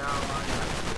क्या आवाज आ रही है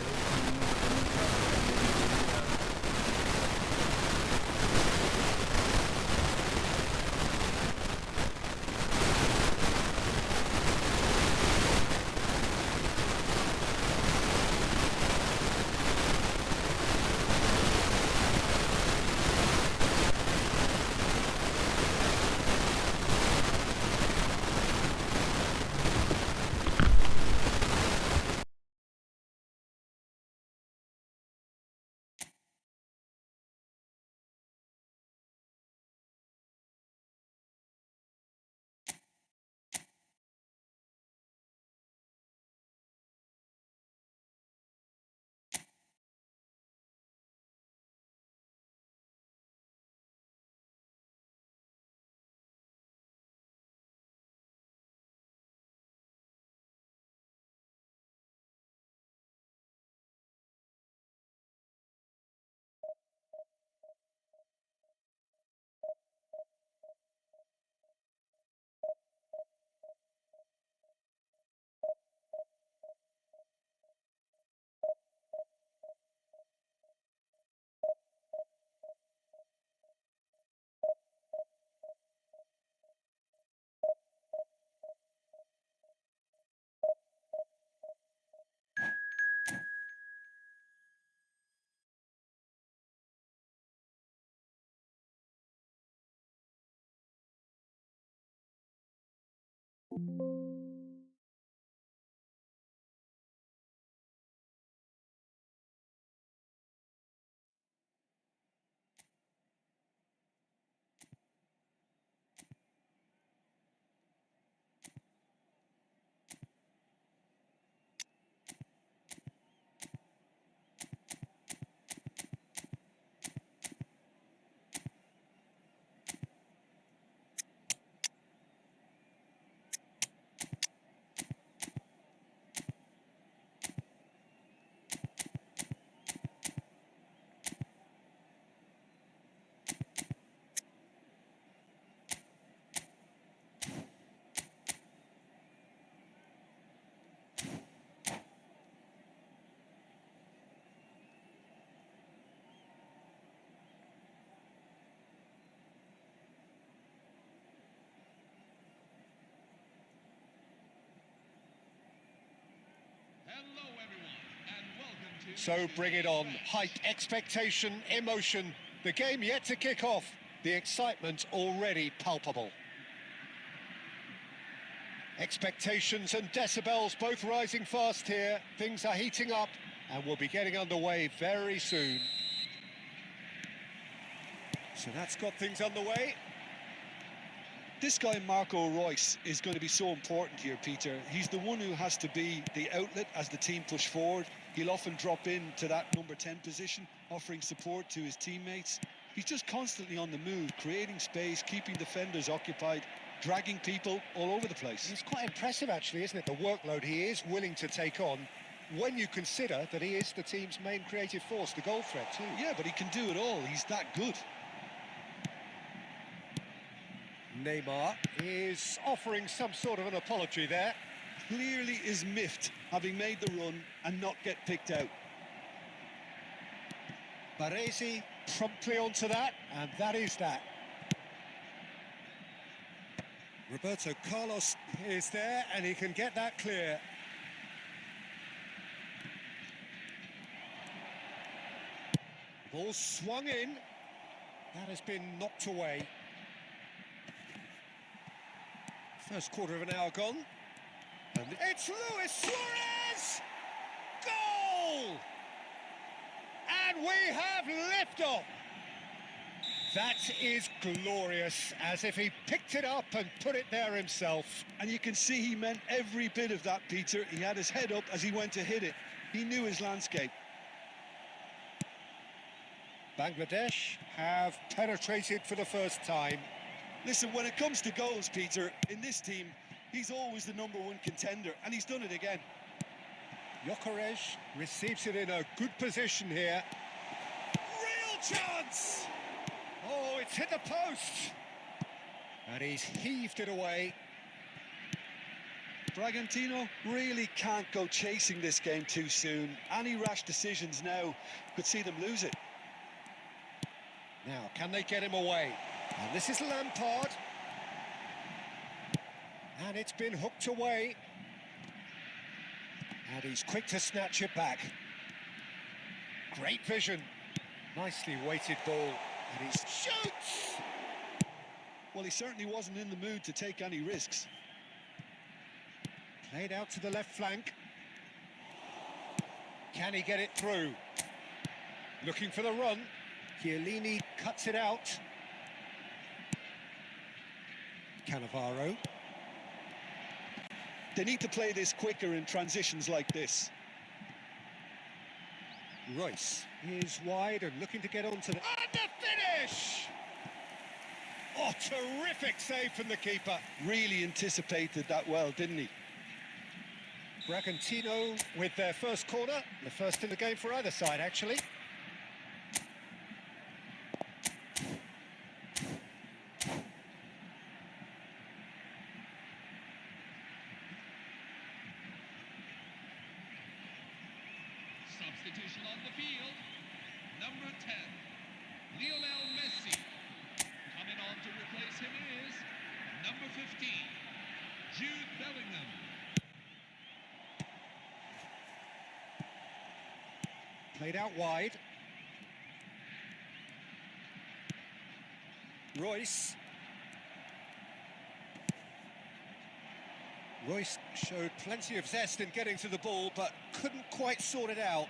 So bring it on. Hype, expectation, emotion. The game yet to kick off. The excitement already palpable. Expectations and decibels both rising fast here. Things are heating up and we'll be getting underway very soon. So that's got things underway. This guy, Marco Reus, is going to be so important here, Peter. He's the one who has to be the outlet as the team push forward. He'll often drop into that number 10 position, offering support to his teammates. He's just constantly on the move, creating space, keeping defenders occupied, dragging people all over the place. It's quite impressive, actually, isn't it? The workload he is willing to take on when you consider that he is the team's main creative force, the goal threat too. Yeah, but he can do it all. He's that good. Neymar is offering some sort of an apology there. Clearly is miffed, having made the run and not get picked out. Baresi promptly onto that, and that is that. Roberto Carlos is there, and he can get that clear. Ball swung in. That has been knocked away. First quarter of an hour gone. And it's Luis Suarez! Goal! And we have liftoff. That is glorious, as if he picked it up and put it there himself. And you can see he meant every bit of that, Peter. He had his head up as he went to hit it. He knew his landscape. Bangladesh have penetrated for the first time. Listen, when it comes to goals, Peter, in this team, he's always the #1 contender, and he's done it again. Gyökeres receives it in a good position here. Real chance! Oh, it's hit the post. And he's heaved it away. Bragantino really can't go chasing this game too soon. Any rash decisions now could see them lose it. Now, can they get him away? And this is Lampard. And it's been hooked away. And he's quick to snatch it back. Great vision. Nicely weighted ball. And he shoots! Well, he certainly wasn't in the mood to take any risks. Played out to the left flank. Can he get it through? Looking for the run. Chiellini cuts it out. Cannavaro. They need to play this quicker in transitions like this. Royce is wide and looking to get onto the... And the finish! Oh, terrific save from the keeper. Really anticipated that well, didn't he? Bragantino with their first corner. The first in the game for either side, actually. Substitution on the field. Number 10, Lionel Messi. Coming on to replace him is number 15, Jude Bellingham. Played out wide. Royce. Royce showed plenty of zest in getting to the ball, but couldn't quite sort it out.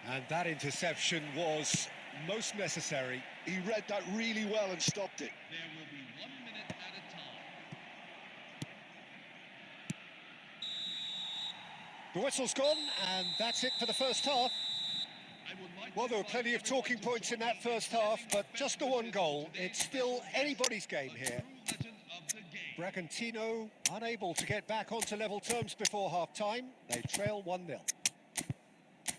And that interception was most necessary. He read that really well and stopped it. There will be 1 minute at a time. The whistle's gone, and that's it for the first half. Well, there were plenty of talking points in that first half, but just the one goal. It's still anybody's game here. Bragantino unable to get back onto level terms before half-time. They trail 1-0.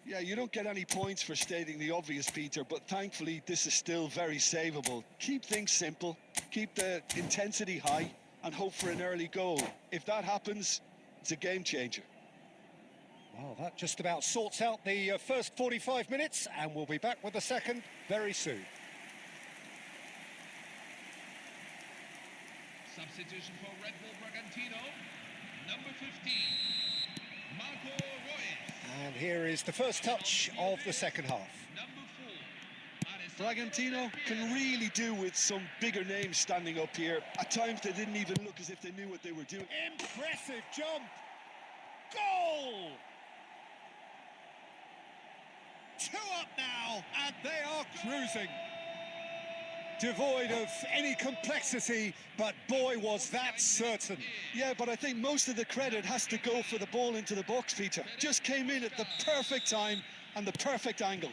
Yeah, you don't get any points for stating the obvious, Peter, but thankfully this is still very savable. Keep things simple, keep the intensity high, and hope for an early goal. If that happens, it's a game changer. Well, that just about sorts out the first 45 minutes, and we'll be back with the second very soon. Substitution for Red Bull Bragantino, number 15, Marco Royce. And here is the first touch of the second half. Number 4, Bragantino can really do with some bigger names standing up here. At times they didn't even look as if they knew what they were doing. Impressive jump! Goal! 2 up now, and they are cruising. Devoid of any complexity, but boy, was that certain. Yeah, but I think most of the credit has to go for the ball into the box, Peter. Just came in at the perfect time and the perfect angle.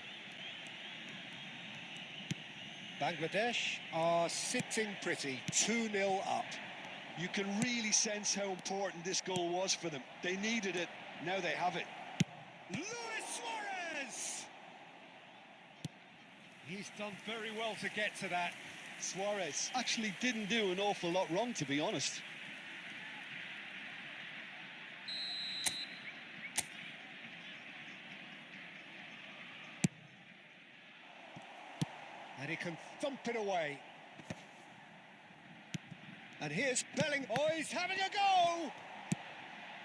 Bangladesh are sitting pretty, 2-0 up. You can really sense how important this goal was for them. They needed it, now they have it. Luis Suarez! He's done very well to get to that. Suarez actually didn't do an awful lot wrong, to be honest. And he can thump it away. And here's Bellingham. Oh, he's having a go!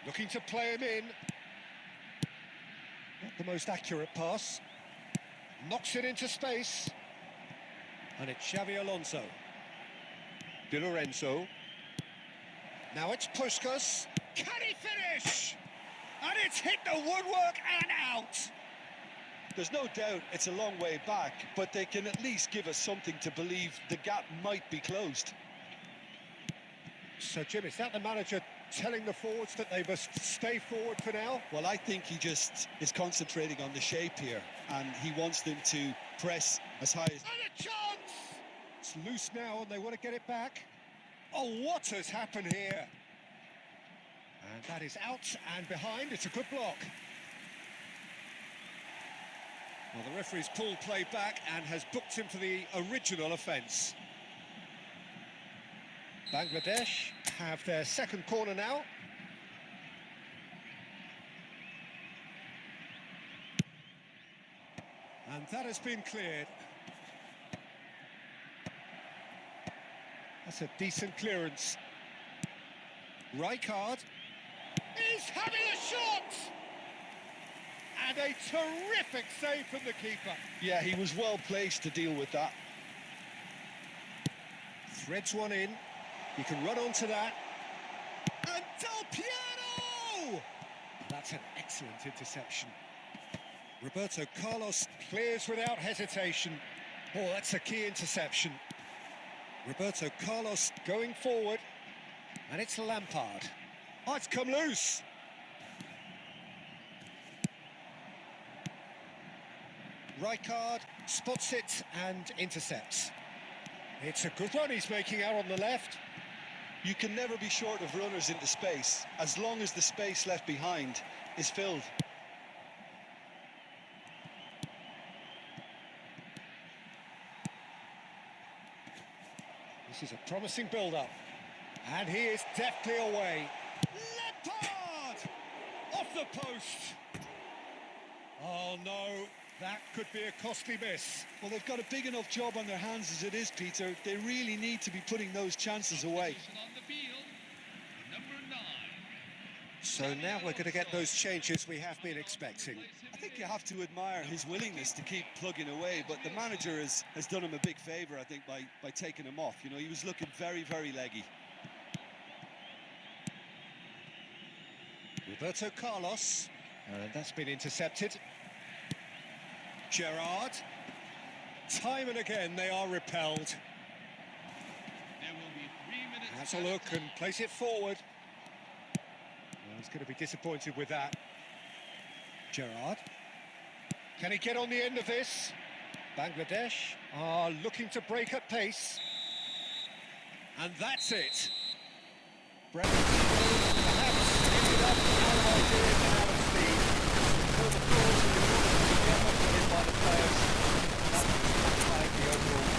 Looking to play him in. Not the most accurate pass. Knocks it into space. And it's Xavi Alonso. Di Lorenzo. Now it's Puskás. Can he finish? And it's hit the woodwork and out. There's no doubt it's a long way back, but they can at least give us something to believe the gap might be closed. So, Jim, is that the manager telling the forwards that they must stay forward for now? Well, I think he just is concentrating on the shape here, and he wants them to press as high as... And a chance! It's loose now, and they want to get it back. Oh, what has happened here? And that is out and behind. It's a good block. Well, the referee's pulled play back and has booked him for the original offence. Bangladesh have their second corner now. And that has been cleared. That's a decent clearance. Rijkaard is having a shot! And a terrific save from the keeper. Yeah, he was well placed to deal with that. Threads one in. You can run onto that. And Del Piero! That's an excellent interception. Roberto Carlos clears without hesitation. Oh, that's a key interception. Roberto Carlos going forward. And it's Lampard. Oh, it's come loose. Rijkaard spots it and intercepts. It's a good run he's making out on the left. You can never be short of runners into space, as long as the space left behind is filled. This is a promising build-up. And he is deftly away. Lampard! Off the post! Oh no, that could be a costly miss. Well, they've got a big enough job on their hands as it is, Peter. They really need to be putting those chances away. On the field, number 9. So now we're going to get those changes we have been expecting. I think you have to admire his willingness to keep plugging away, but the manager has done him a big favour, I think, by taking him off. You know, he was looking very, very leggy. Roberto Carlos, and that's been intercepted. Gerrard, time and again they are repelled. There will be 3 minutes. Has a look and place it forward. Well, he's going to be disappointed with that. Gerrard, can he get on the end of this? Bangladesh are looking to break at pace. And that's it. Perhaps ended up out of ideas and out of speed. So the thoughts of the by the players. That's like the overall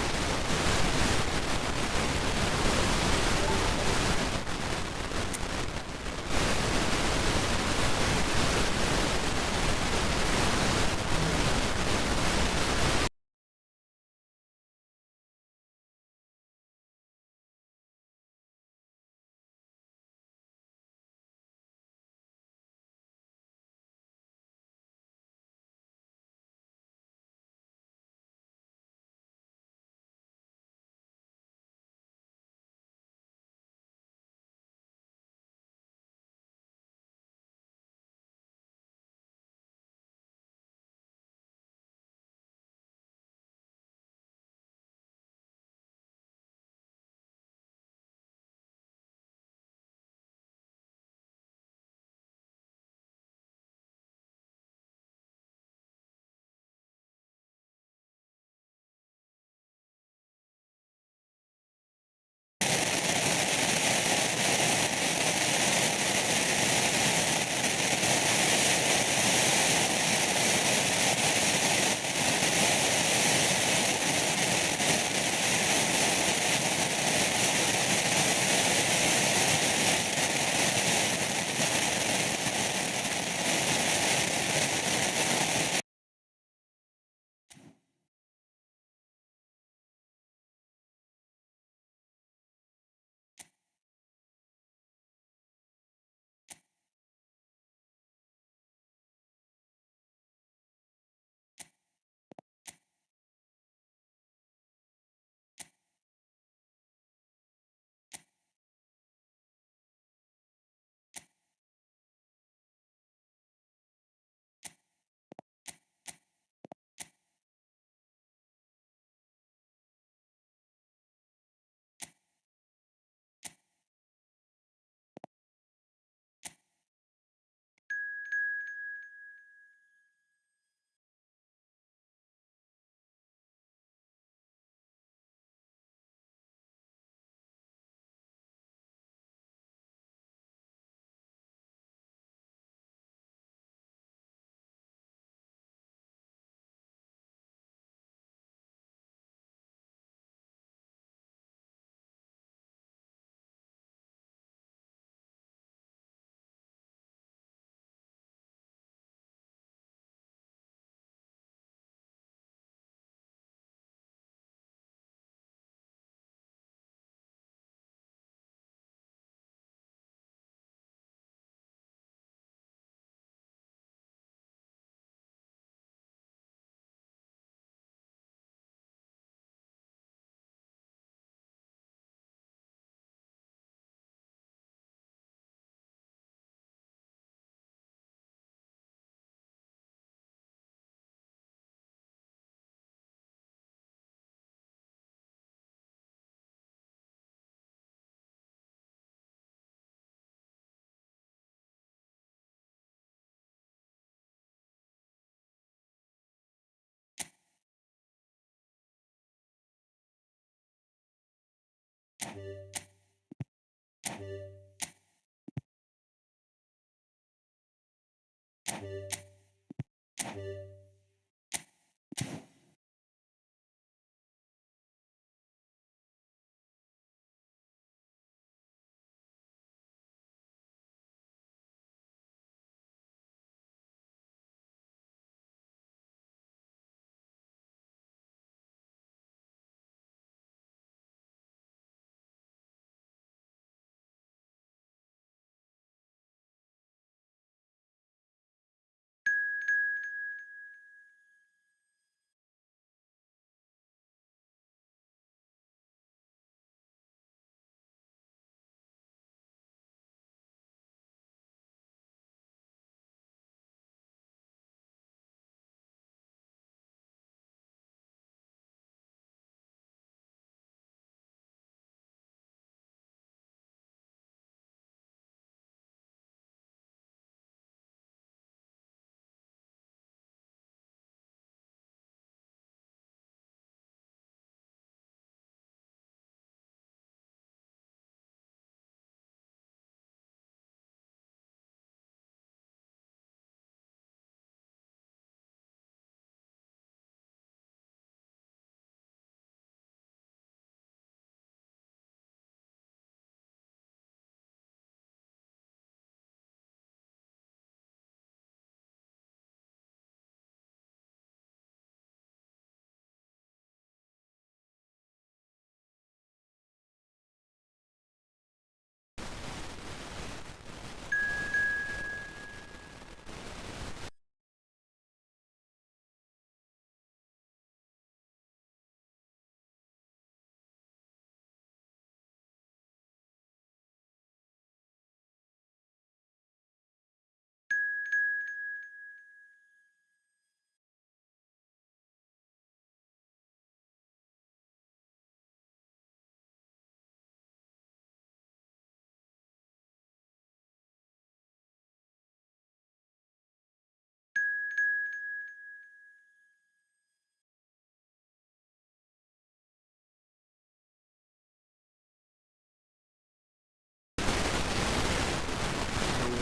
Hello,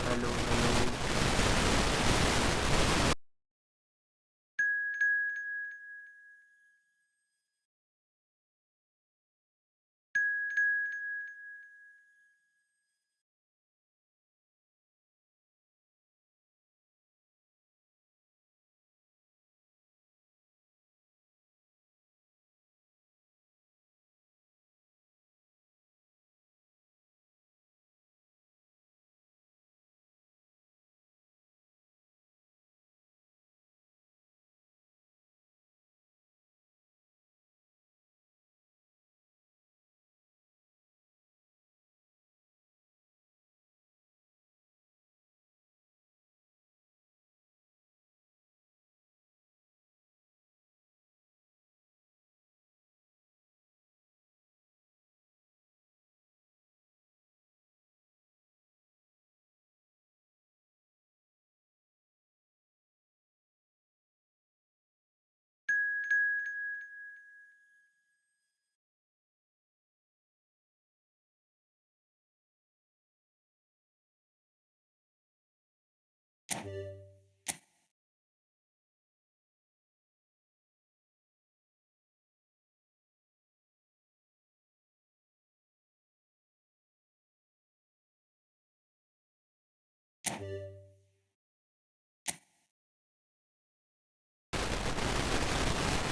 hello.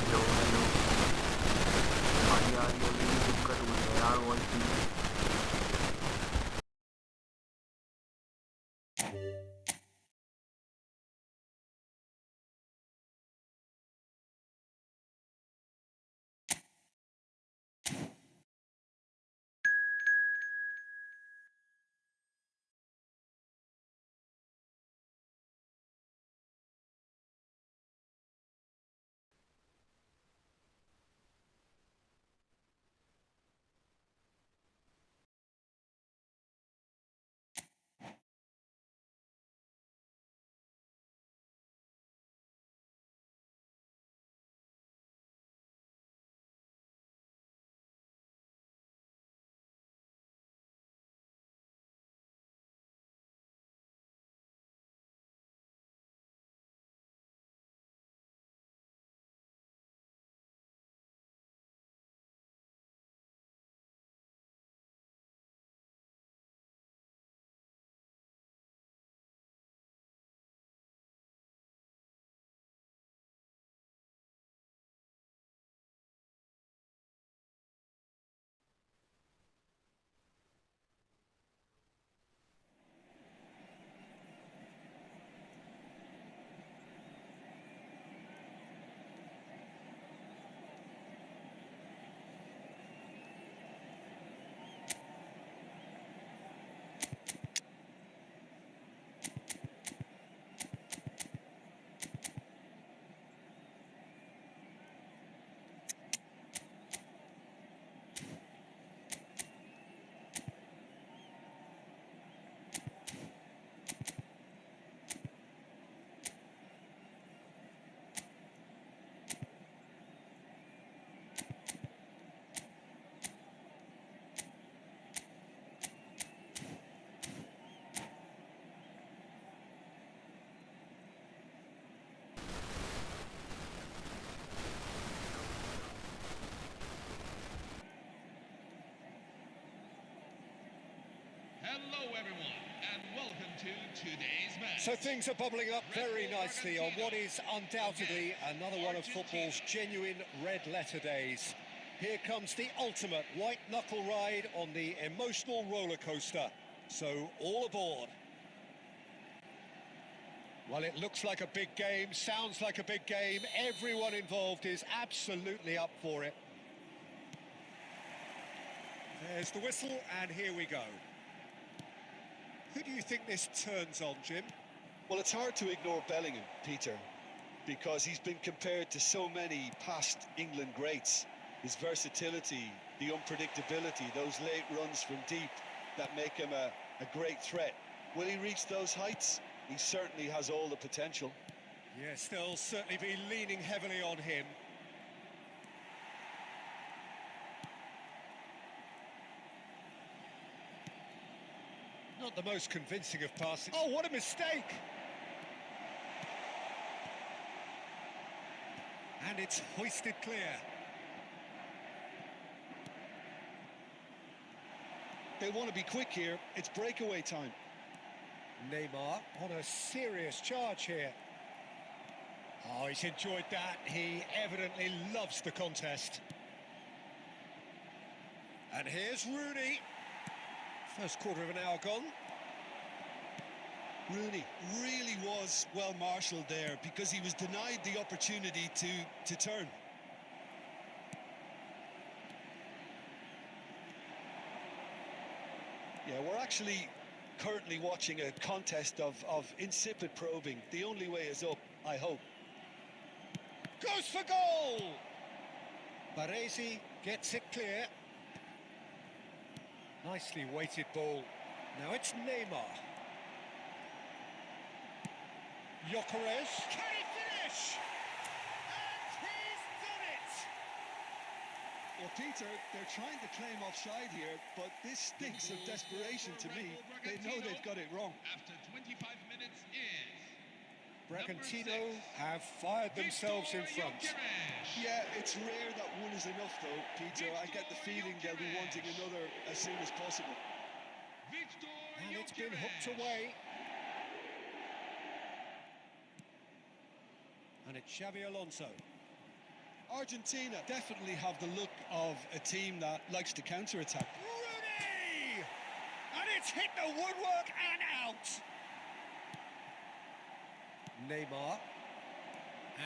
Hello, hello. भाई यार ये मेरी दिक्कत हुई है यार voice की। everyone, and welcome to today's match. So things are bubbling up very nicely on what is undoubtedly another one of football's genuine red-letter days. Here comes the ultimate white-knuckle ride on the emotional roller coaster. So all aboard. Well, it looks like a big game, sounds like a big game. Everyone involved is absolutely up for it. There's the whistle, and here we go. Who do you think this turns on, Jim? Well, it's hard to ignore Bellingham, Peter, because he's been compared to so many past England greats. His versatility, the unpredictability, those late runs from deep that make him a great threat. Will he reach those heights? He certainly has all the potential. Yes, they'll certainly be leaning heavily on him. Not the most convincing of passes. Oh, what a mistake! And it's hoisted clear. They want to be quick here. It's breakaway time. Neymar on a serious charge here. Oh, he's enjoyed that. He evidently loves the contest. And here's Rooney. First quarter of an hour gone. Rooney really was well marshalled there because he was denied the opportunity to turn. Yeah, we're actually currently watching a contest of insipid probing. The only way is up, I hope. Goes for goal! Baresi gets it clear. Nicely weighted ball. Now it's Neymar. Gyökeres. Can he finish? And he's done it! Well, Peter, they're trying to claim offside here, but this stinks of desperation to me. They know they've got it wrong. After 25 minutes is... Bragantino have fired themselves in front. Yeah, it's rare that one is enough, though, Peter. I get the feeling they'll be wanting another as soon as possible. And it's been hooked away. And it's Xavi Alonso. Argentina definitely have the look of a team that likes to counter-attack. Rooney! And it's hit the woodwork and out. Neymar.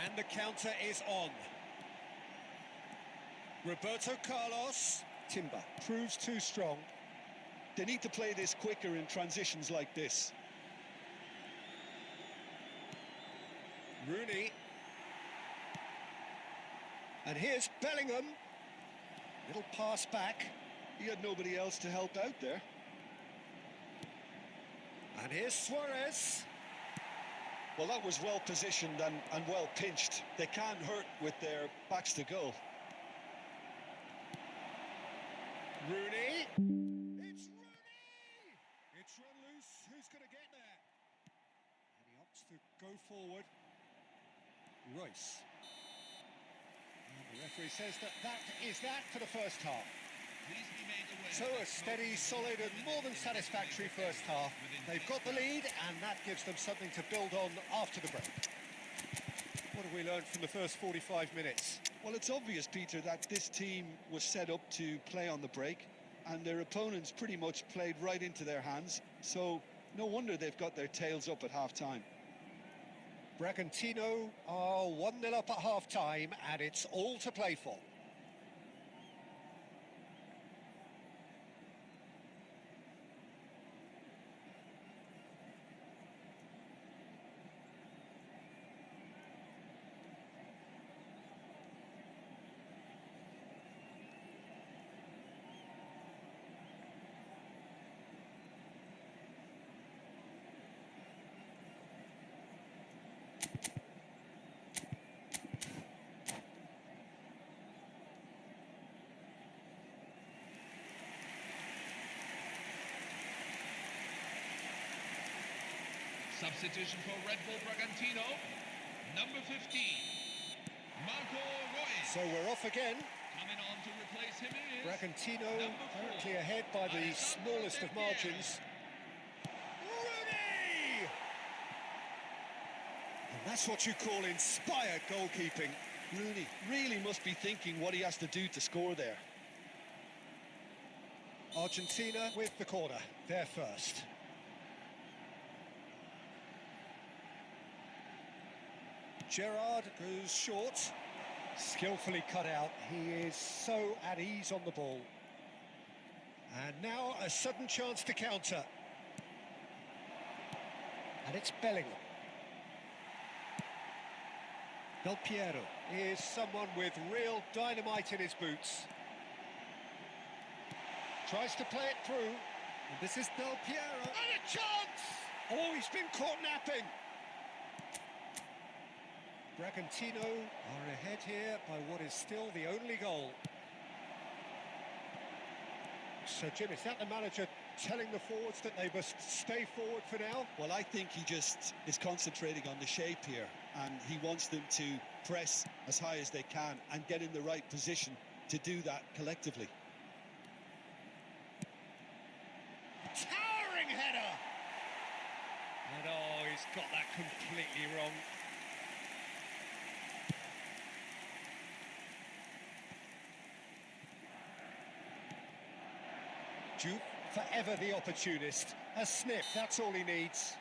And the counter is on. Roberto Carlos. Timber proves too strong. They need to play this quicker in transitions like this. Rooney. And here's Bellingham. Little pass back. He had nobody else to help out there. And here's Suarez. Well, that was well positioned and well pinched. They can't hurt with their backs to goal. Rooney. It's Rooney! It's run loose. Who's going to get there? And he opts to go forward. Royce. And the referee says that is that for the first half. So a steady, solid and more than satisfactory first half. They've got the lead and that gives them something to build on after the break. What have we learned from the first 45 minutes? Well, it's obvious, Peter, that this team was set up to play on the break and their opponents pretty much played right into their hands. So no wonder they've got their tails up at half-time. Bragantino are 1-0 up at half-time and it's all to play for. Substitution for Red Bull Bragantino, number 15, Marco Reus. So we're off again. Coming on to replace him is Bragantino currently ahead by the smallest of margins. That's what you call inspired goalkeeping. Rooney really must be thinking what he has to do to score there. Argentina with the corner, they're first. Gerrard goes short. Skillfully cut out. He is so at ease on the ball. And now a sudden chance to counter. And it's Bellingham. Del Piero is someone with real dynamite in his boots. Tries to play it through. And this is Del Piero. And a chance! Oh, he's been caught napping. Bragantino are ahead here by what is still the only goal. So, Jim, is that the manager telling the forwards that they must stay forward for now? Well, I think he just is concentrating on the shape here, and he wants them to press as high as they can and get in the right position to do that collectively. Towering header! And oh, he's got that completely wrong. Juve, forever the opportunist. A sniff, that's all he needs.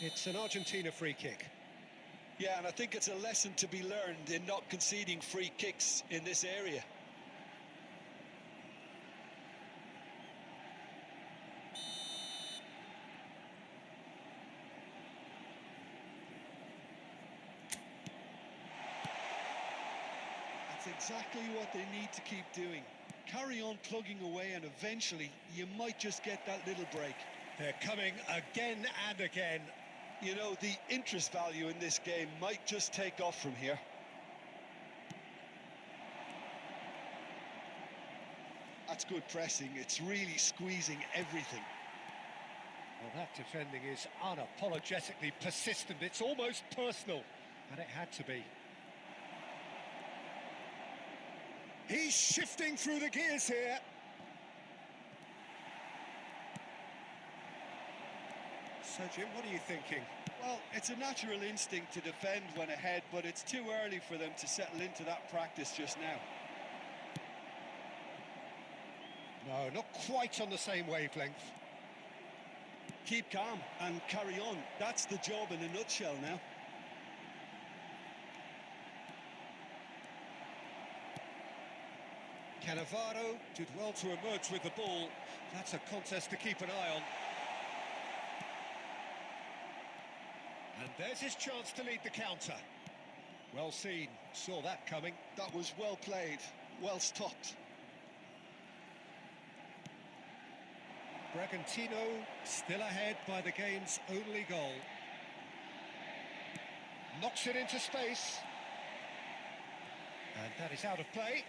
It's an Argentina free kick. Yeah, and I think it's a lesson to be learned in not conceding free kicks in this area. That's exactly what they need to keep doing. Carry on plugging away, and eventually you might just get that little break. They're coming again and again. You know, the interest value in this game might just take off from here. That's good pressing. It's really squeezing everything. Well, that defending is unapologetically persistent. It's almost personal, and it had to be. He's shifting through the gears here. So, Jim, what are you thinking? Well, it's a natural instinct to defend when ahead, but it's too early for them to settle into that practice just now. No, not quite on the same wavelength. Keep calm and carry on. That's the job in a nutshell now. Cannavaro did well to emerge with the ball. That's a contest to keep an eye on. And there's his chance to lead the counter. Well seen, saw that coming. That was well played, well stopped. Bragantino still ahead by the game's only goal. Knocks it into space. And that is out of play.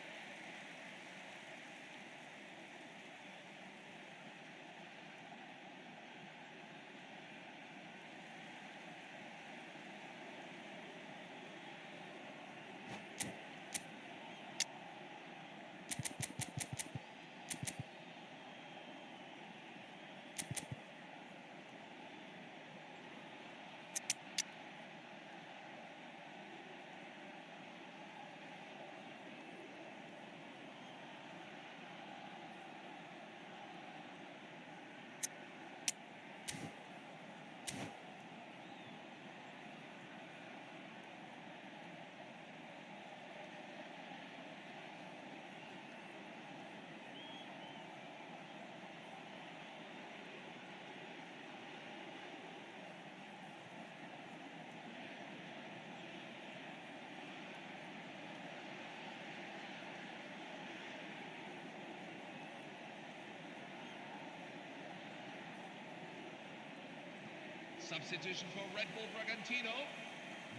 Substitution for Red Bull Bragantino,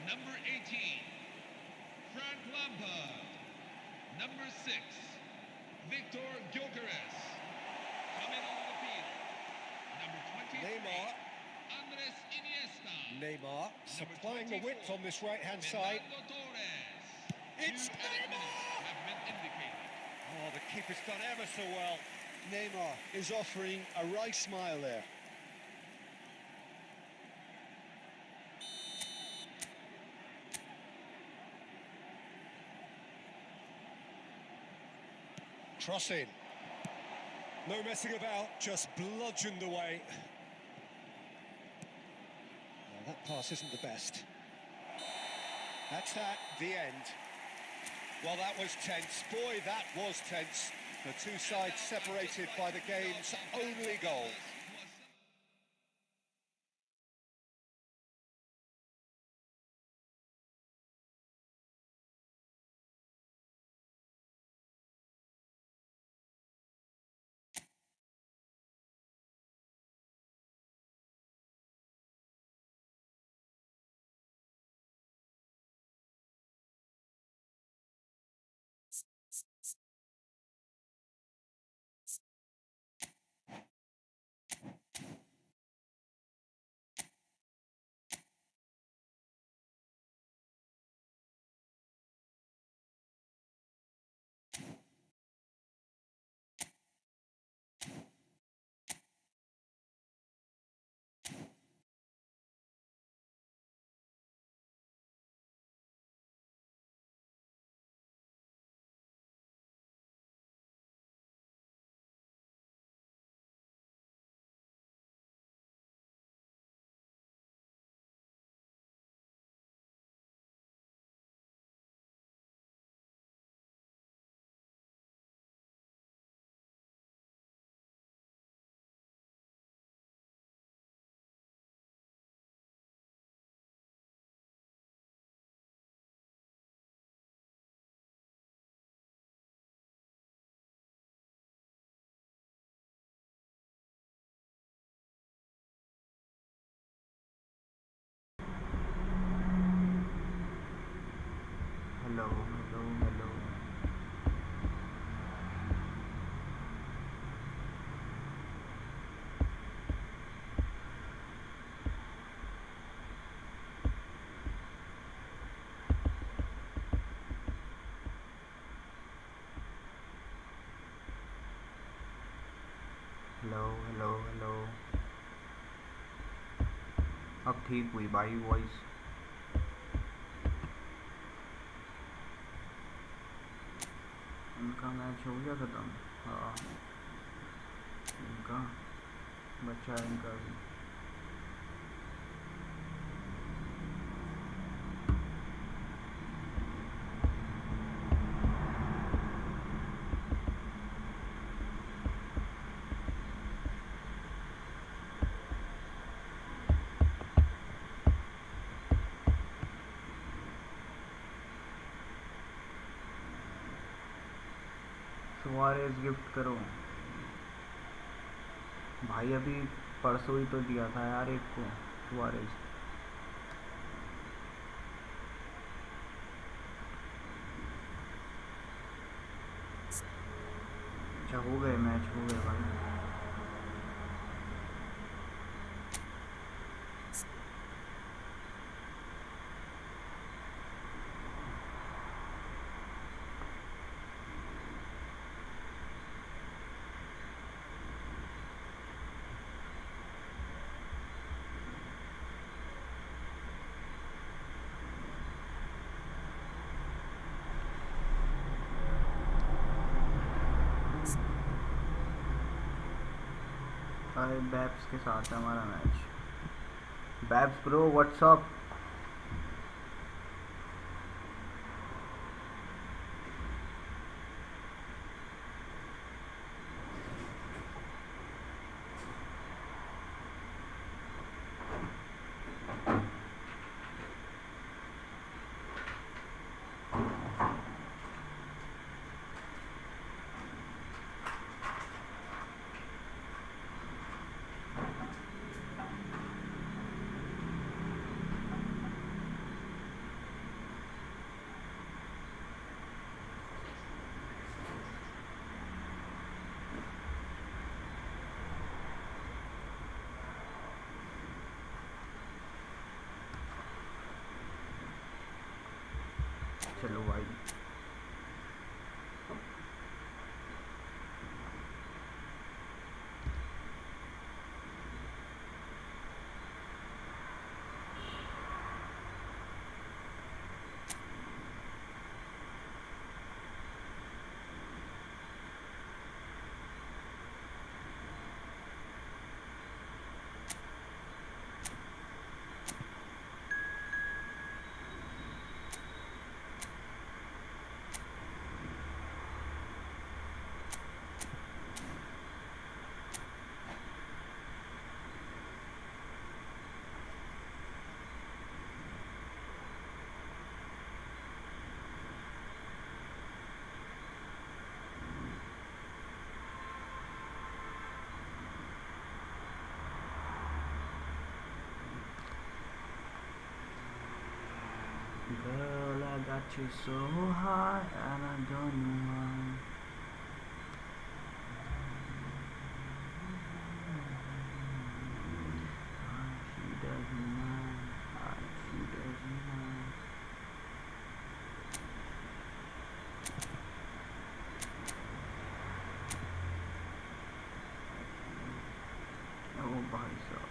number 18, Frank Lampard. Number 6, Victor Gyökeres. Coming on the field, number 23, Neymar. Andres Iniesta. Neymar supplying the width on this right-hand side. Fernando Torres. It's 2 added minutes Neymar! have been indicated. Oh, the keeper's done ever so well. Neymar is offering a wry smile there. Crossing. No messing about, just bludgeoned away. Well, that pass isn't the best. That's that, the end. Well, that was tense. Boy, that was tense. The two sides separated by the game's only goal. Hello, hello, hello. Hello hello hello. अब ठीक हुई भाई voice. इनका match हो गया ख़त्म। हाँ, इनका बच्चा है इनका भी। सुआरेज गिफ्ट करो भाई। अभी परसों ही तो दिया था यार एक को सुआरेज। अच्छा हो गए मैच, हो गए भाई। अरे बैब्स के साथ है हमारा मैच। Babes bro what's up. चलो भाई। Girl, I got you so high, and I don't know why. She doesn't mind. She doesn't mind. Oh, भाई साहब.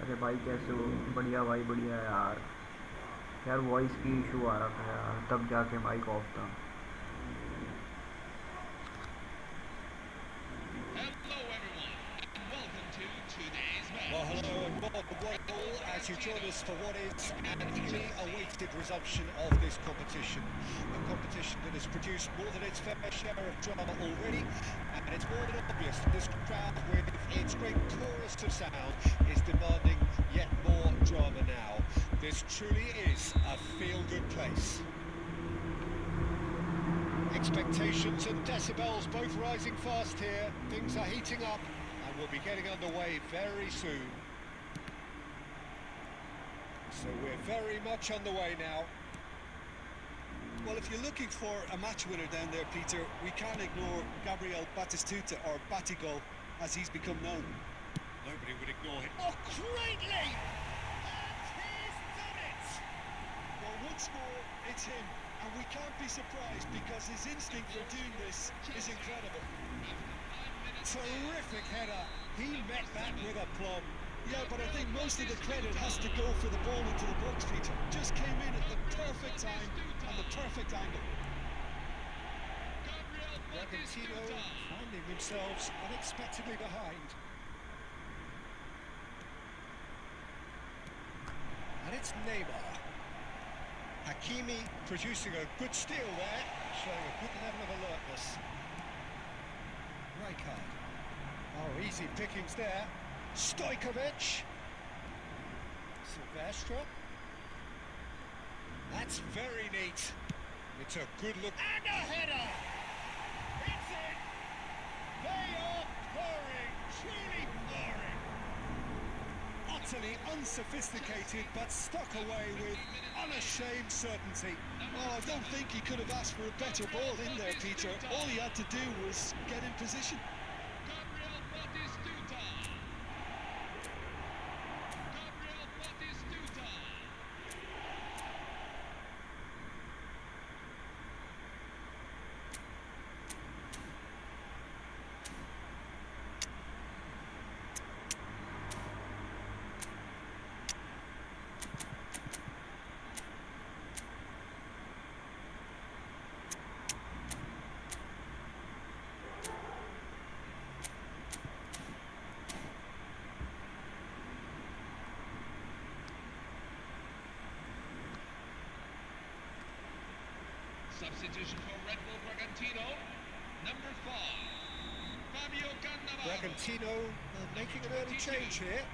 अरे भाई कैसे हो? बढ़िया भाई, बढ़िया यार. यार वॉइस की इशू आ रहा था यार, तब जाके माइक ऑफ था. Hello, everyone, and welcome to today's match. Well, hello and welcome all as you join us for what is an eagerly awaited resumption of this competition. A competition that has produced more than its fair share of drama already, and it's more than obvious that this crowd, with its great chorus of sound, is demanding yet more drama now. This truly is a feel-good place. Expectations and decibels both rising fast here. Things are heating up and we'll be getting underway very soon. So we're very much on the way now. Well, if you're looking for a match winner down there, Peter, we can't ignore Gabriel Batistuta, or Batigol, as he's become known. Nobody would ignore him. Oh, greatly! And he's done it! Well, once more, it's him. And we can't be surprised because his instinct for doing this is incredible. Terrific header. He met that with aplomb. Yeah, but I think most of the credit has to go for the ball into the box, Peter. Just came in at the perfect time and the perfect angle. Bragantino finding themselves unexpectedly behind. And it's Neymar. Hakimi producing a good steal there, showing a good level of alertness. Rijkaard. Oh, easy pickings there. Stojkovic. Silvestre. That's very neat. It's a good look. And a header! It's in! They are pouring, truly pouring. Utterly unsophisticated, but stuck away with unashamed certainty. Oh, I don't think he could have asked for a better ball in there, Peter. All he had to do was get in position. Gabriel Batistuta. Gabriel Batistuta. Substitution for Red Bull Bragantino, number 5, Fabio Cannavaro. Bragantino making an early change here.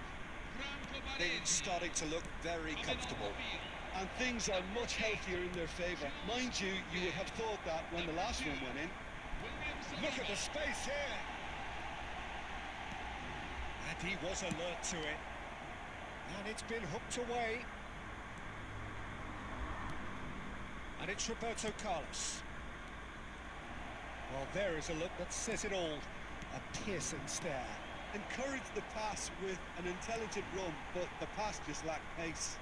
Franco Things Baresi. starting to look very Coming on comfortable. the field. And things are much healthier in their favour. Mind you, you would have thought that when the last one went in. William Look at Saliba. the space here. And he was alert to it. And it's been hooked away. And it's Roberto Carlos. Well, there is a look that says it all. A piercing stare. Encouraged the pass with an intelligent run, but the pass just lacked pace.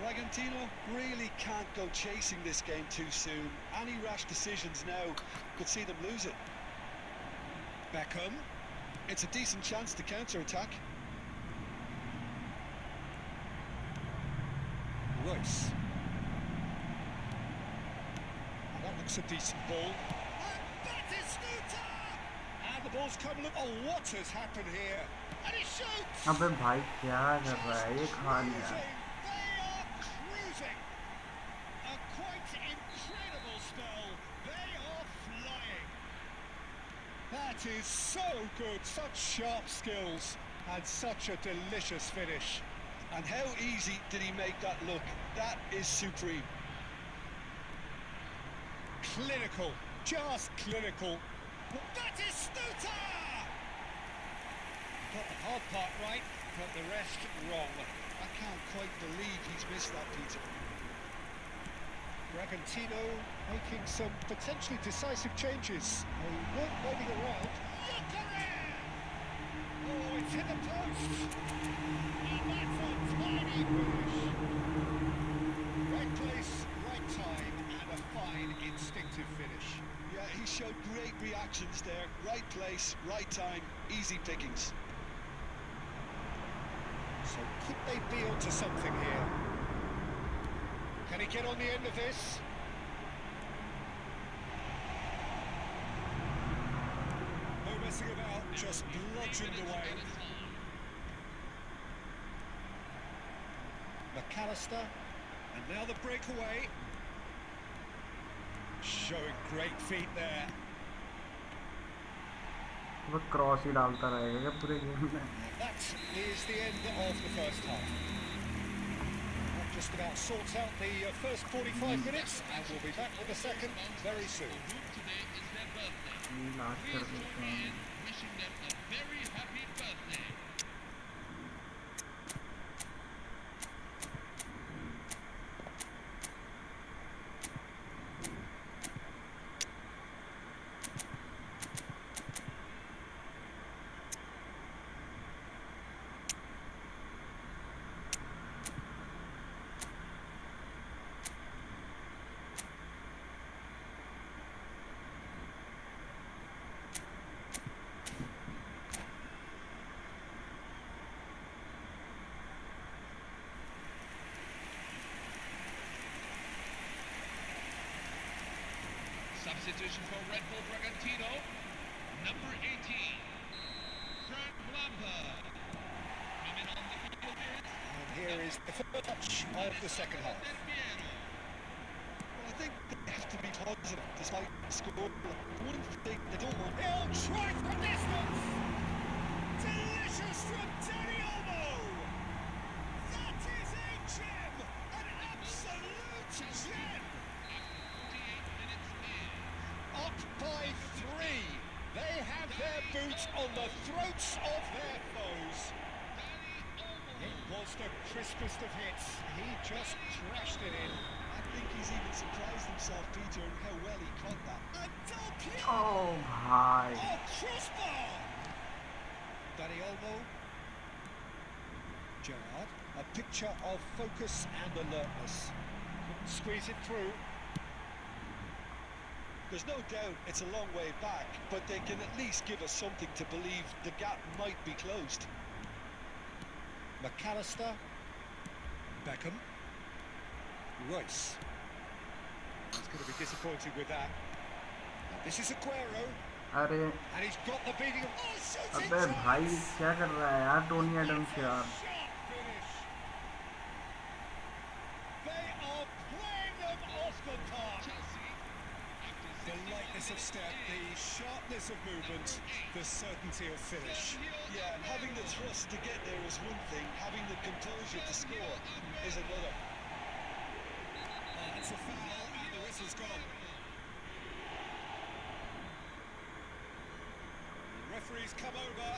Bragantino really can't go chasing this game too soon. Any rash decisions now could see them lose it. Beckham. It's a decent chance to counter-attack. Royce. And on the looks a decent ball. And that is Snuta! And the ball's come. Look, oh, what has happened here? And he shoots! अबे भाई क्या कर रहा है ये खा लिया They are cruising. A quite incredible spell. They are flying. That is so good. Such sharp skills and such a delicious finish. And how easy did he make that look? That is supreme. Clinical, just clinical. That is Snuta! Got the hard part right, but the rest wrong. I can't quite believe he's missed that, Peter. Bragantino making some potentially decisive changes. They weren't waiting around. Look at it! Oh, it's hit the post! And that's a tiny finish. Right place, right time, and a fine instinctive finish. Yeah, he showed great reactions there. Right place, right time, easy pickings. So could they be onto something here? Can he get on the end of this? No messing about, just bludgeoned away. McAllister, and now the breakaway. Showing great feet there. वो cross ही डालता रहेगा क्या पूरे game में That is the end of the first half. That just about sorts out the first 45 minutes, and we'll be back with the second very soon. Today is their birthday. Last कर Please देते join me हैं in wishing them a very happy birthday. Substitution for Red Bull Bragantino, number 18, Frank Lampard. Coming on the field is... And here is the first touch of the second half. Del Piero. Well, I think they have to be positive despite the score. One thing they don't want. He'll try from distance! Delicious from Danny Olmo! That is a gem! An absolute gem! 48 minutes in. Up by 3. They have their boots on the throats of their foes. It was the crispest of hits. He just crashed it in. I think he's even surprised himself, Peter, in how well he caught that. And Del Piero! ओह भाई Oh, crossbar! Danny Olmo. Gerrard. A picture of focus and alertness. Couldn't squeeze it through. There's no doubt it's a long way back, but they can at least give us something to believe the gap might be closed. McAllister. Beckham. Royce. He's going to be disappointed with that. And this is Aguero. अरे And he's got the beating of... Oh, shooting अबे भाई chance! क्या कर रहा है यार Tony Adams यार Sharp finish. They are playing them off the park. Chelsea, after The 61 lightness of step, the sharpness of movement, the certainty of finish. Yeah, and having the thrust to get there is one thing, having the composure to score is another. Oh, it's a foul, and the whistle's gone. The referee's come over.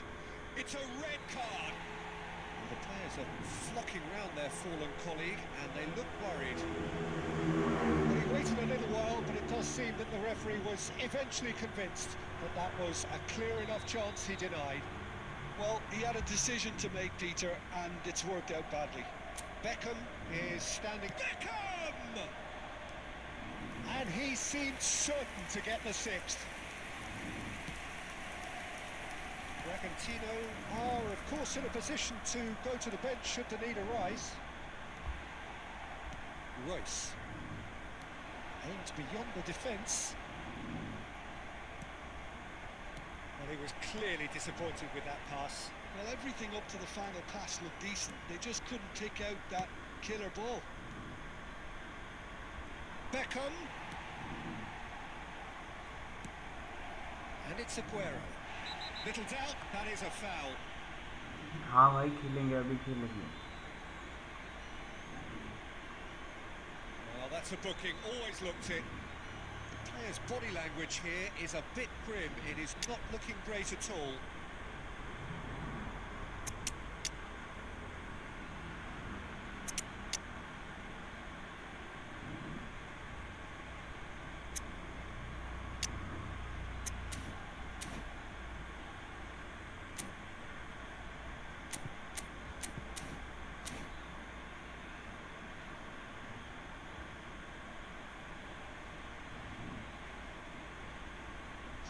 It's a red card. Well, the players are flocking round their fallen colleague, and they look worried. Well, he waited a little while, but it does seem that the referee was eventually convinced that that was a clear enough chance he denied. Well, he had a decision to make, Peter, and it's worked out badly. Beckham is standing. Beckham! And he seemed certain to get the sixth. Bragantino are, of course, in a position to go to the bench should the need arise. Royce. Aimed beyond the defence. Well, he was clearly disappointed with that pass. Well, everything up to the final pass looked decent. They just couldn't pick out that killer ball. Beckham. And it's Aguero. Little doubt, that is a foul. हाँ भाई खेलेंगे अभी खेलेंगे Well, that's a booking, always looked it. The player's body language here is a bit grim. It is not looking great at all.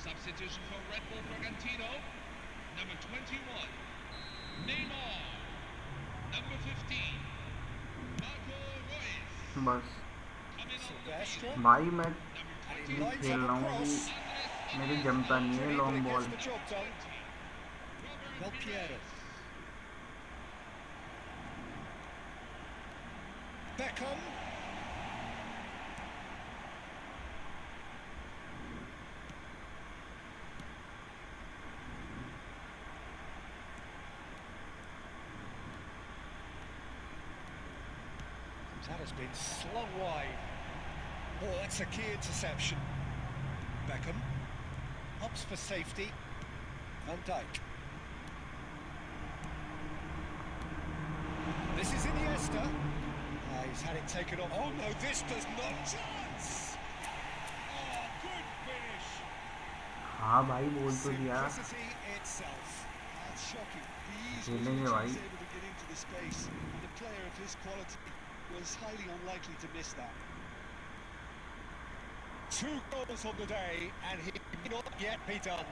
Substitution for Red Bull Bragantino. Number 21, Neymar. Number 15, Marco Reus. बस Coming on the Silvestre. field. भाई मैं Number And he 20, lines खेल up रहा a हूँ cross. कि मेरी जमता नहीं है But long it ball gets the job done. Robert Del Piero. Pires. Beckham. That has been slung wide. Oh, that's a key interception. Beckham. Opts for safety. Van Dijk. This is Iniesta. He's had it taken off. Oh no, this does not chance. Oh, good finish. हाँ भाई बोल तो दिया Simplicity itself. That's shocking. The ease with खेलेंगे which he भाई was able to get into the space. And a player of his quality was highly unlikely to miss that. 2 goals on the day, and he may not yet be done.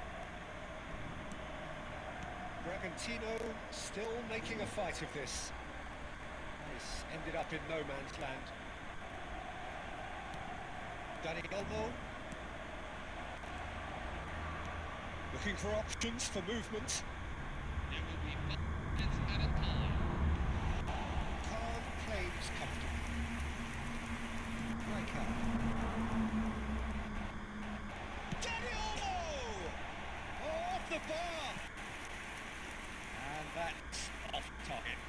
Bragantino still making a fight of this. This ended up in no man's land. Dani Olmo. Looking for options for movement. There will be minutes at a time. Calm claims comfortable. Rijkaard. Dani Olmo! Oh, off the bar! And that's off target.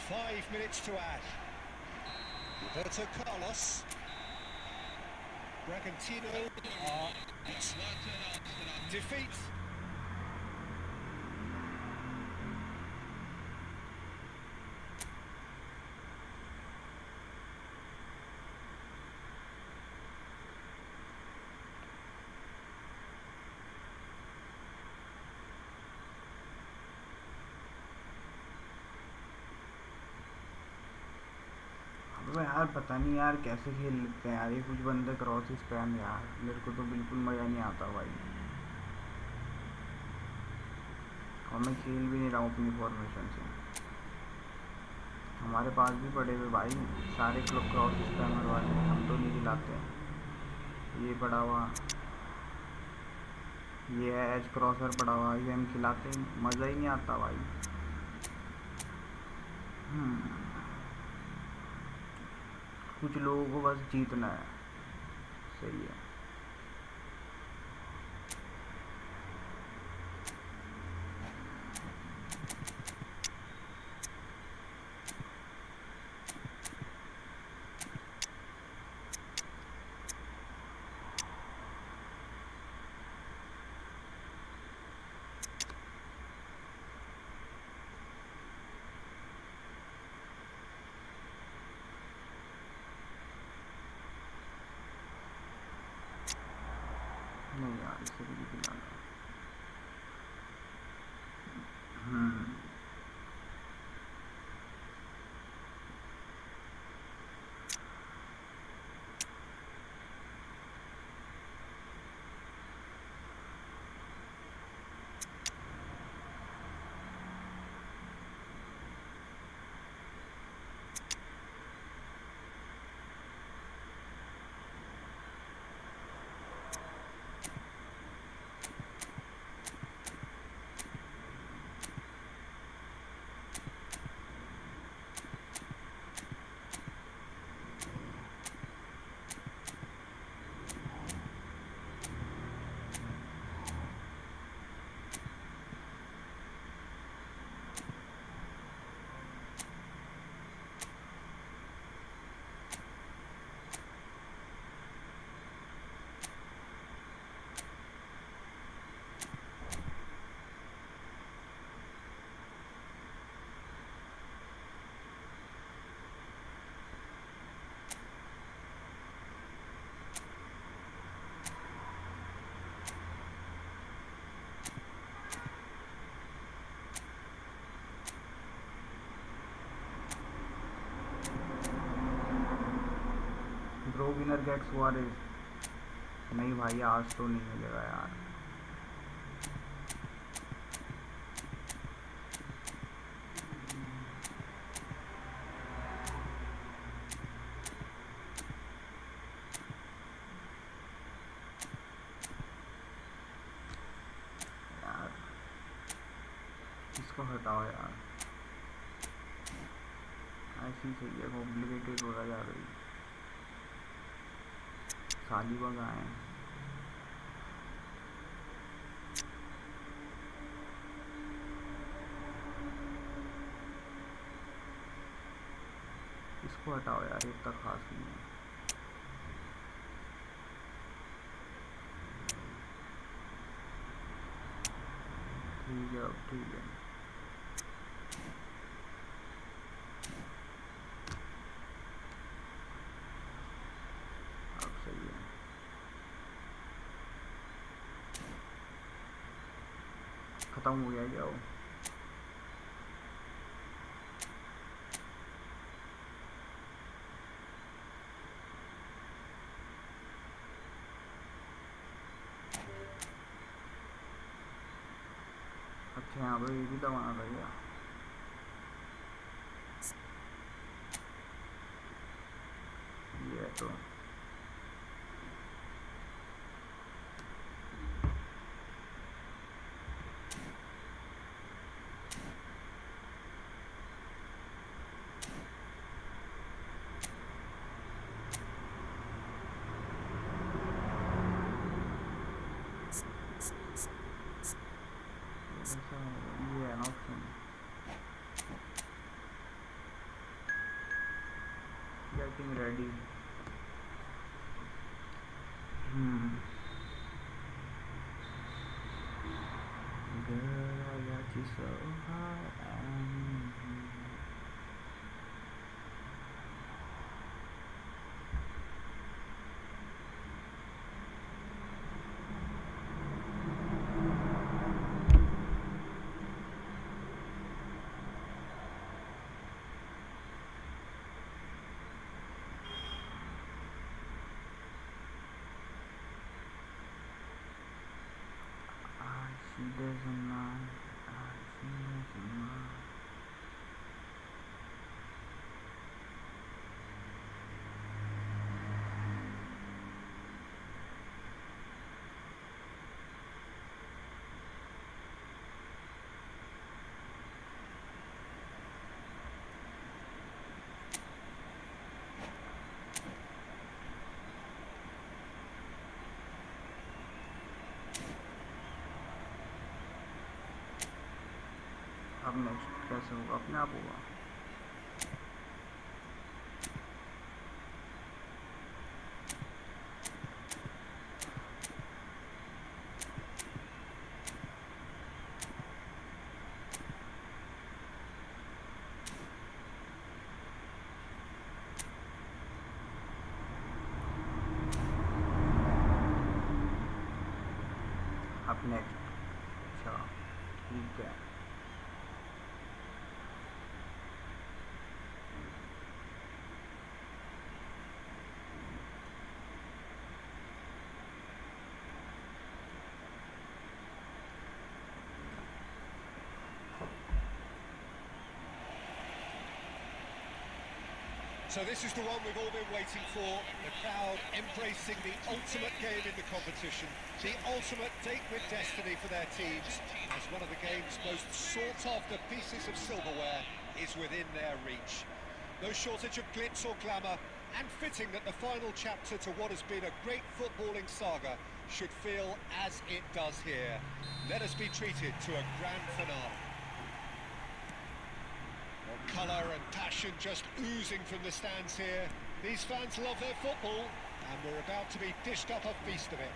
Five minutes to add. Roberto Carlos. Bragantino are at defeat. अबे यार पता नहीं यार कैसे खेल लेते हैं यार ये कुछ बंदे क्रॉस स्पैम यार मेरे को तो बिल्कुल मज़ा नहीं आता भाई और मैं खेल भी नहीं रहा हूँ अपनी फॉर्मेशन से हमारे पास भी पड़े हुए भाई सारे क्लब क्रॉस स्पैमर वाले हम तो नहीं खिलाते ये पड़ा हुआ ये है एज क्रॉसर पड़ा हुआ ये हम खिलाते मज़ा ही नहीं आता भाई कुछ लोगों को बस जीतना है सही है नहीं यार इसे भी खिलाना नो विनर गेट्स वॉरिस। नहीं भाई आज तो नहीं मिलेगा यार। यार इसको हटाओ यार, ऐसी चाहिए कॉम्प्लिकेटेड होता जा रही। सालिबा कहाँ है? इसको हटाओ यार, इतना खास नहीं है। ठीक है अब ठीक है। अब सही है। खत्म हो गया क्या वो? अच्छा यहाँ पर ये भी दबाना था क्या? ये तो ऐसा ये है ना option. Getting ready. Girl, I got you so high. She doesn't mind. She doesn't mind. अब नेक्स्ट कैसे होगा? अपने आप होगा। अब नेक्स्ट। अच्छा ठीक है। So this is the one we've all been waiting for, the crowd embracing the ultimate game in the competition, the ultimate date with destiny for their teams, as one of the game's most sought-after pieces of silverware is within their reach. No shortage of glitz or glamour, and fitting that the final chapter to what has been a great footballing saga should feel as it does here. Let us be treated to a grand finale. Colour and passion just oozing from the stands here. These fans love their football, and we're about to be dished up a feast of it.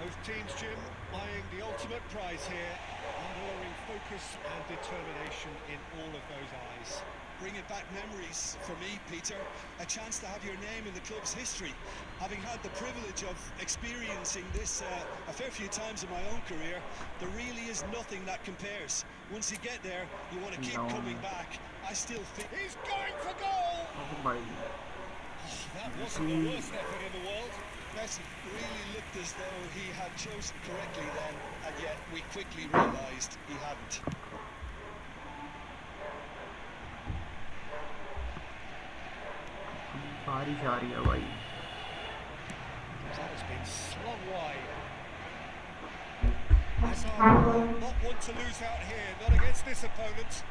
Both teams, Jim, eyeing the ultimate prize here, underlying focus and determination in all of those eyes. Bringing back memories for me, Peter. A chance to have your name in the club's history. Having had the privilege of experiencing this a fair few times in my own career, there really is nothing that compares. Once you get there, you want to keep coming back. I still think... He's going for goal! Oh, That wasn't the worst effort in the world. Messi really looked as though he had chosen correctly then, and yet we quickly realised he hadn't. बारिश आ रही है भाई. That has been slung wide. Hazard will not want to lose out here, not against this opponent.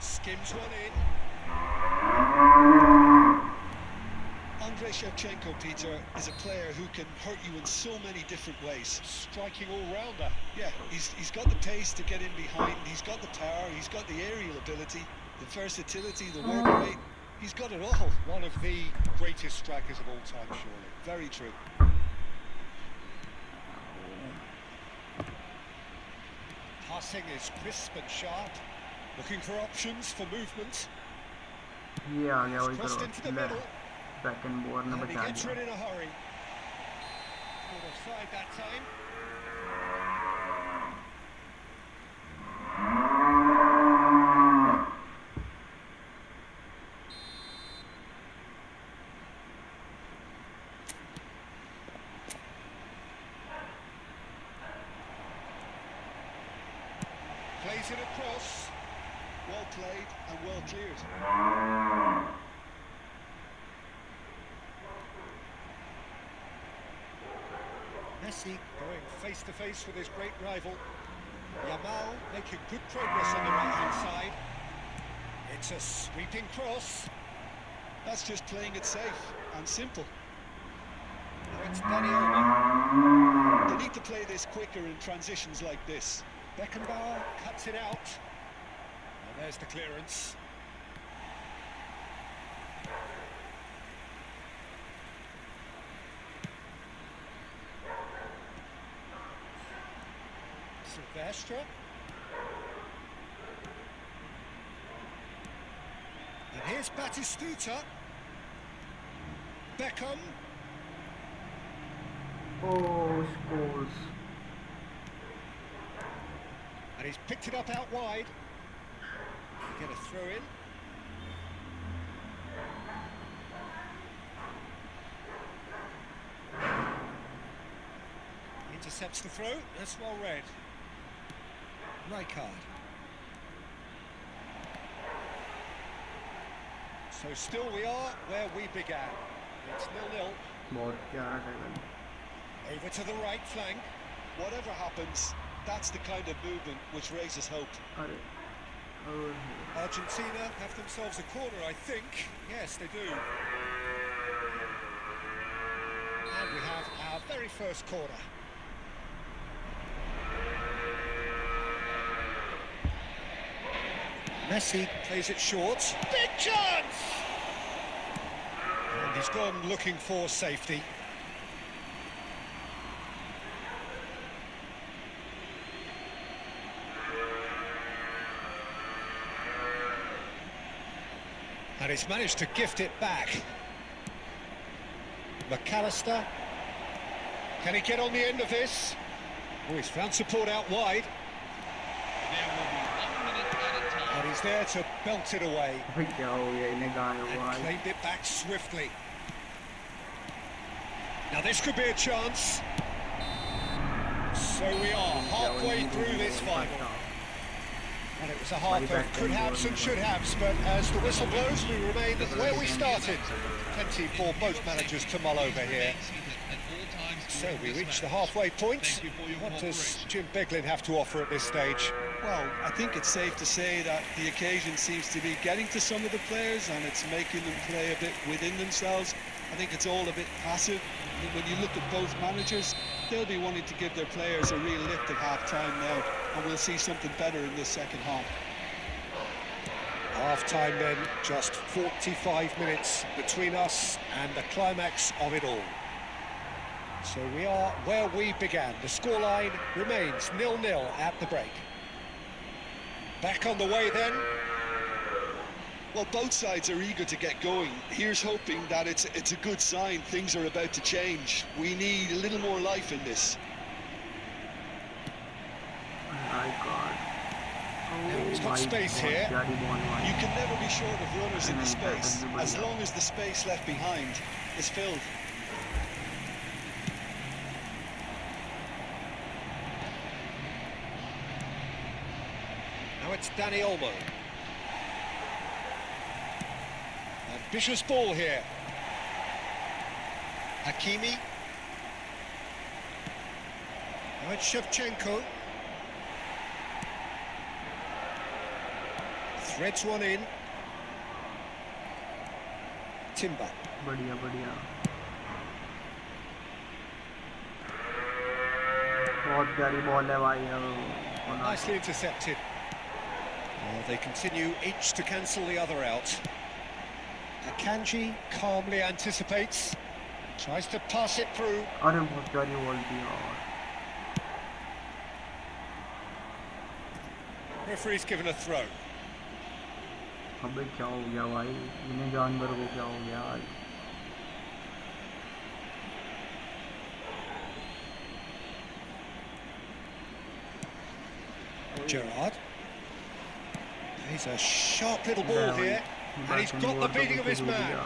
Skims one in. Andrei Shevchenko, Peter, is a player who can hurt you in so many different ways. Striking all-rounder. Yeah, he's got the pace to get in behind, he's got the power, he's got the aerial ability, the versatility, the work rate. He's got it all. One of the greatest strikers of all time, surely. Very true. Passing is crisp and sharp. Looking for options for movement. ये आ गया वही Crossed into the करो. middle. Second ball ने And he बचा gets rid दिया. in a hurry. Caught offside that time. Plays it across. Well played and well cleared. Messi going face to face with his great rival. Yamal making good progress on the right-hand side. It's a sweeping cross. That's just playing it safe and simple. Now it's Dani Olmo. They need to play this quicker in transitions like this. Beckenbauer cuts it out. And there's the clearance. Silvestre. And here's Batistuta. Beckham. Oh, scores. And he's picked it up out wide. Get a throw in. Intercepts the throw. That's well read. Rijkaard. So still we are where we began. It's 0-0. बहुत प्यारा tackle. Over to the right flank. Whatever happens, that's the kind of movement which raises hope. अरे. और Argentina have themselves a corner, I think. Yes, they do. And we have our very first corner. Messi plays it short. Big chance! And he's gone looking for safety. And he's managed to gift it back. McAllister. Can he get on the end of this? Oh, he's found support out wide. There will be 1 minute added time. And he's there to belt it away. भाई क्या हो गया इन्हें गाने And हुआ. claimed it back swiftly. Now this could be a chance. So we are halfway through this final. And it was a half of could-haves and should-haves, but as the whistle blows, we remain where we started. Plenty for both managers to mull over here. So we reach the halfway point. What does Jim Beglin have to offer at this stage? Well, I think it's safe to say that the occasion seems to be getting to some of the players and it's making them play a bit within themselves. I think it's all a bit passive. When you look at both managers, they'll be wanting to give their players a real lift at half-time now, and we'll see something better in this second half. Half-time then, just 45 minutes between us and the climax of it all. So we are where we began. The scoreline remains 0-0 at the break. Back on the way then. Well, both sides are eager to get going. Here's hoping that it's a good sign. Things are about to change. We need a little more life in this. My God. He's got भाई space बहुत here. प्यारी ball भाई You can never be short of runners in the नहीं, space, tackle भी as बढ़िया। long as the space left behind is filled. Now it's Danny Olmo. Ambitious ball here. Hakimi. Now it's Shevchenko. Threads one in. Timber. बढ़िया बढ़िया बहुत प्यारी ball है भाई अब Nicely intercepted. Well, they continue each to cancel the other out. Akanji calmly anticipates. Tries to pass it through. अरे बहुत प्यारी बॉल थी यार Referee's given a throw. अबे क्या हो गया भाई इन्हें जानवर को क्या हो गया आज Gerrard. He's a sharp little ball Yeah, here. And he's got the beating of his man.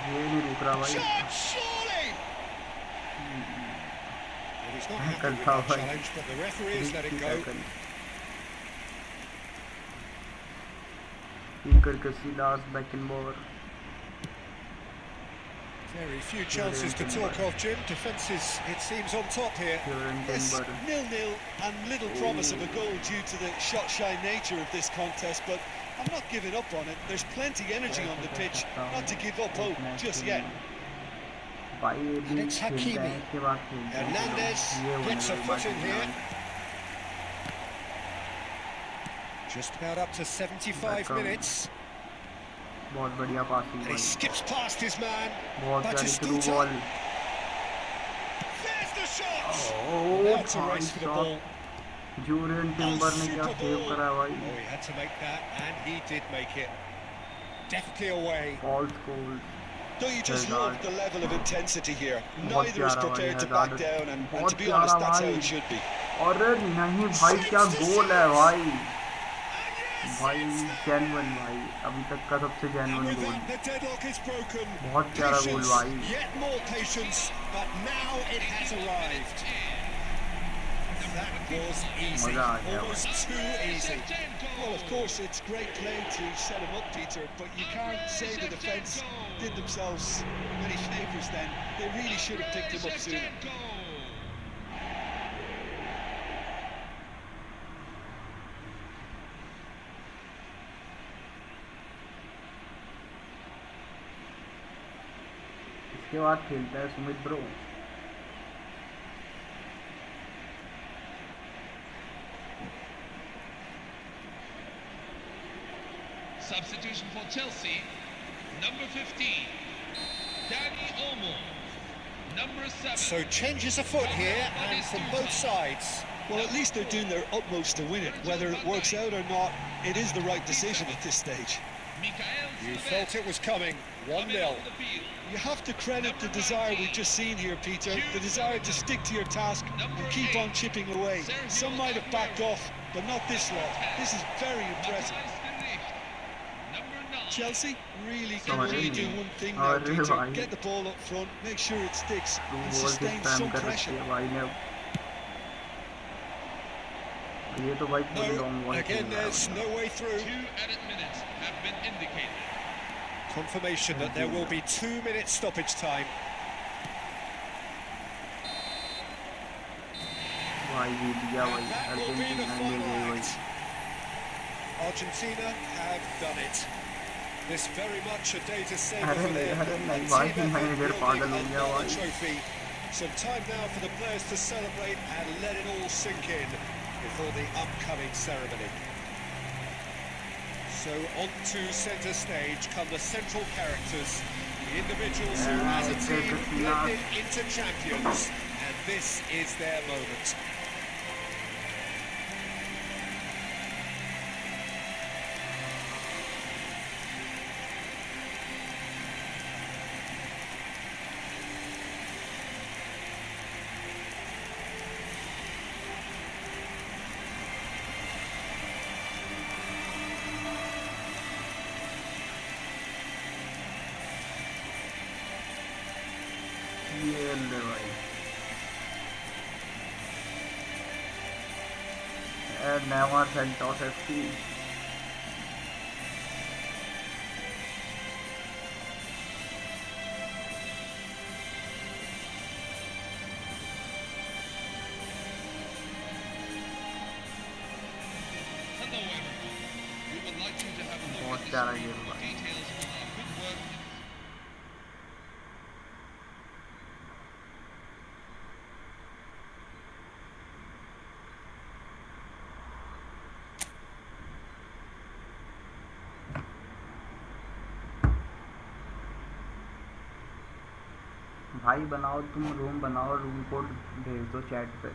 ये नहीं रुक रहा भाई Shot, surely! Well, he's not happy with करता that भाई challenge, but the referee has let it go. करके सीधा back over Very few chances to talk of, Jim. Defence is, it seems, on top here. Yes, 0-0 and little promise of a goal due to the shot-shy nature of this contest, but I'm not giving up on it. There's plenty energy on the pitch, not to give up hope just yet. And it's Hakimi. Hernandez gets a foot in here. Just about up to 75 minutes. बहुत बढ़िया passing And he skips past his man. बहुत प्यारी through Batistuta. Ball There's the shot! Oh That's a race for the ball. Jurrien Timber ने क्या save करा भाई Oh, he had to make that, and he did make it. Deftly away. False goal Don't you just love the level of intensity here? बहुत Neither is प्यारा prepared भाई, to back हजार down, and बहुत to be प्यारा honest, that's how भाई। it should be. अरे नहीं भाई क्या गोल है भाई भाई जेन्युइन भाई अभी तक का सबसे And genuine with goal that, the deadlock is broken. बहुत प्यारा गोल Patience, भाई yet more patience, but now it has arrived. That was easy, मजा आ गया almost too easy. Well, of course, it's great play to set him up, Peter, but you can't say the defence did themselves many favours then. They really should have picked him up sooner. इसके बाद खेलता है Sumit bro Substitution for Chelsea, number 15, Danny Olmo, number 7. So changes afoot here, and from both sides. Well, at least they're doing their utmost to win it. Whether it works out or not, it is the right decision at this stage. You felt it was coming. 1-0. You have to credit the desire we've just seen here, Peter. The desire to stick to your task and keep on chipping away. Some might have backed off, but not this lot. This is very impressive. Chelsea really can only do one thing now, Peter. Get the ball up front, make sure it sticks, and sustain some pressure. ये तो भाई पूरी long No, ball again there's no way through. 2 added minutes have been indicated. Confirmation that there will be 2 minutes stoppage time. भाई जीत गया भाई And that will be the Argentina ले final गई भाई act. Argentina have done it. This very much a day to savour for them. अरे नहीं And भाई Team Effort manager building पागल हो गया another भाई trophy. Some time now for the players to celebrate and let it all sink in before the upcoming ceremony. So on to centre stage come the central characters, the individuals who as a team blended into champions, and this is their moment. ये ले भाई never Santos FC Hello everyone. We would like you to have a look बहुत at this प्यारा video game for भाई details on our good work. भाई बनाओ तुम room बनाओ रूम कोड भेज दो चैट पे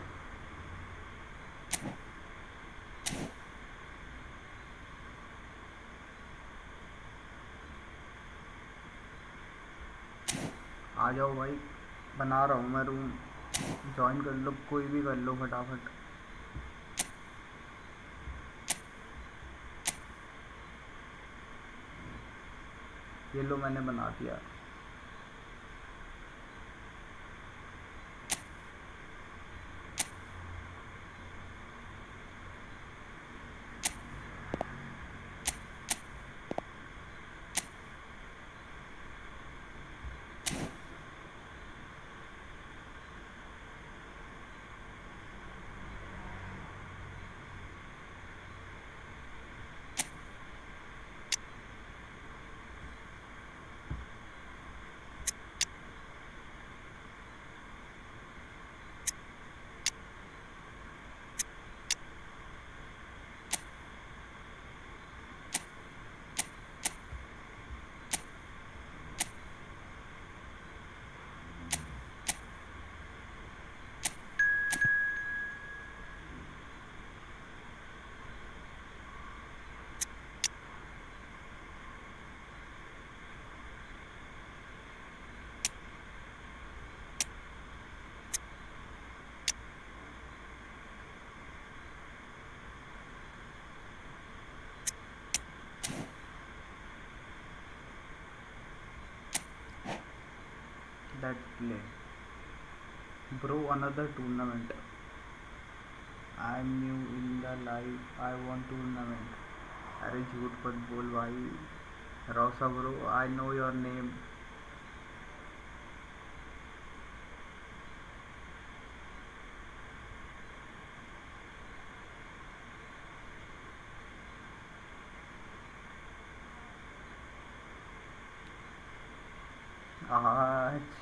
आ जाओ भाई बना रहा हूँ मैं रूम ज्वाइन कर लो कोई भी कर लो फटाफट ये लो मैंने बना दिया Let's play. Bro, another tournament. I'm new in the live. I want tournament. अरे झूठ मत बोल भाई. Rosa bro, I know your name.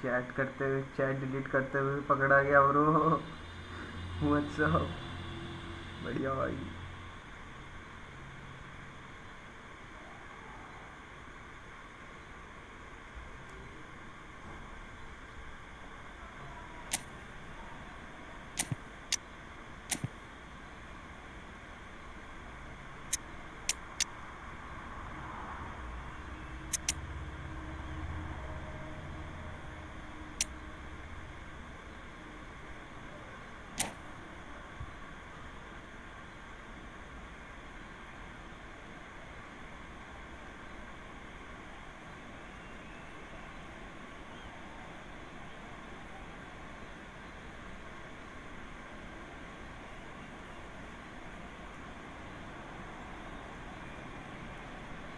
Chat करते हुए चैट डिलीट करते हुए पकड़ा गया ब्रो व्हाट्सअप बढ़िया भाई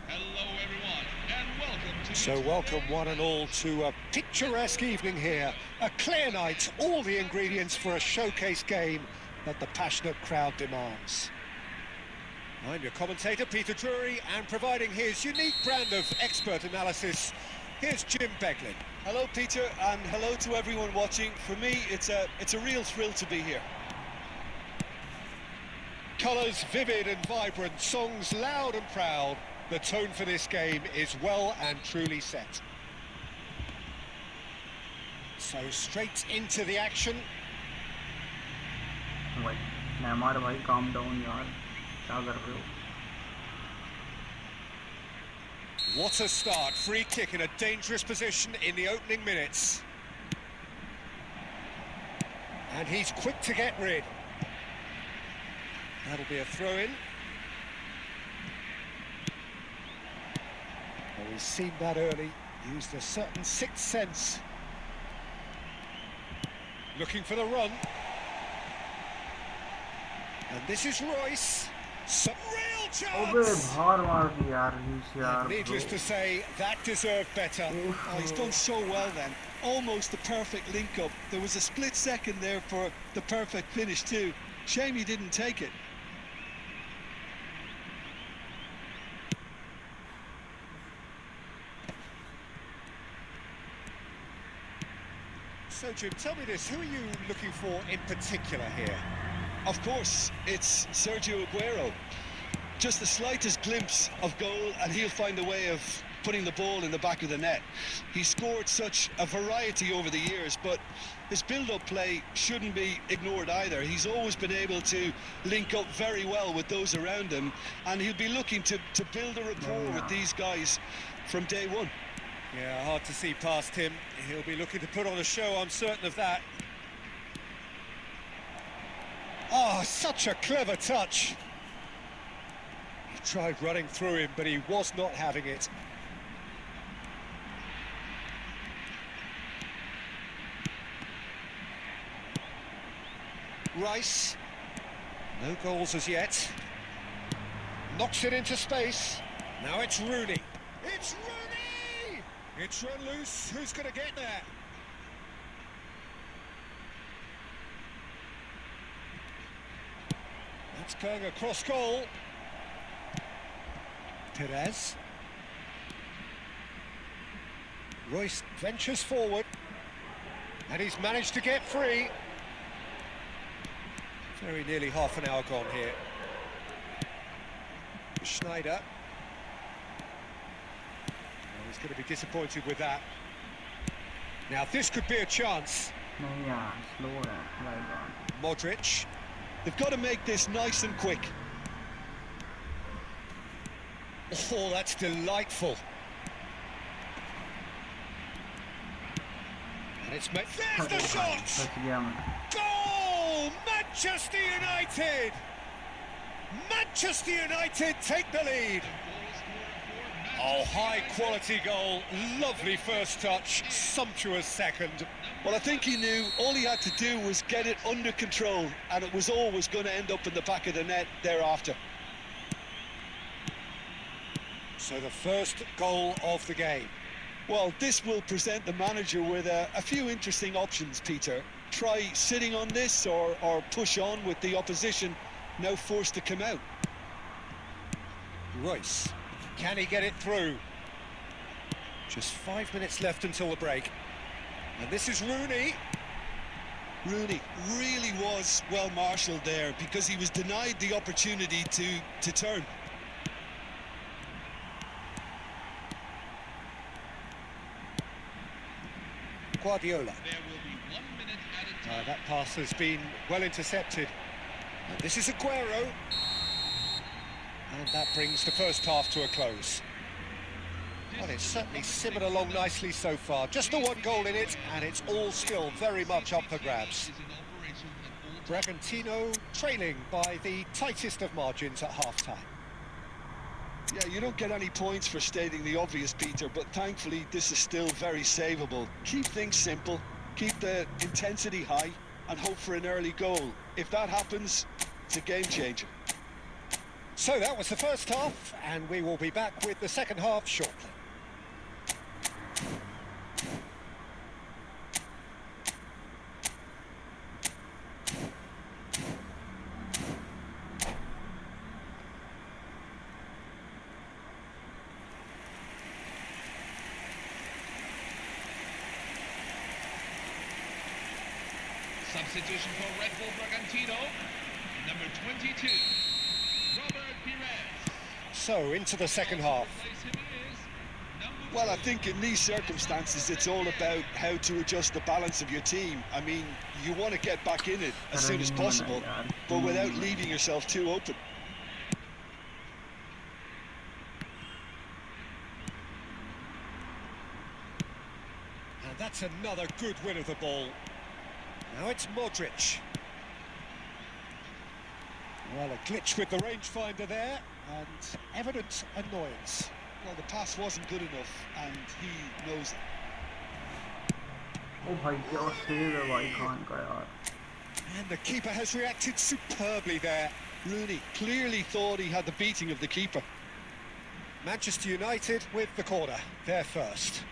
Hello everyone, and welcome to So welcome one and all to a picturesque evening here. A clear night, all the ingredients for a showcase game that the passionate crowd demands. I'm your commentator, Peter Drury, and providing his unique brand of expert analysis, here's Jim Beglin. Hello, Peter, and hello to everyone watching. For me, it's a real thrill to be here. Colours vivid and vibrant, songs loud and proud. The tone for this game is well and truly set. So straight into the action. भाई Neymar भाई calm down यार क्या कर रहे हो What a start, free kick in a dangerous position in the opening minutes. And he's quick to get rid. That'll be a throw-in. Well, we've seen that early, used a certain sixth sense. Looking for the run. And this is Royce. Some real अबे chance! बाहर मार दी यार यार And needless to say, that deserved better. Oh, he's done so well then. Almost the perfect link-up. There was a split second there for the perfect finish too. Shame he didn't take it. So, Jim, tell me this, who are you looking for in particular here? Of course, it's Sergio Aguero. Just the slightest glimpse of goal and he'll find a way of putting the ball in the back of the net. He scored such a variety over the years, but his build-up play shouldn't be ignored either. He's always been able to link up very well with those around him, and he'll be looking to build a rapport with these guys from day one. Yeah, hard to see past him. He'll be looking to put on a show, I'm certain of that. Oh, such a clever touch. He tried running through him, but he was not having it. Rice. No goals as yet. Knocks it into space. Now it's Rooney. It's Rooney! It's run loose. Who's going to get there? That's going across goal. Perez. Royce ventures forward. And he's managed to get free. Very nearly half an hour gone here. Schneider. Oh, he's going to be disappointed with that. Now this could be a chance. नहीं यार slow है right on Modric. They've got to make this nice and quick. Oh, that's delightful. And it's made. There's the shot! बच गया मैं Goal! Manchester United! Manchester United take the lead. Oh, high quality goal. Lovely first touch. Sumptuous second. Well, I think he knew all he had to do was get it under control, and it was always going to end up in the back of the net thereafter. So the first goal of the game. Well, this will present the manager with a few interesting options, Peter. Try sitting on this or push on with the opposition now forced to come out. Royce. Can he get it through? Just 5 minutes left until the break. And this is Rooney. Rooney really was well marshalled there because he was denied the opportunity to turn. Guardiola. There will be 1 minute at a time. That pass has been well intercepted. And this is Aguero. And that brings the first half to a close. Well, it's certainly simmered along nicely so far. Just the one goal in it, and it's all still very much up for grabs. Bragantino trailing by the tightest of margins at half-time. Yeah, you don't get any points for stating the obvious, Peter, but thankfully this is still very savable. Keep things simple, keep the intensity high, and hope for an early goal. If that happens, it's a game changer. So that was the first half, and we will be back with the second half shortly. Substitution for Red Bull Bragantino, number 22, Robert Pires. So, into the second half. Replace him is number Well, I think in these circumstances, it's all about how to adjust the balance of your team. I mean, you want to get back in it as soon as possible, but without leaving yourself too open. And that's another good win of the ball. Now it's Modric. Well, a glitch with the rangefinder there, and evident annoyance. Well, the pass wasn't good enough, and he knows it. ओ भाई क्या save है भाई खान का यार. And the keeper has reacted superbly there. Rooney clearly thought he had the beating of the keeper. Manchester United with the corner, they're first.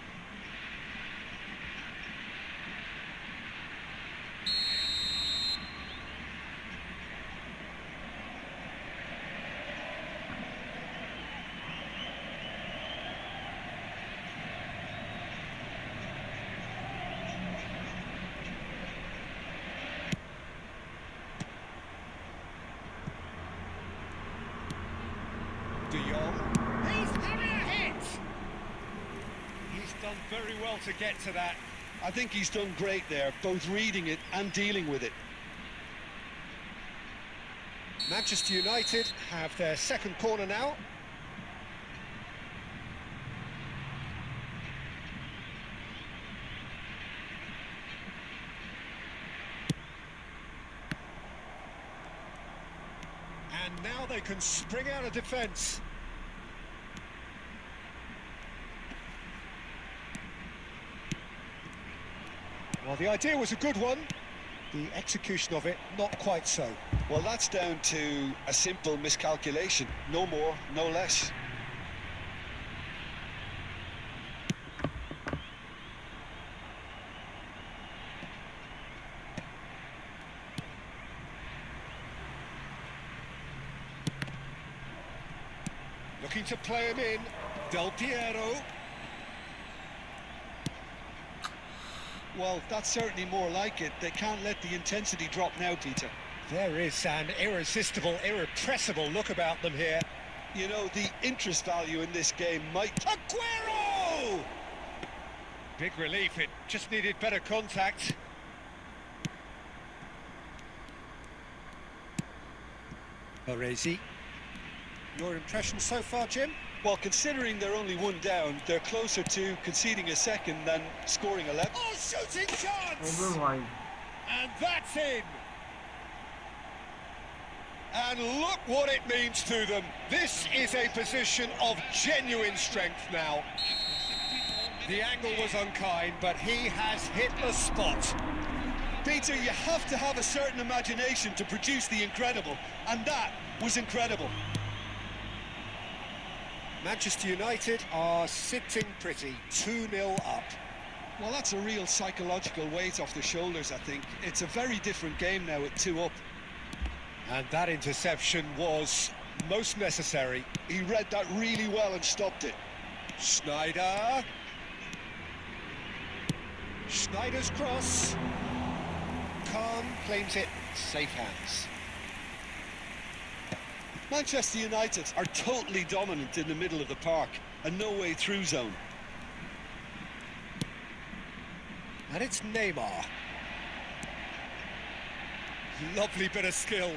De Jong. He's having a hit! He's done very well to get to that. I think he's done great there, both reading it and dealing with it. Manchester United have their second corner now. And now they can spring out of defence. Well, the idea was a good one. The execution of it, not quite so. Well, that's down to a simple miscalculation. No more, no less. Looking to play him in. Del Piero. Well, that's certainly more like it. They can't let the intensity drop now, Peter. There is an irresistible, irrepressible look about them here. You know, the interest value in this game might... Aguero! Big relief, it just needed better contact. Baresi. Your impression so far, Jim? Well, considering they're only one down, they're closer to conceding a second than scoring 11. Oh, shooting chance! ओबे भाई. And that's in! And look what it means to them. This is a position of genuine strength now. The angle was unkind, but he has hit the spot. Peter, you have to have a certain imagination to produce the incredible, and that was incredible. Manchester United are sitting pretty, 2-0 up. Well, that's a real psychological weight off the shoulders, I think. It's a very different game now at 2 up. And that interception was most necessary. He read that really well and stopped it. Schneider. Schneider's cross. Khan claims it, safe hands. Manchester United are totally dominant in the middle of the park, a no-way through zone. And it's Neymar. Lovely bit of skill.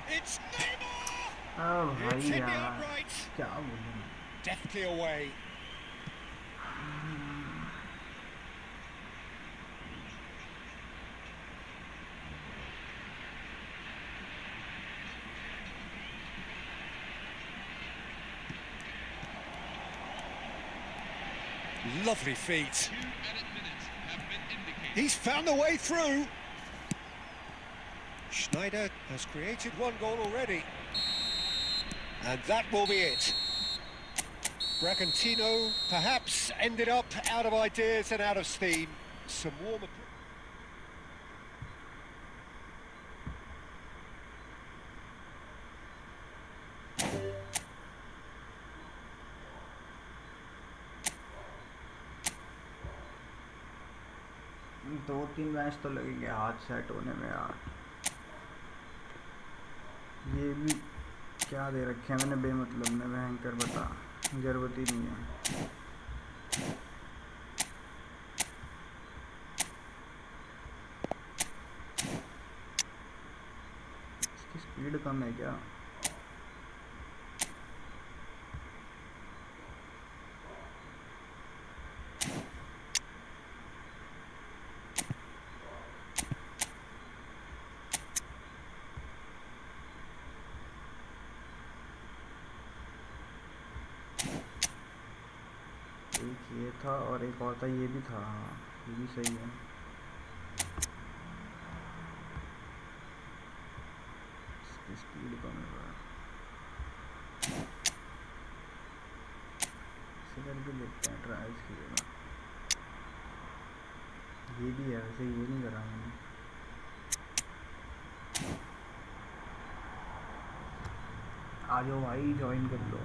It's Neymar! ओ भाई It's hit the यार. upright. क्या बोलूं. Deftly away. Lovely feet. 2 added minutes have been indicated. He's found a way through. Schneider has created one goal already. And that will be it. Bragantino perhaps ended up out of ideas and out of steam. Some warmer... दो तीन match तो लगेंगे हाथ set होने में यार. ये भी क्या दे रखे हैं मैंने बेमतलब में. भयंकर बता, जरूरत ही नहीं है. इसकी स्पीड कम है क्या? एक ये था और एक और था, ये भी था। हाँ ये भी सही है। इसकी स्पीड कम है थोड़ा। इसे करके देखते हैं, ट्राई कीजिएगा। ये भी है वैसे, ये नहीं करा मैंने। आ जाओ भाई, ज्वाइन कर लो।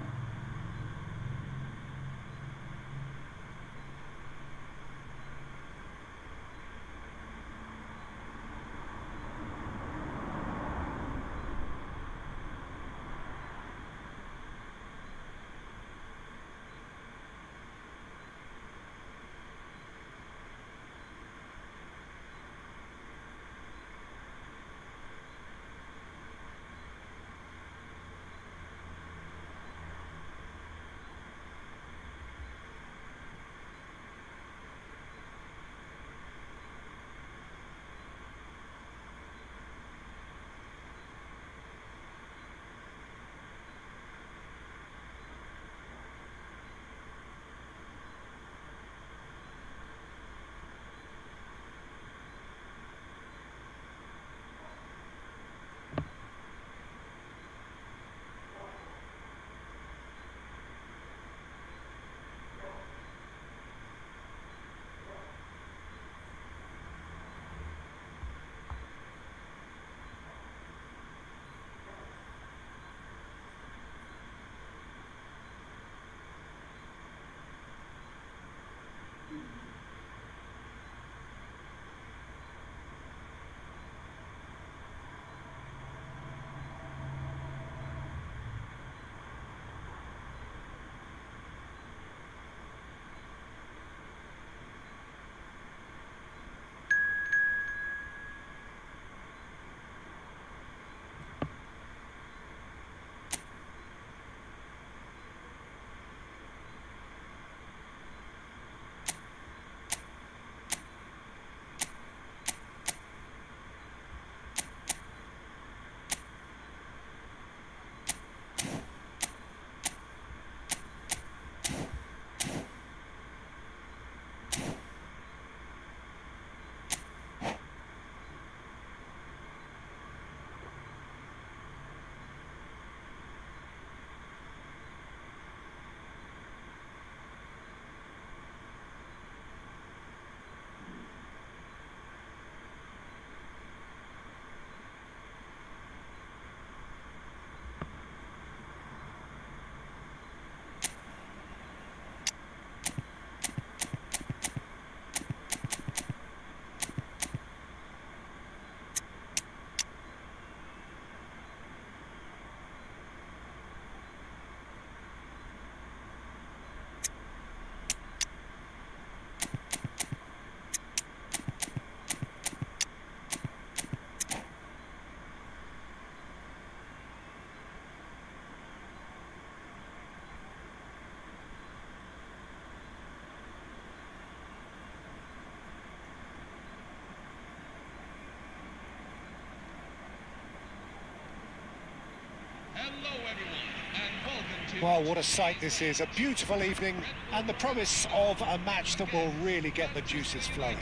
Hello, everyone, and welcome to... Well, what a sight this is. A beautiful evening and the promise of a match that will really get the juices flowing.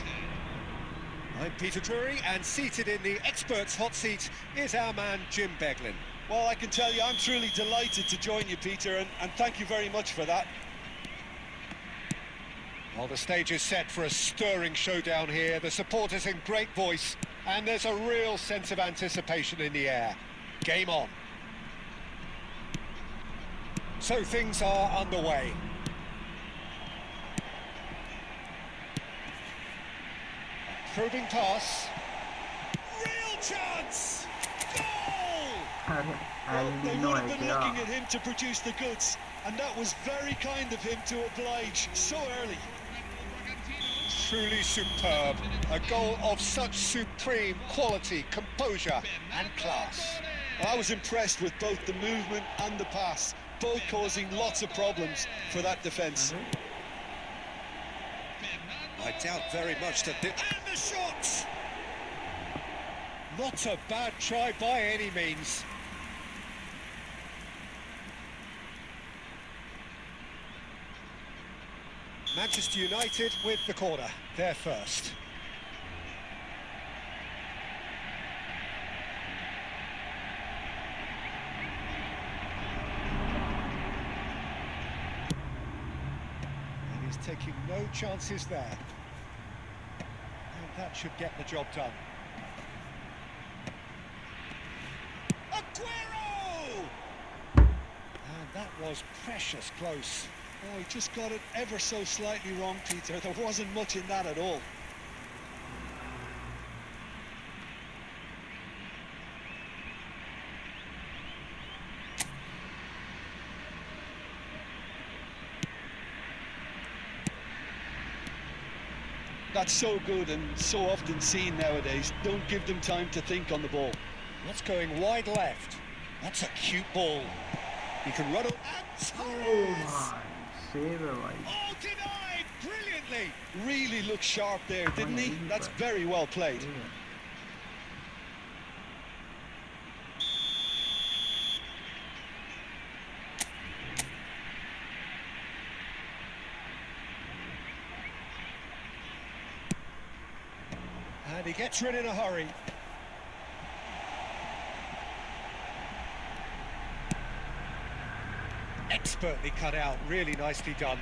I'm Peter Drury, and seated in the experts' hot seat is our man Jim Beglin. Well, I can tell you, I'm truly delighted to join you, Peter, and thank you very much for that. Well, the stage is set for a stirring showdown here. The supporters in great voice, and there's a real sense of anticipation in the air. Game on. So things are underway. Probing pass. Real chance! Goal! I Well, they didn't would know have been looking idea. at him to produce the goods, and that was very kind of him to oblige so early. Truly superb. A goal of such supreme quality, composure and class. I was impressed with both the movement and the pass, both causing lots of problems for that defence. I doubt very much that and the shot! Not a bad try by any means. Manchester United with the corner. They're first. And he's taking no chances there. And that should get the job done. Aguero! And that was precious close. Oh, he just got it ever so slightly wrong, Peter. There wasn't much in that at all. That's so good and so often seen nowadays. Don't give them time to think on the ball. That's going wide left. That's a cute ball. He can run up and Oh Torres! my, save है भाई. Oh, denied brilliantly. Really looked sharp there, didn't he? That's very well played. ठीक है. And he gets rid in a hurry. Expertly cut out, really nicely done.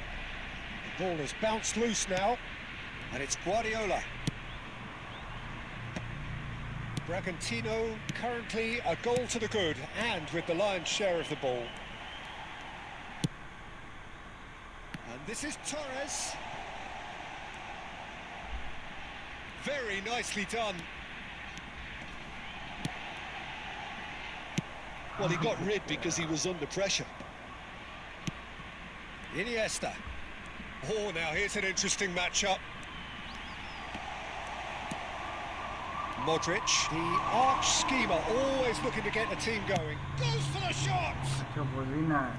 The ball has bounced loose now, and it's Guardiola. Bragantino currently a goal to the good, and with the lion's share of the ball. And this is Torres. Very nicely done. Well, he got rid because he was under pressure. Iniesta. Oh, now here's an interesting matchup. Modric, the arch schemer, always looking to get the team going. Goes for the shot! अच्छा बोझिना है.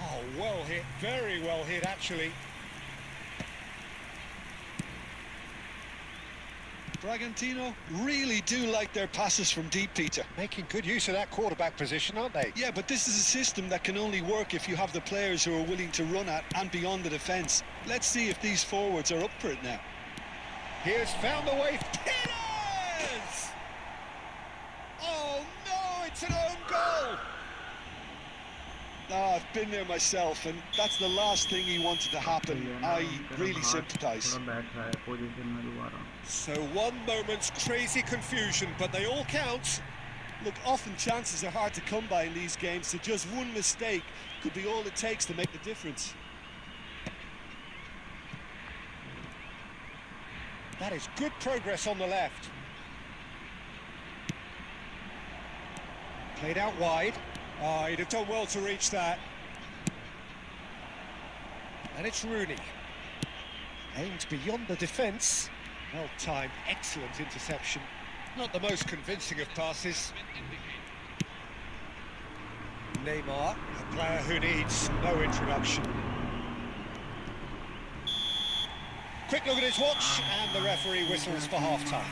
Oh, well hit, very well hit, actually. Bragantino really do like their passes from deep, Peter. Making good use of that quarterback position, aren't they? Yeah, but this is a system that can only work if you have the players who are willing to run at and beyond the defence. Let's see if these forwards are up for it now. Here's found the way. Pires! Oh no, it's an own goal! Ah, I've been there myself, and that's the last thing he wanted to happen. I really sympathise. थोड़ा बैठ रहा है position में दोबारा. So one moment's crazy confusion, but they all count. Look, often chances are hard to come by in these games, so just one mistake could be all it takes to make the difference. That is good progress on the left. Played out wide. Oh, he'd have done well to reach that. And it's Rooney. Aimed beyond the defence. Well timed, excellent interception. Not the most convincing of passes. Neymar, a player who needs no introduction. Quick look at his watch, and the referee whistles for half-time.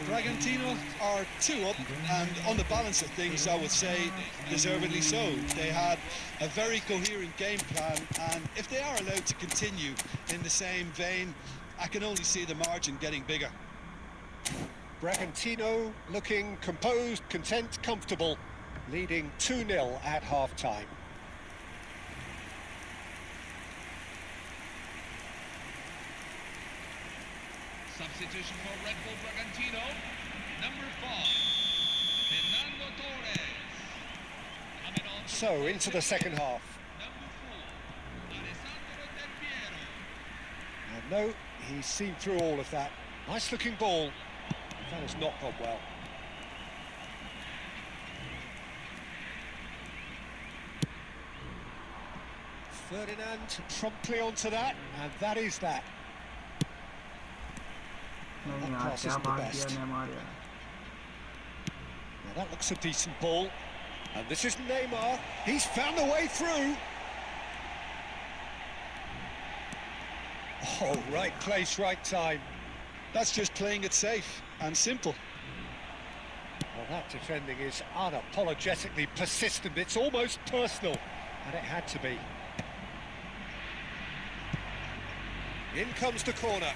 Bragantino are 2 up, and on the balance of things, I would say deservedly so. They had a very coherent game plan, and if they are allowed to continue in the same vein, I can only see the margin getting bigger. Bragantino looking composed, content, comfortable, leading 2-0 at half-time. Substitution for Red Bull Bragantino. Number 5, Fernando Torres. Coming on. So, into the second half. Number 4, Alessandro Del Piero. And no, he's seen through all of that. Nice looking ball. That has not gone well. Ferdinand promptly onto that, and that is that. नहीं That यार pass क्या isn't the भाग best. दिया Neymar यार. Now that looks a decent ball. And this is Neymar. He's found a way through. Oh, right place, right time. That's just playing it safe and simple. Well, that defending is unapologetically persistent. It's almost personal, and it had to be. In comes the corner.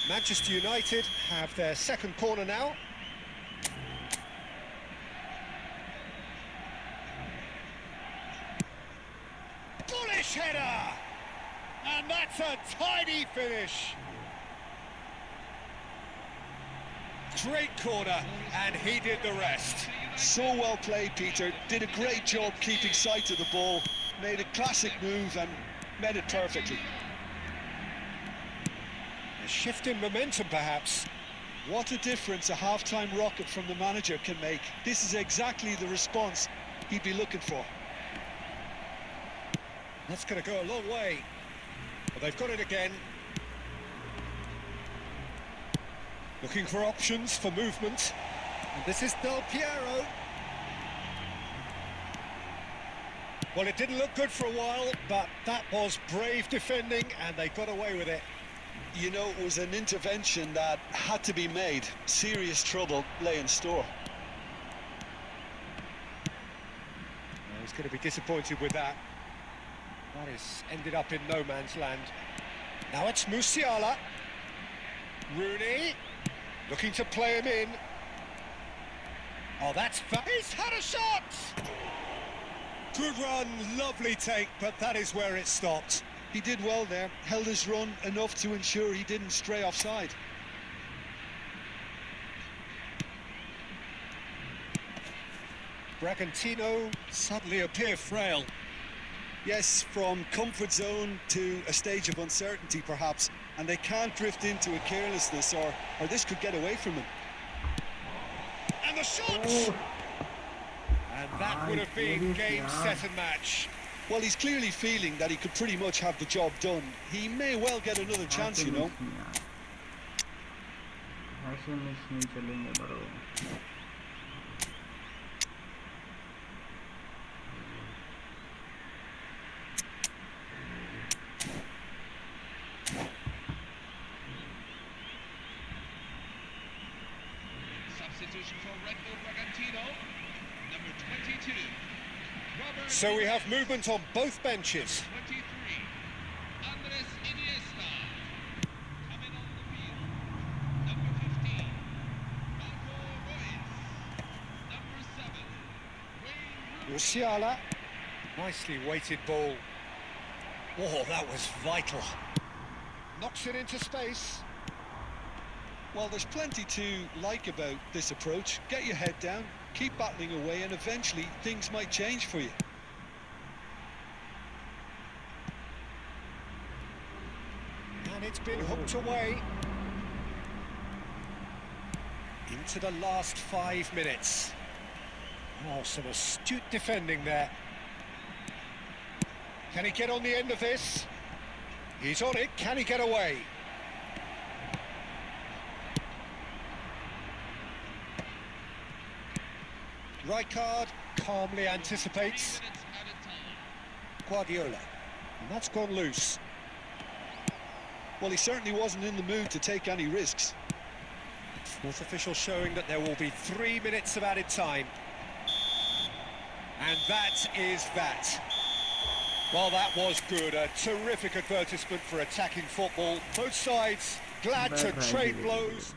Manchester United have their second corner now. Bullish header! And that's a tidy finish. Great corner, and he did the rest. So well played, Peter. Did a great job keeping sight of the ball. Made a classic move and met it perfectly. A shift in momentum, perhaps. What a difference a half-time rocket from the manager can make. This is exactly the response he'd be looking for. That's going to go a long way. Well, they've got it again. Looking for options for movement. And this is Del Piero. Well, it didn't look good for a while, but that was brave defending, and they got away with it. You know, it was an intervention that had to be made. Serious trouble lay in store. Well, he's going to be disappointed with that. That has ended up in no man's land. Now it's Musiala. Rooney, looking to play him in. Oh, he's had a shot! Good run, lovely take, but that is where it stopped. He did well there, held his run enough to ensure he didn't stray offside. Bragantino suddenly appear frail. Yes, from comfort zone to a stage of uncertainty perhaps, and they can't drift into a carelessness or this could get away from him. And the shot! Oh, And that would have been game, set and match. Well, he's clearly feeling that he could pretty much have the job done. He may well get another chance, you know. ऐसे miss नहीं चलेंगे bro. Substitution for Reto Bragantino, number 22. Robert So we have movement on both benches. 23. Andres Iniesta. Coming on the field. Number 15. Marco Reus. Number 7. Wayne Rooney. Musiala. Nicely weighted ball. Oh, that was vital. Knocks it into space. Well, there's plenty to like about this approach. Get your head down, keep battling away, and eventually things might change for you. And it's been hooked away. Into the last 5 minutes. Oh, some astute defending there. Can he get on the end of this? He's on it. Can he get away? Rijkaard calmly anticipates. 3 minutes added time. Guardiola. And that's gone loose. Well, he certainly wasn't in the mood to take any risks. Fourth official showing that there will be 3 minutes of added time. And that is that. Well, that was good. A terrific advertisement for attacking football. Both sides glad to trade blows.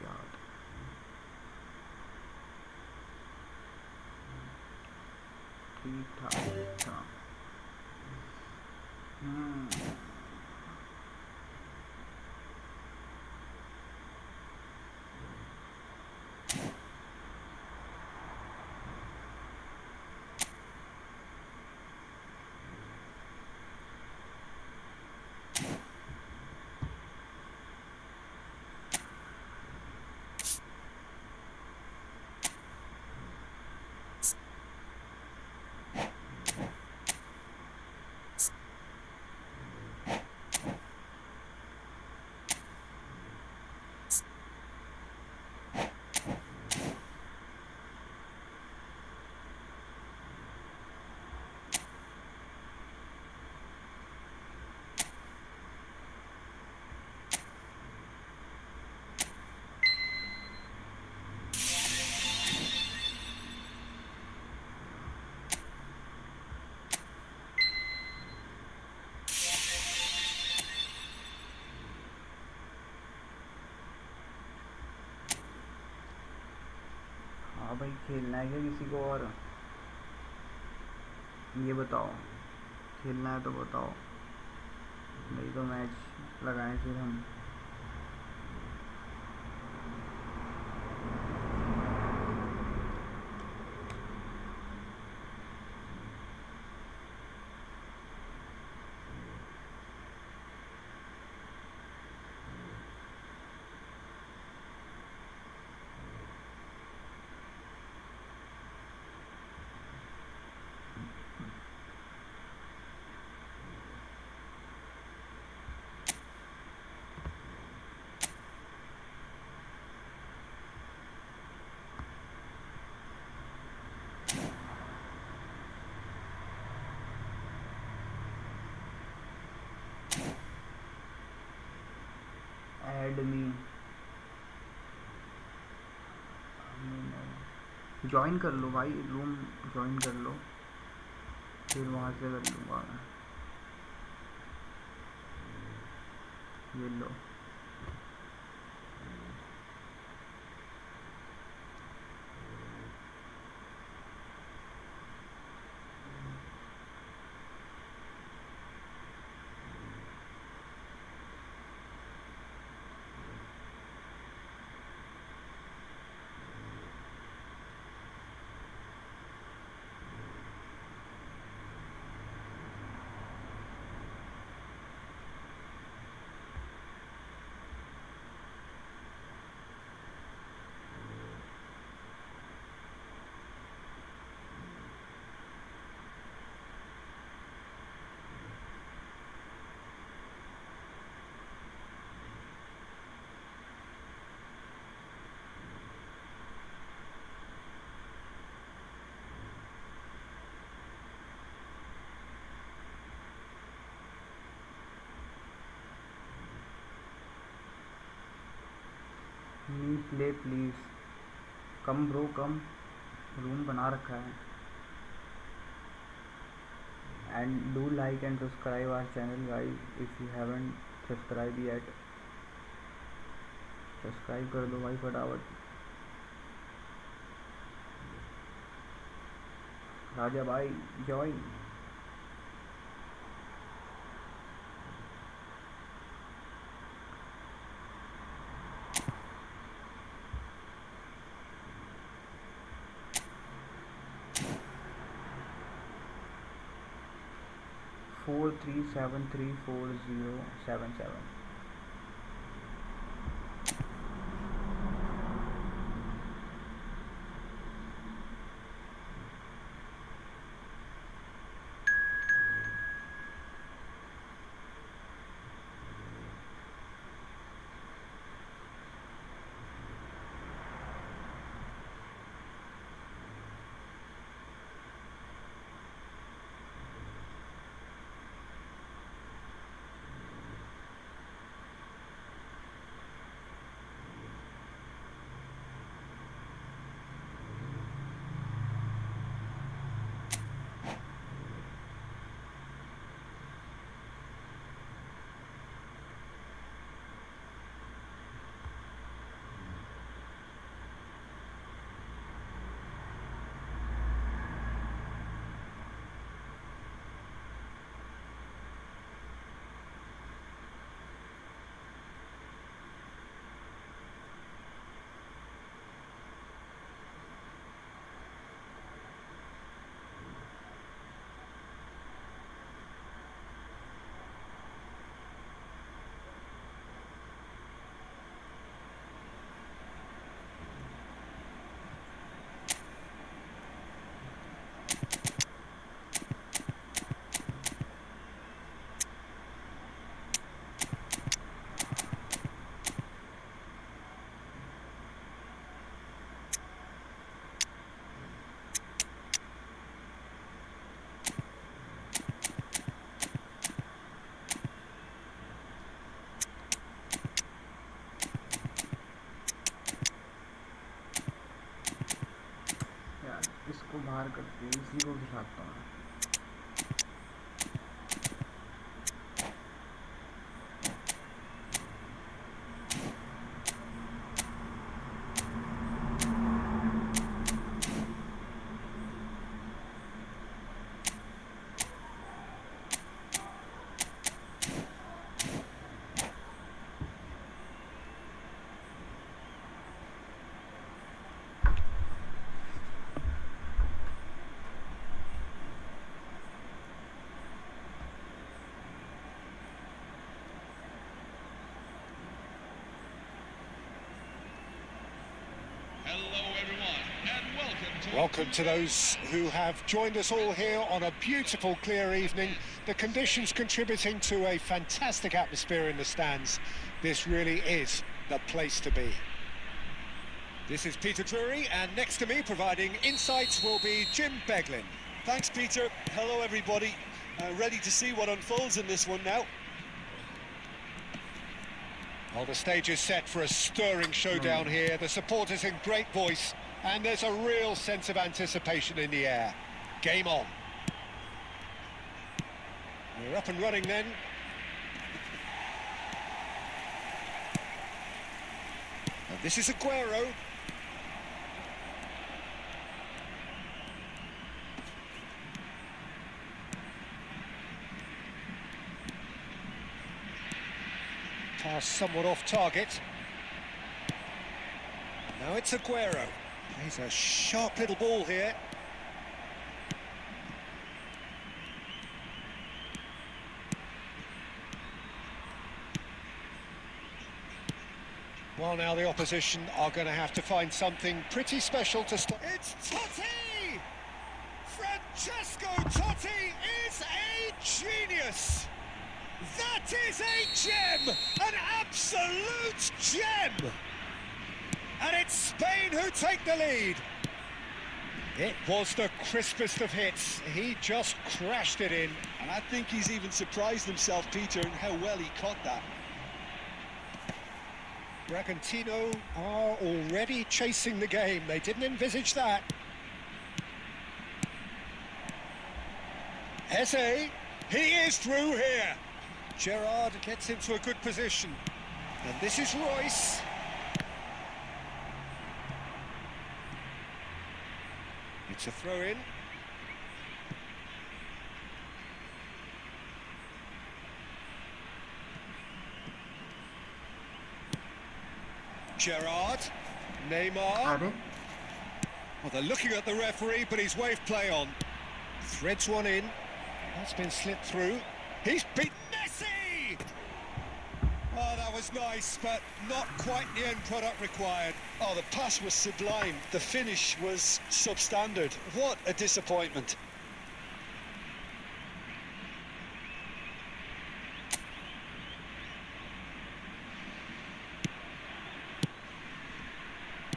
खेलना है क्या किसी को और? ये बताओ, खेलना है तो बताओ, नहीं तो मैच लगाएं फिर हम। ऐड मी, ज्वाइन कर लो भाई, रूम ज्वाइन कर लो, फिर वहाँ से कर लूँगा मैं। ये लो, me play please, come bro come, room बना रखा है। And do like and subscribe our channel guys if you haven't subscribe yet. Subscribe कर दो भाई फटाफट। राजा भाई जॉइन। फोर 3734077। इसको बाहर करके इसी को दिखाता हूँ। everyone, and Welcome to those who have joined us all here on a beautiful, clear evening. The conditions contributing to a fantastic atmosphere in the stands. This really is the place to be. This is Peter Drury, and next to me providing insights will be Jim Beglin. Thanks, Peter. Hello, everybody. Ready to see what unfolds in this one now. Well, the stage is set for a stirring showdown here. The supporters in great voice, and there's a real sense of anticipation in the air. Game on. We're up and running then. And this is Aguero. Pass somewhat off target. Now it's Aguero. He's a sharp little ball here. Well, now the opposition are going to have to find something pretty special to stop. It's Totti! Francesco Totti is a genius! That is a gem! An absolute gem! And it's Spain who take the lead. It was the crispest of hits. He just crashed it in. And I think he's even surprised himself, Peter, in how well he caught that. Bragantino are already chasing the game. They didn't envisage that. Eze, he is through here. Gerrard gets into a good position. And this is Royce. It's a throw-in. Gerrard, Neymar. Well, they're looking at the referee, but he's waved play on. Threads one in. That's been slipped through. He's beat Messi! Oh, that was nice, but not quite the end product required. Oh, the pass was sublime. The finish was substandard. What a disappointment.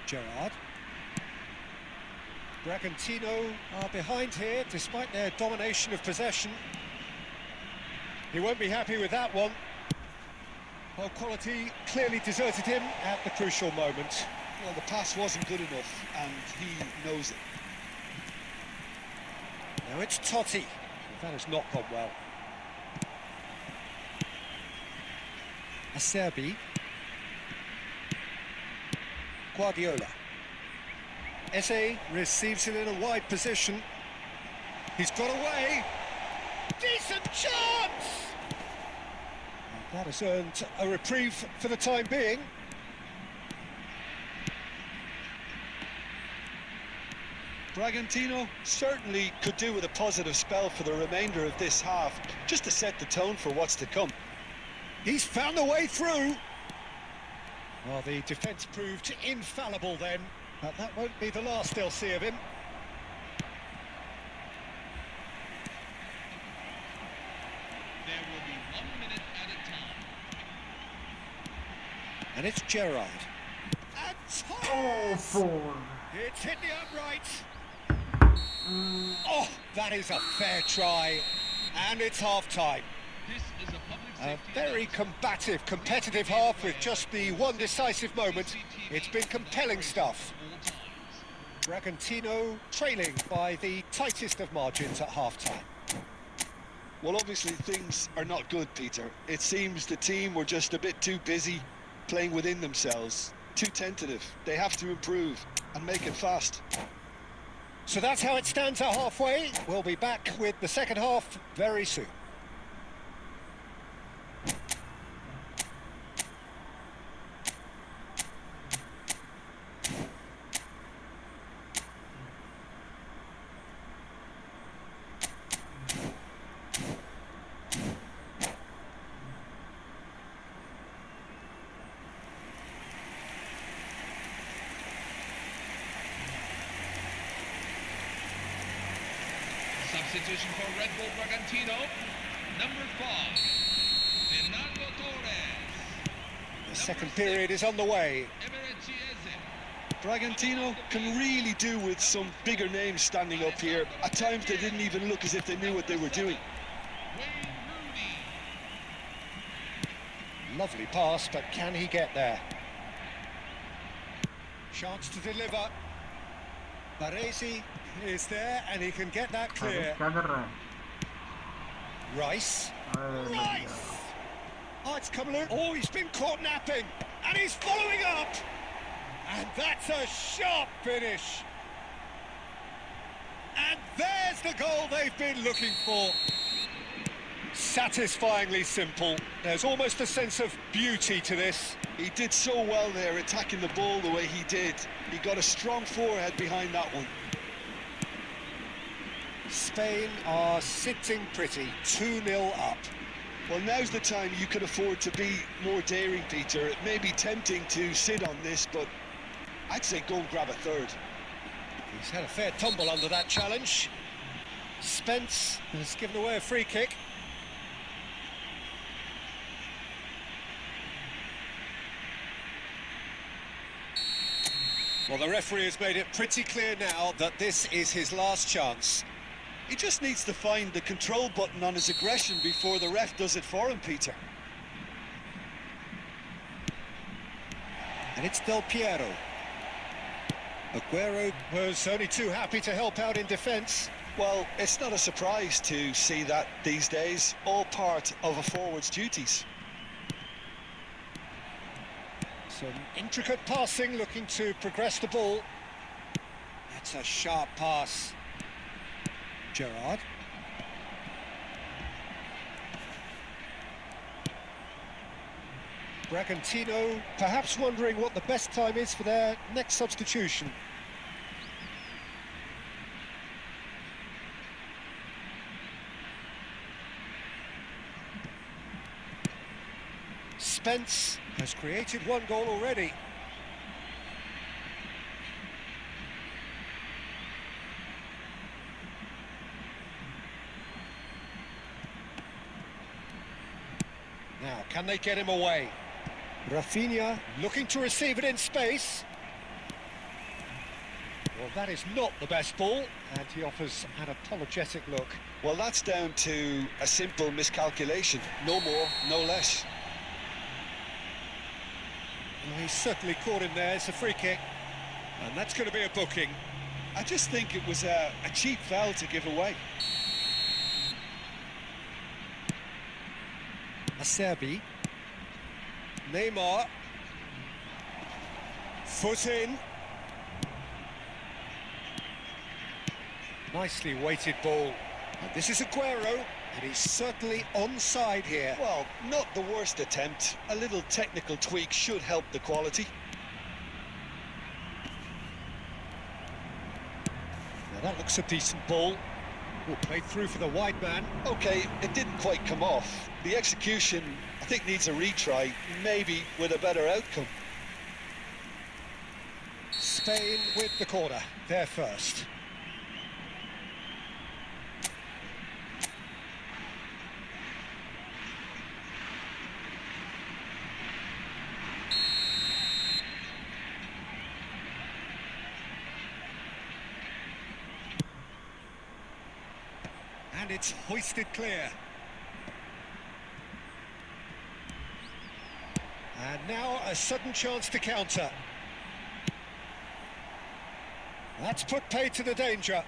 Gerrard. Bragantino are behind here, despite their domination of possession. He won't be happy with that one. Well, quality clearly deserted him at the crucial moment. Well, the pass wasn't good enough, and he knows it. Now it's Totti. That has not gone well. Acerbi. Guardiola. Eze receives it in a wide position. He's got away. Decent chance! And that has earned a reprieve for the time being. Bragantino certainly could do with a positive spell for the remainder of this half, just to set the tone for what's to come. He's found a way through. Well, the defence proved infallible then, but that won't be the last they'll see of him. There will be 1 minute at a time. And it's Gerrard. And It's hit the upright. Oh, that is a fair try. And it's half-time. This is a public A safety very announcement. combative, competitive half with just the one decisive moment. It's been compelling stuff. Bragantino trailing by the tightest of margins at half-time. Well, obviously things are not good, Peter. It seems the team were just a bit too busy playing within themselves, too tentative. They have to improve and make it fast. So that's how it stands at halfway. We'll be back with the second half very soon. Substitution for Red Bull Bragantino. Number 5, Fernando Torres. The second period is on the way. Bragantino can really do with some bigger names standing up here. At times they didn't even look as if they knew what they were doing. Lovely pass, but can he get there? Chance to deliver. Baresi is there, and he can get that अरे clear. क्या कर रहा है? Rice. अरे लग गया। Rice! Oh, it's come loose. Oh, he's been caught napping, and he's following up. And that's a sharp finish. And there's the goal they've been looking for. Satisfyingly simple. There's almost a sense of beauty to this. He did so well there, attacking the ball the way he did. He got a strong forehead behind that one. Spain are sitting pretty, 2-0 up. Well, now's the time you can afford to be more daring, Peter. It may be tempting to sit on this, but I'd say go and grab a third. He's had a fair tumble under that challenge. Spence has given away a free kick. Well, the referee has made it pretty clear now that this is his last chance. He just needs to find the control button on his aggression before the ref does it for him, Peter. And it's Del Piero. Aguero was only too happy to help out in defence. Well, it's not a surprise to see that these days, all part of a forward's duties. Some intricate passing, looking to progress the ball. That's a sharp pass. Gerrard. Bragantino perhaps wondering what the best time is for their next substitution. Spence has created one goal already. Now, can they get him away? Rafinha looking to receive it in space. Well, that is not the best ball, and he offers an apologetic look. Well, that's down to a simple miscalculation. No more, no less. Well, he's certainly caught him there. It's a free kick, and that's going to be a booking. I just think it was a cheap foul to give away. Acerbi. Neymar. Foot in. Nicely weighted ball. And this is Aguero, and he's certainly onside here. Well, not the worst attempt. A little technical tweak should help the quality. Now that looks a decent ball. Well, played through for the wide man. Okay, it didn't quite come off. The execution, I think, needs a retry, maybe with a better outcome. Spain with the corner, they're first. And it's hoisted clear. And now a sudden chance to counter. That's put paid to the danger.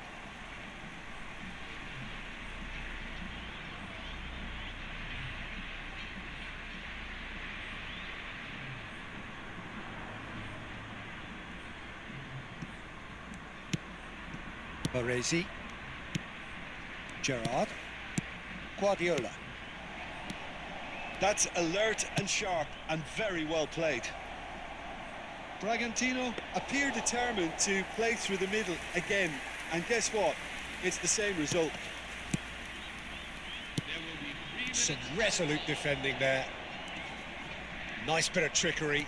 Baresi. Gerrard. Guardiola. That's alert and sharp and very well played. Bragantino appear determined to play through the middle again, and guess what? It's the same result. Some resolute defending there. Nice bit of trickery.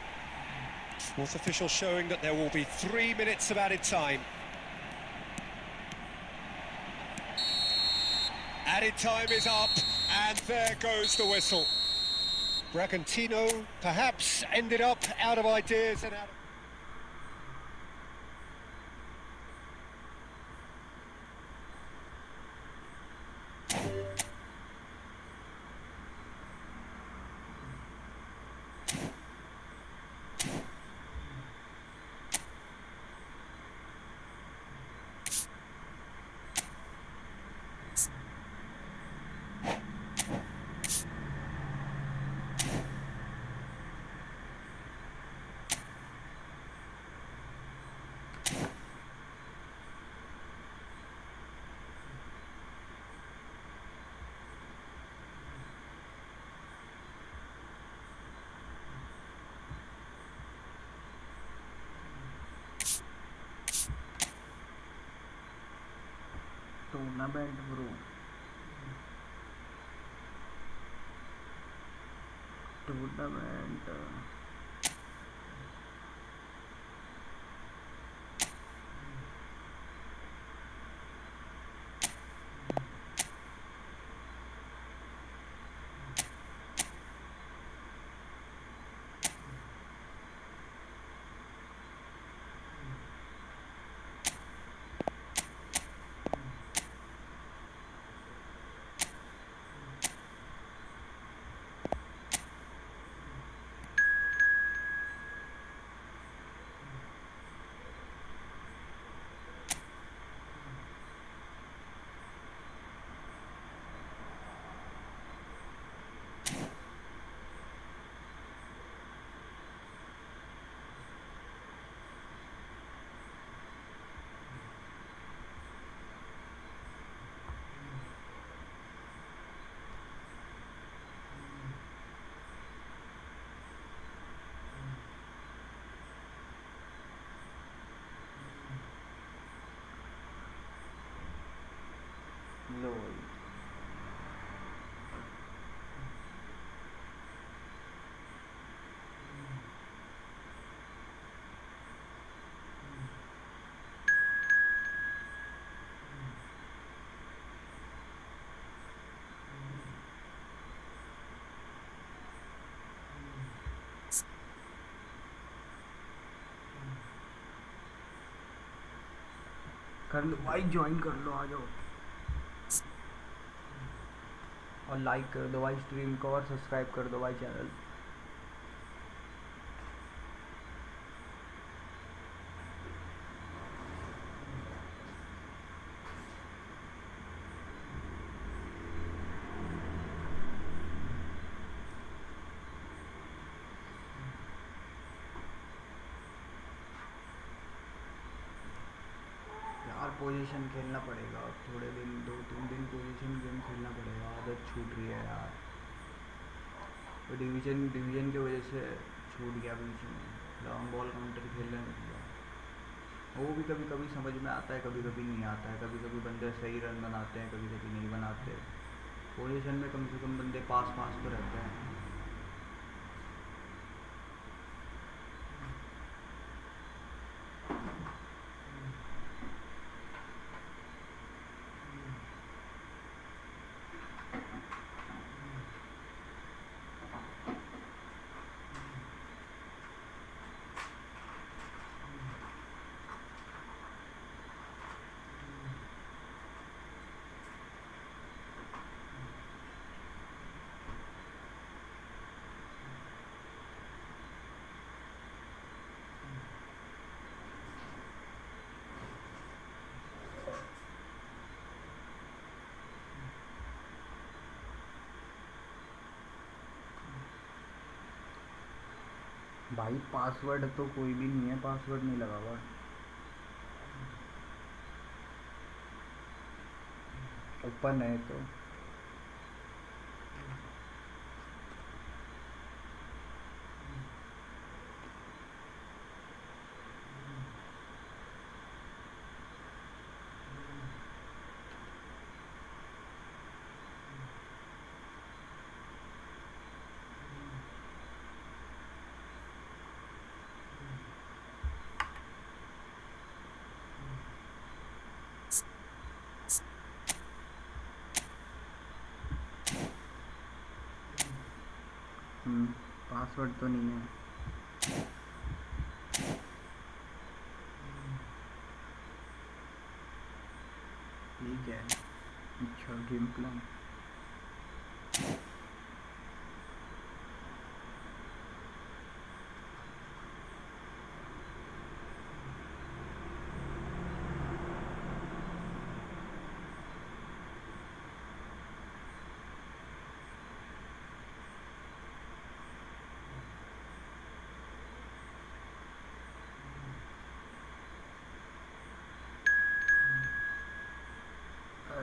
Fourth official showing that there will be 3 minutes of added time. Added time is up, and there goes the whistle. Bragantino perhaps ended up out of ideas and out of... tournament bro tournament लो कर लो भाई, join कर लो, आ जाओ और like कर दो भाई स्ट्रीम को और सब्सक्राइब कर दो भाई चैनल। यार पोजीशन खेलना पड़ेगा अब, थोड़े दिन 2-3 दिन पोजीशन गेम खेलना पड़ेगा, आदत छूट रही है यार। तो डिवीज़न की वजह से छूट गया बीच में, लॉन्ग बॉल काउंटर खेलने लग गया। वो भी कभी कभी समझ में आता है, कभी कभी नहीं आता है। कभी कभी बंदे सही रन बनाते हैं, कभी कभी नहीं बनाते। पोजीशन में कम से कम बंदे पास पास तो रहते हैं। भाई पासवर्ड तो कोई भी नहीं है, पासवर्ड नहीं लगा हुआ। ओपन है तो पासवर्ड तो नहीं है। ठीक है। अच्छा game plan.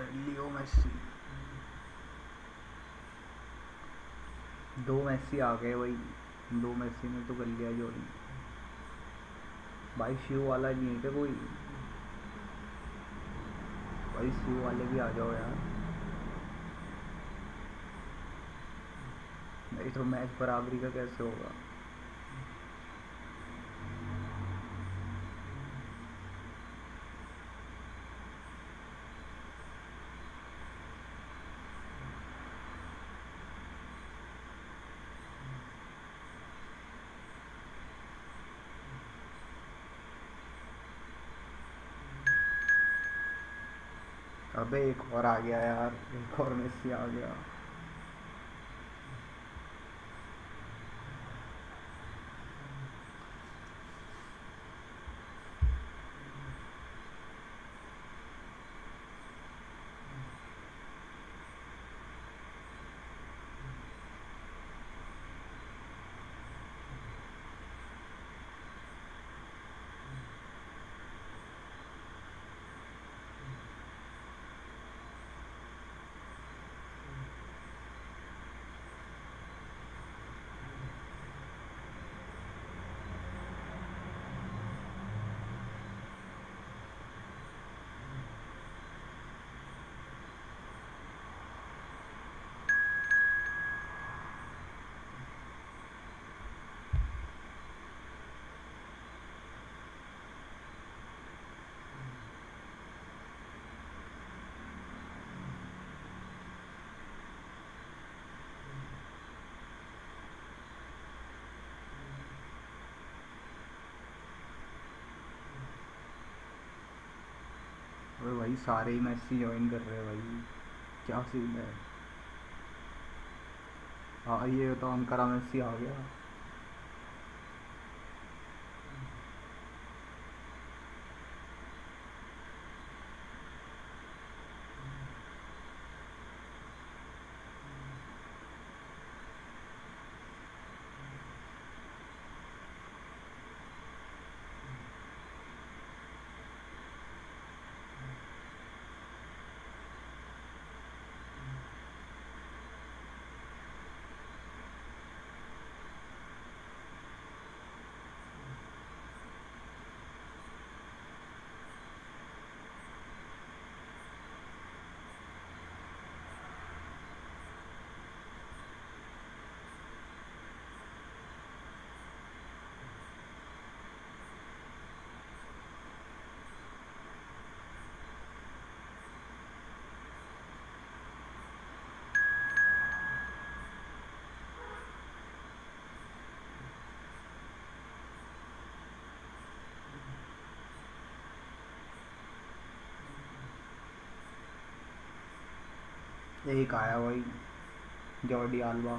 Leo Messi, 2 Messi आ गए भाई। 2 मेसी ने तो कर लिया जोड़ी। भाई शिव वाला नहीं है क्या कोई? भाई शिव वाले भी आ जाओ यार, नहीं तो मैच बराबरी का कैसे होगा। अबे एक और आ गया यार, एक और मेसी आ गया। अबे भाई सारे ही मेसी ज्वाइन कर रहे हैं भाई, क्या सीन है। हाँ ये तो अंकारा मेसी आ गया। एक आया भाई, जॉर्डी आल्बा।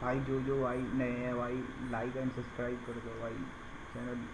भाई जो जो भाई नए हैं भाई, लाइक एंड सब्सक्राइब कर दो भाई चैनल।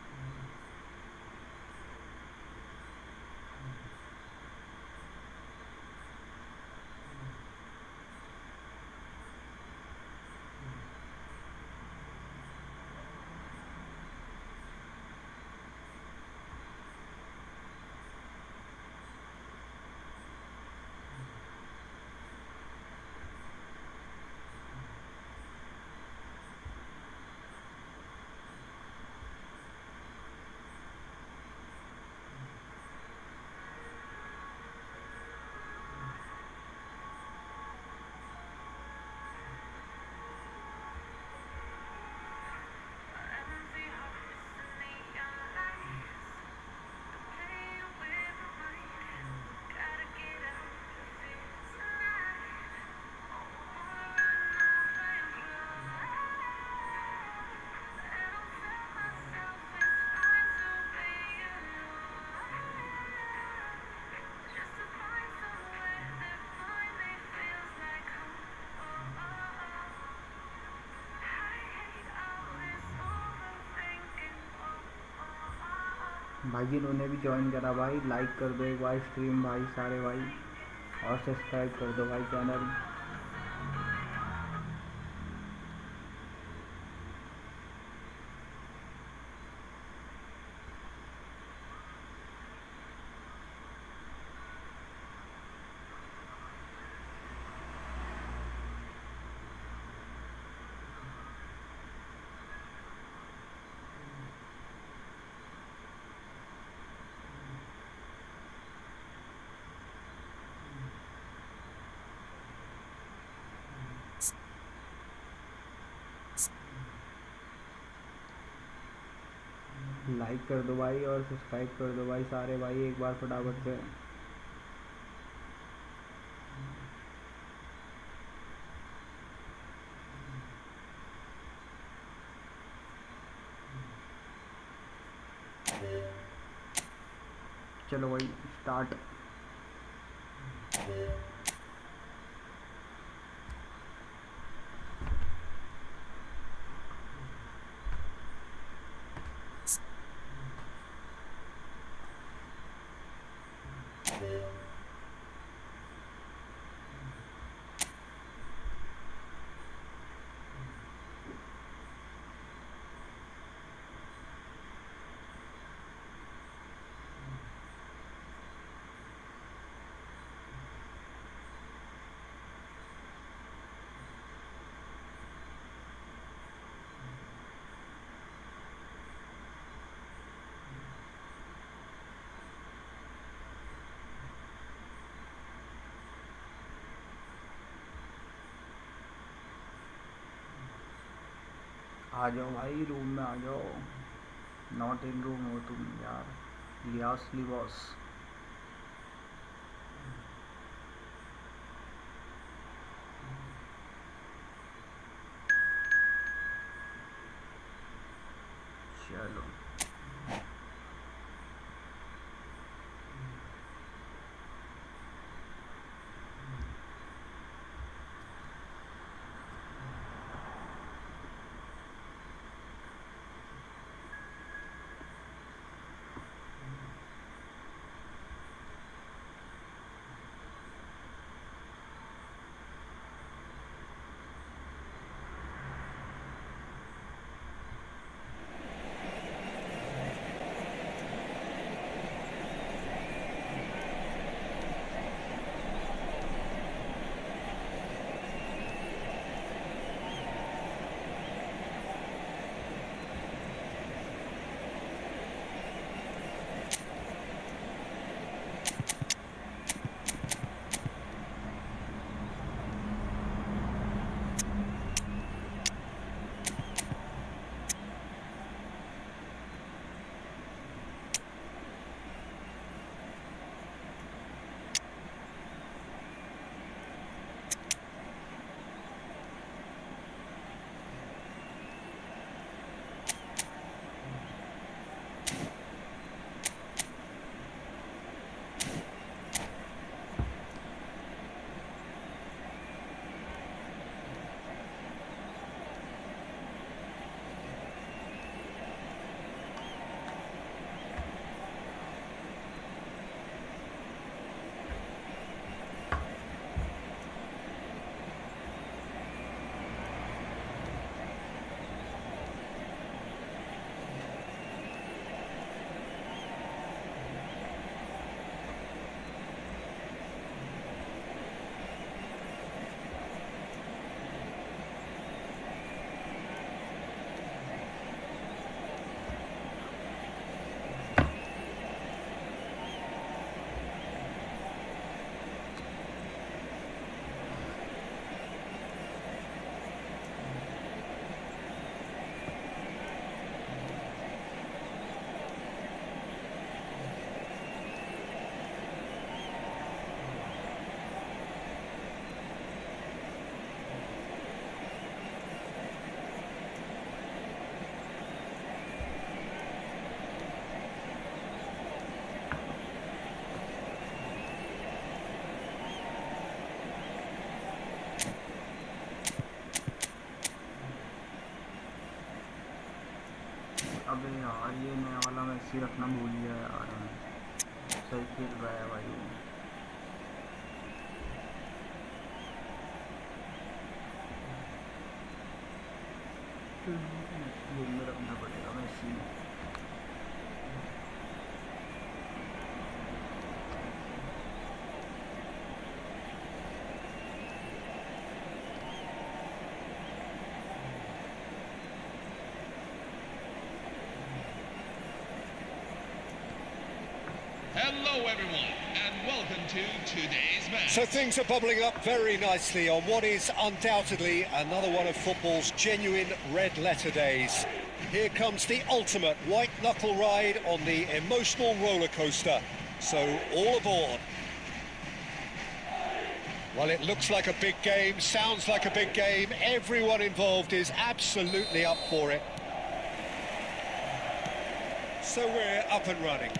भाई जिन्होंने भी ज्वाइन करा भाई लाइक कर दो एक बार स्ट्रीम भाई सारे भाई, और सब्सक्राइब कर दो भाई चैनल। लाइक कर दो भाई और सब्सक्राइब कर दो भाई सारे भाई एक बार फटाफट से। चलो भाई स्टार्ट। आ जाओ भाई रूम में आ जाओ, नॉट इन रूम हो तुम यार, लियासली बॉस। चलो अबे यार ये नया वाला मैच जर्सी रखना भूल गया यार मैं सही खेल रहा है भाई वो गेम में रखना पड़ेगा Messi Hello, everyone, and welcome to today's match. So things are bubbling up very nicely on what is undoubtedly another one of football's genuine red-letter days. Here comes the ultimate white-knuckle ride on the emotional roller coaster. So all aboard. Well, it looks like a big game, sounds like a big game. Everyone involved is absolutely up for it. So we're up and running.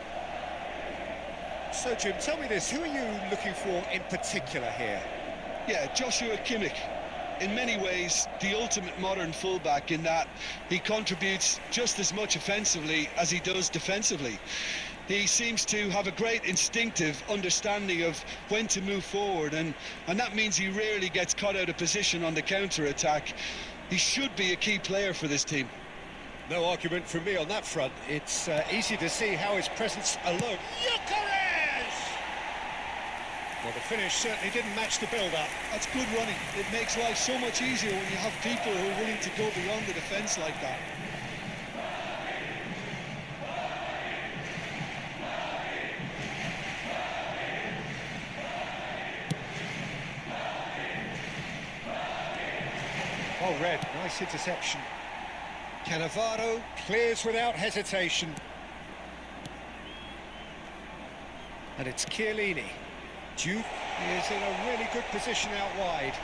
So, Jim, tell me this, who are you looking for in particular here? Yeah, Joshua Kimmich. In many ways, the ultimate modern fullback in that he contributes just as much offensively as he does defensively. He seems to have a great instinctive understanding of when to move forward, and that means he rarely gets caught out of position on the counter-attack. He should be a key player for this team. No argument from me on that front. It's easy to see how his presence alone... Well, the finish certainly didn't match the build-up. That's good running. It makes life so much easier when you have people who are willing to go beyond the defence like that. Oh, Red, nice interception. Cannavaro clears without hesitation. And it's Chiellini. Duke is in a really good position out wide.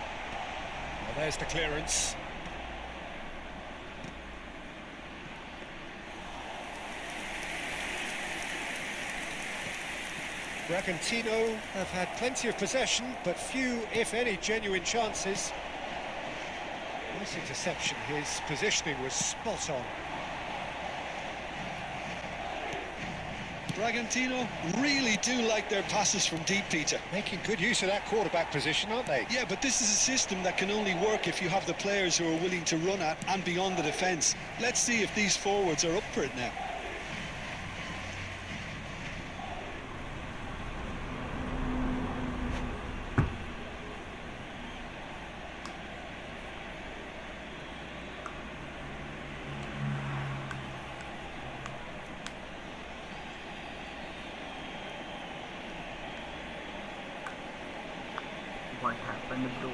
Well, there's the clearance. Bragantino have had plenty of possession, but few, if any, genuine chances. Nice interception. His positioning was spot on. Bragantino really do like their passes from deep, Peter. Making good use of that quarterback position, aren't they? Yeah, but this is a system that can only work if you have the players who are willing to run at and beyond the defence. Let's see if these forwards are up for it now. What happened, bro?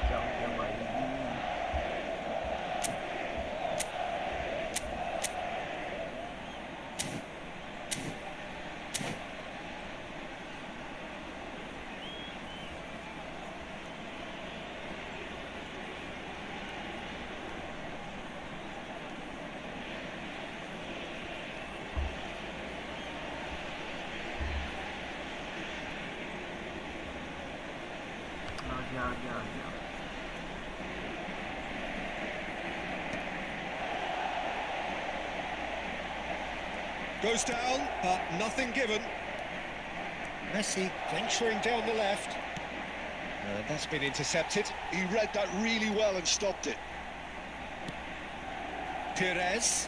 क्या हो गया भाई? आ गया Goes down, but nothing given. Messi venturing down the left. That's been intercepted. He read that really well and stopped it. Perez.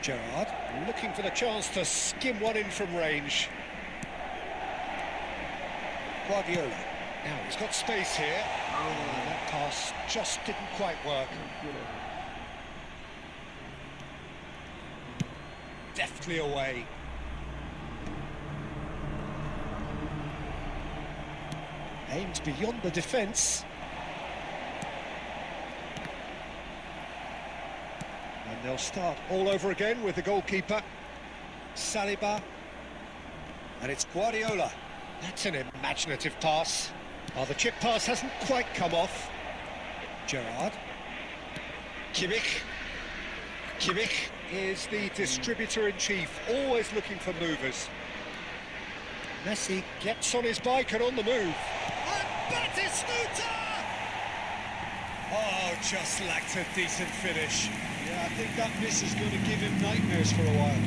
Gerrard looking for the chance to skim one in from range. Guardiola. Now he's got space here. That pass just didn't quite work. Deftly away. Aimed beyond the defence. And they'll start all over again with the goalkeeper. Saliba. And it's Guardiola. That's an imaginative pass. Oh, the chip pass hasn't quite come off. Gerrard. Kimmich. Kimmich is the distributor-in-chief, always looking for movers. Messi gets on his bike and on the move. And Batistuta! Oh, just lacked a decent finish. Yeah, I think that miss is going to give him nightmares for a while.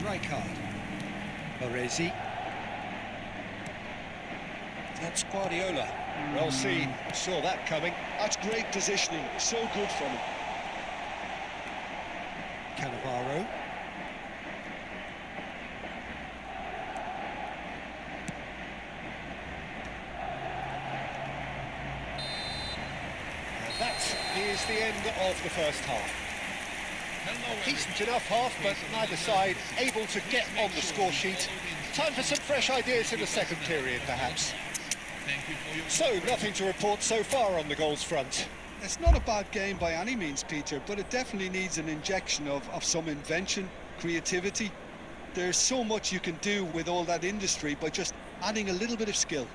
Rijkaard. Baresi. That's Guardiola. Well seen. Saw that coming. That's great positioning. So good from him. Cannavaro. And that is the end of the first half. Decent enough half, but neither side able to get on the score sheet. Time for some fresh ideas in the second period, perhaps. So, nothing to report so far on the goals front. It's not a bad game by any means, Peter, but it definitely needs an injection of some invention, creativity. There's so much you can do with all that industry by just adding a little bit of skill.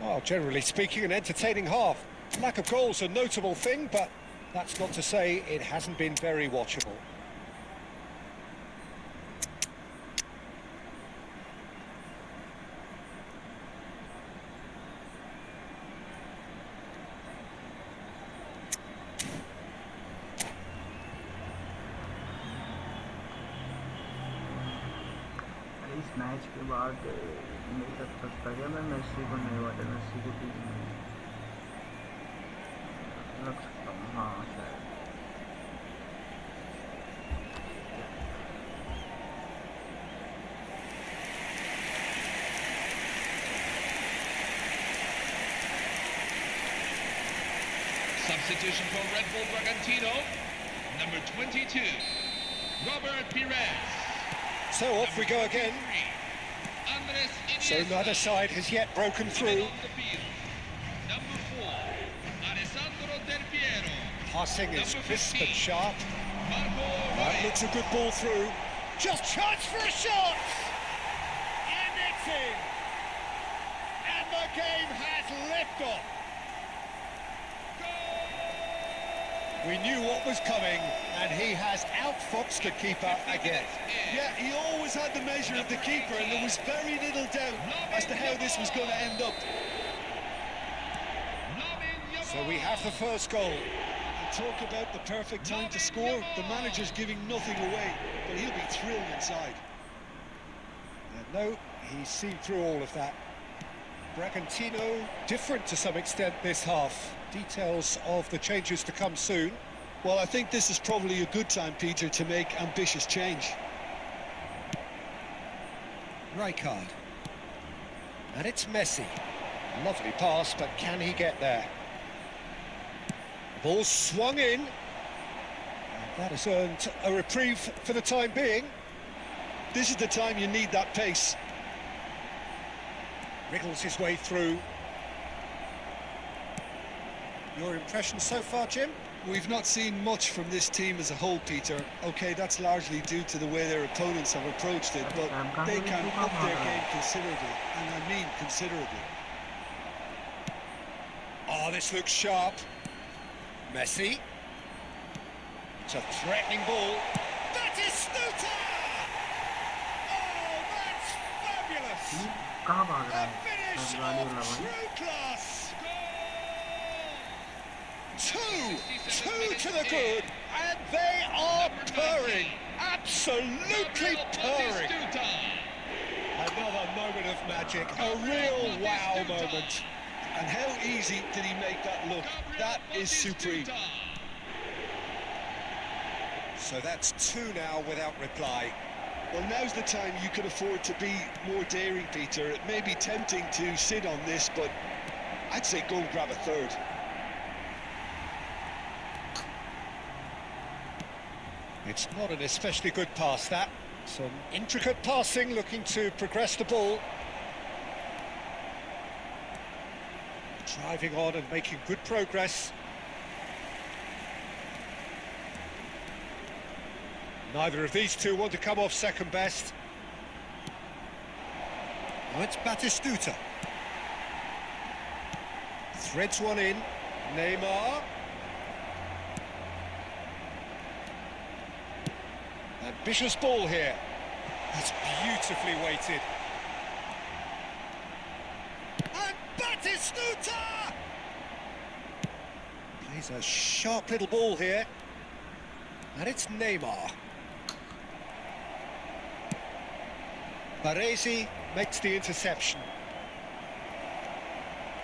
Well, generally speaking, an entertaining half. Lack of goals a notable thing, but that's not to say it hasn't been very watchable. इस match के बाद मेरे साथ लगता है मैं Messi को नहीं वाले मेसी को टीम में लग सकता हूँ हाँ शायद Substitution for Red Bull Bragantino, number 22, Robert Pires. So off we go again. So neither side has yet broken through. Number 4, Alessandro Del Piero. Passing is crisp and sharp. That Marco looks a good ball through. Just chance for a shot! And it's in. And the game has liftoff. We knew what was coming, and he has outfoxed the keeper again. Yeah, he always had the measure of the keeper, and there was very little doubt as to how this was going to end up. So we have the first goal. And talk about the perfect time to score. The manager's giving nothing away, but he'll be thrilled inside. No, he's seen through all of that. Bragantino different to some extent this half. Details of the changes to come soon. Well, I think this is probably a good time, Peter, to make ambitious change. Rijkaard. And it's Messi. Lovely pass, but can he get there? Ball swung in. And that has earned a reprieve for the time being. This is the time you need that pace. Wriggles his way through. Your impression so far, Jim? We've not seen much from this team as a whole, Peter. OK, that's largely due to the way their opponents have approached it, but they can up their game considerably, and I mean considerably. Oh, this looks sharp. Messi. It's a threatening ball. Batistuta! Oh, that's fabulous! कहाँ भाग रहा A है finish गाड़ी वाला of भाई true class! Two to the good, and they are purring, absolutely purring. Another moment of magic, a real wow moment. And how easy did he make that look? That is supreme. So that's two now without reply. Well, now's the time you can afford to be more daring, Peter. It may be tempting to sit on this, but I'd say go and grab a third. It's not an especially good pass, that. Some intricate passing, looking to progress the ball. Driving on and making good progress. Neither of these two want to come off second best. Now it's Batistuta. Threads one in. Neymar. Ambitious ball here. That's beautifully weighted. And Batistuta! Plays a sharp little ball here. And it's Neymar. Baresi makes the interception.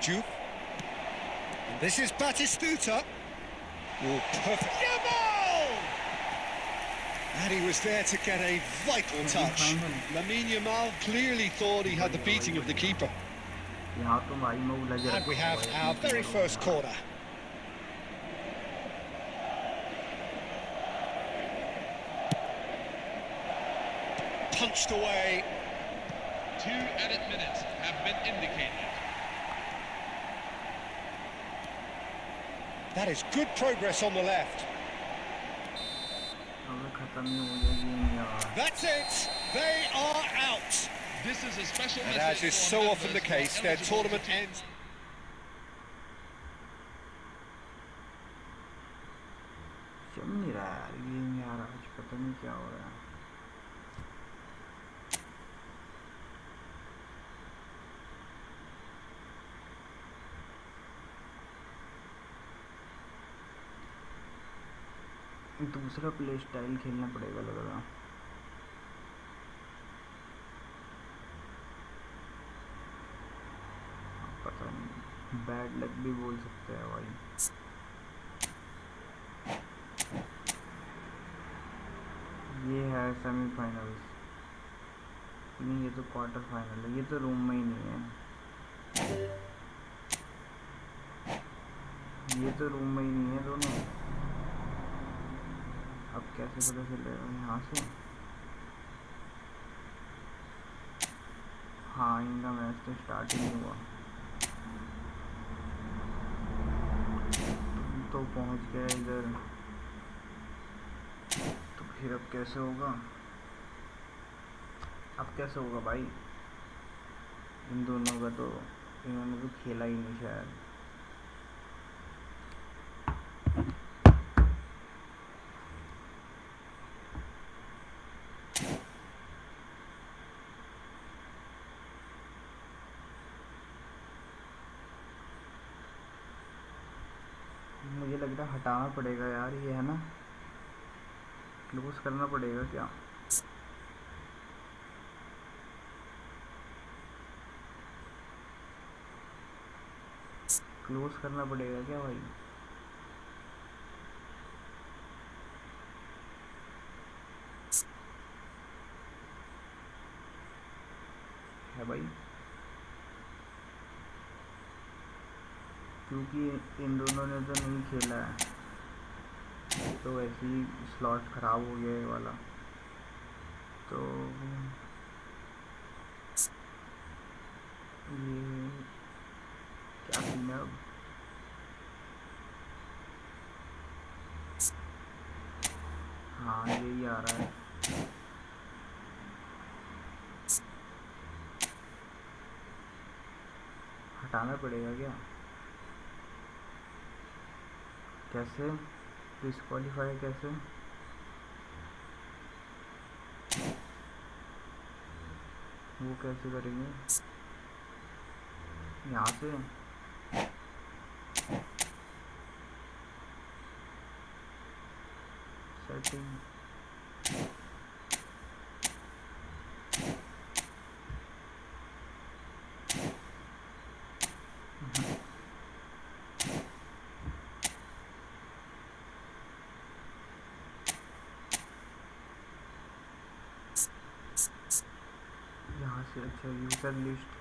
Juve. And this is Batistuta. Oh, perfect. Yamal! And he was there to get a vital touch. Lamine Yamal clearly thought he had the beating of the keeper. यहाँ तो भाई मैं उलझ And we have our very first corner. Punched away. 2 added minutes have been indicated. That is good progress on the left. अबे खत्म ही हो गया game यार. That's it. They are out. This is a special And message as is for so members often the who are case, their eligible tournament to take ends. चल नहीं रहा यार game यार आज पता नहीं क्या हो रहा है. दूसरा प्ले स्टाइल खेलना पड़ेगा लग रहा. पता नहीं बैड लक भी बोल सकते हैं भाई. ये है सेमीफाइनल्स. नहीं ये तो क्वार्टर फाइनल है. ये तो रूम में ही नहीं है. ये तो रूम में ही नहीं है दोनों. अब कैसे पता चलेगा यहाँ से. हाँ इनका मैच तो स्टार्ट ही नहीं हुआ. तुम तो पहुँच गए इधर तो फिर अब कैसे होगा. अब कैसे होगा भाई. इन दोनों का तो इन्होंने तो खेला ही नहीं शायद. मुझे लग रहा है हटाना पड़ेगा यार. ये है ना क्लोज करना पड़ेगा क्या. क्लोज करना पड़ेगा क्या भाई. है भाई क्योंकि इन दोनों ने तो नहीं खेला है तो वैसे ही स्लॉट ख़राब हो गया ये वाला. तो ये क्या सीन है अब. हाँ यही आ रहा है. हटाना पड़ेगा क्या. कैसे डिस्क्वालीफाई कैसे. वो कैसे करेंगे यहाँ से. सेटिंग यहाँ से. अच्छा यूज़र लिस्ट.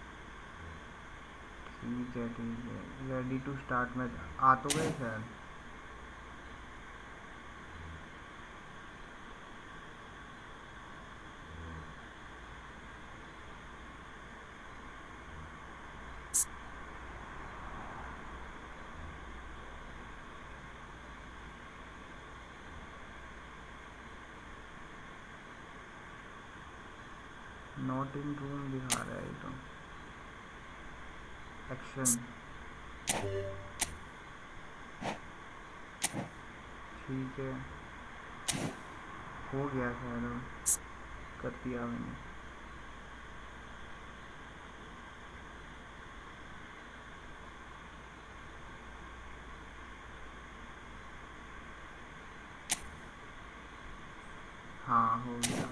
ठीक है रेडी टू स्टार्ट में आ तो गए शायद. नॉट इन रूम दिखा रहा है तो. एक्शन ठीक है हो गया शायद. कर दिया मैंने। हाँ हो गया।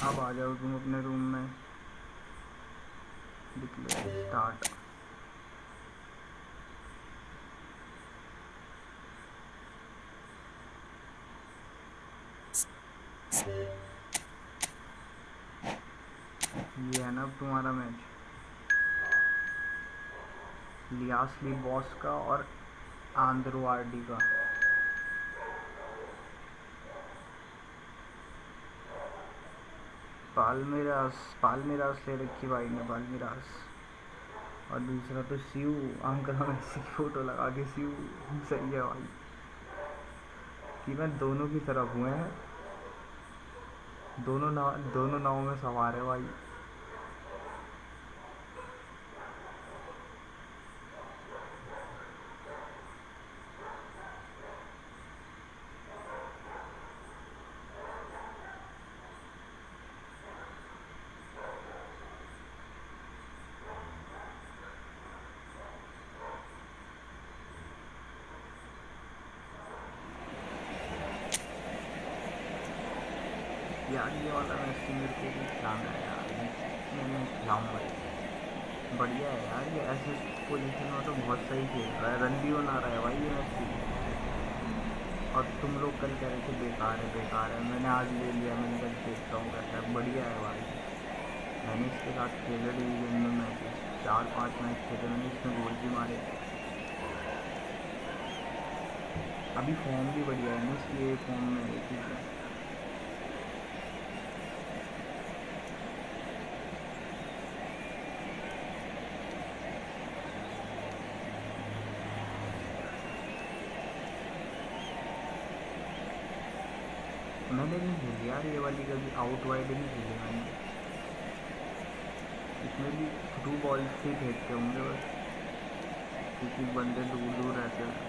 अब आ जाओ तुम अपने रूम में। Declare start. ये है ना अब तुम्हारा मैच, लियासली बॉस का और आंद्रो आरडी का। पालमेरास ले रखी भाई ने, पालमेरास। और दूसरा तो सीयू, अंकल मेसी की फोटो लगा के सीयू। सही है भाई कि मैं दोनों की तरफ हुए हैं, दोनों नाव में सवार है भाई। यार ये वाला मैच मेरे को भी खिलाना है यार, मैं खिलाऊंगा। बढ़िया है यार, ये ऐसे पोजीशन में तो बहुत सही खेल रहा है, रन भी बना रहा है भाई ये मैसी। और तुम लोग कल कह रहे थे बेकार है, मैंने आज ले लिया, मैंने कल देखता हूँ कैसा है। बढ़िया है भाई, मैंने इसके साथ खेले डिवीजन में मैचेस, 4-5 मैच खेले मैंने, इसमें गोल भी मारे। अभी फॉर्म भी बढ़िया है ना, इसलिए फॉर्म में है ठीक है। मैंने नहीं खेली यार ये वाली, कभी आउट वाइड नहीं खेली मैंने। इसमें भी थ्रू बॉल से फेंकते होंगे बस, क्योंकि बंदे दूर दूर रहते हैं।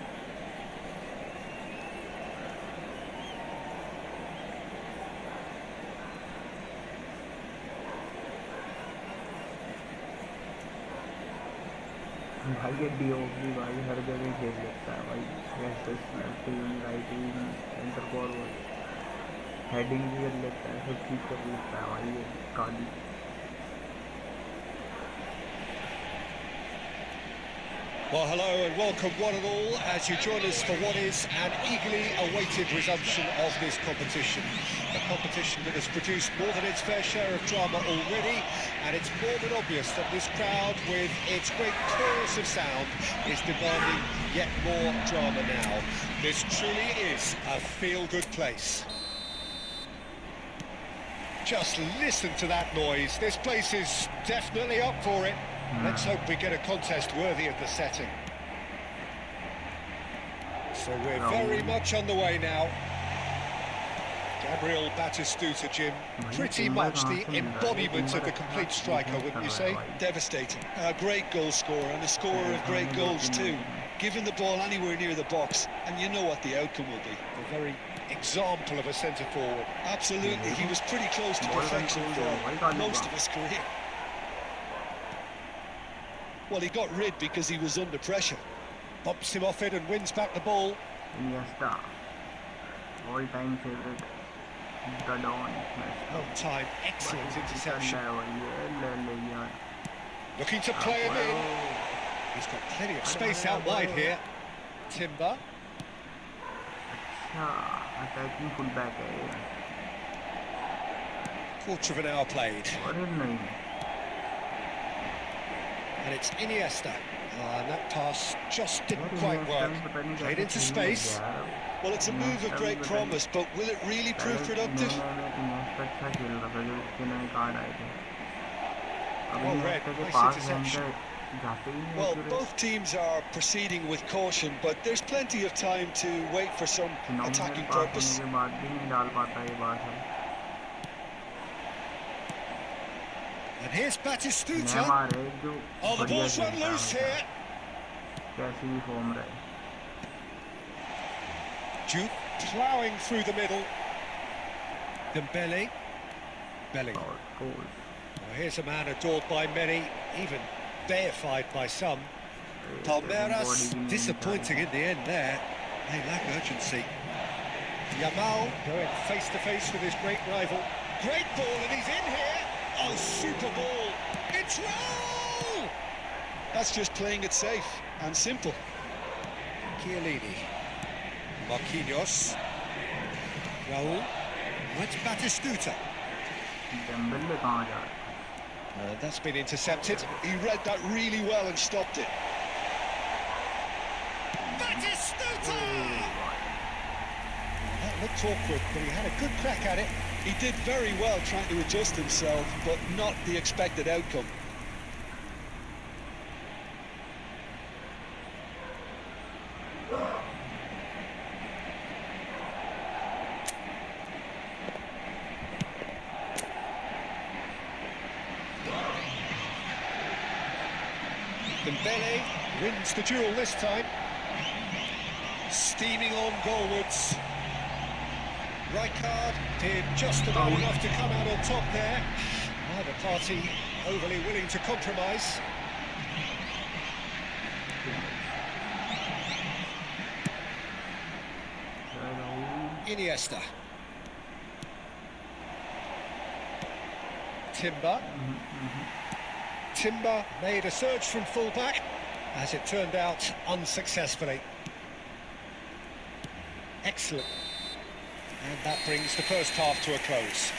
भाई ये डीओपी भाई हर जगह खेल लेता है भाई, left wing, right wing, centre forward, heading भी कर लेता है, सब चीज़ कर लेता है भाई ये काली। Well, hello and welcome one and all as you join us for what is an eagerly awaited resumption of this competition. A competition that has produced more than its fair share of drama already, and it's more than obvious that this crowd, with its great chorus of sound, is demanding yet more drama now. This truly is a feel-good place. Just listen to that noise. This place is definitely up for it. Let's hope we get a contest worthy of the setting. So we're very much on the way now. Gabriel Batistuta, Jim, pretty much the embodiment of the complete striker, wouldn't you say? Devastating. A great goal scorer and a scorer of great goals too. Giving the ball anywhere near the box, and you know what the outcome will be. A very example of a centre forward. Absolutely, he was pretty close to perfection for most of his career. Well, he got rid because he was under pressure. Bumps him off it and wins back the ball. Iniesta, all-time favorite, the Don. Well timed, excellent interception. यार Looking to play him in. He's got plenty of space out wide here. Timber. अच्छा attacking full back है ये। Quarter of an hour played. अरे नहीं, And it's Iniesta. And that pass just didn't quite work. Played into space. Well, it's a move of great promise, but will it really prove productive? अच्छा खेल रहा था जब उसके नए card आए थे। Well read, के nice पास interception. जाते ही नहीं Well, accurate। both teams are proceeding with caution, but there's plenty of time to wait for some attacking pass purpose. होने के बाद भी नहीं डाल पाता, ये बात है। And here's Batistuta. नेमार है जो Oh, the बढ़िया ball's run खेलता है loose हमेशा, here. कैसी भी फॉर्म रहे। Jude ploughing through the middle. Dembele. Bellingham. Goal. Well, here's a man adored by many, even deified by some. Palmeiras disappointing in the end there. They lack urgency. Yamal going face to face with his great rival. Great ball, and he's in here. Oh, super ball. It's roll! That's just playing it safe and simple. Chiellini. Marquinhos. Raul. What's Batistuta? Dembélé कहाँ जा रहा है? That's been intercepted. He read that really well and stopped it. Batistuta! That looked awkward, but he had a good crack at it. He did very well trying to adjust himself, but not the expected outcome. Dembele wins the duel this time. Steaming on goalwards. Rijkaard did just about enough to come out on top there. Neither party overly willing to compromise. Iniesta. Timber. Timber made a surge from full-back, as it turned out, unsuccessfully. Excellent. And that brings the first half to a close.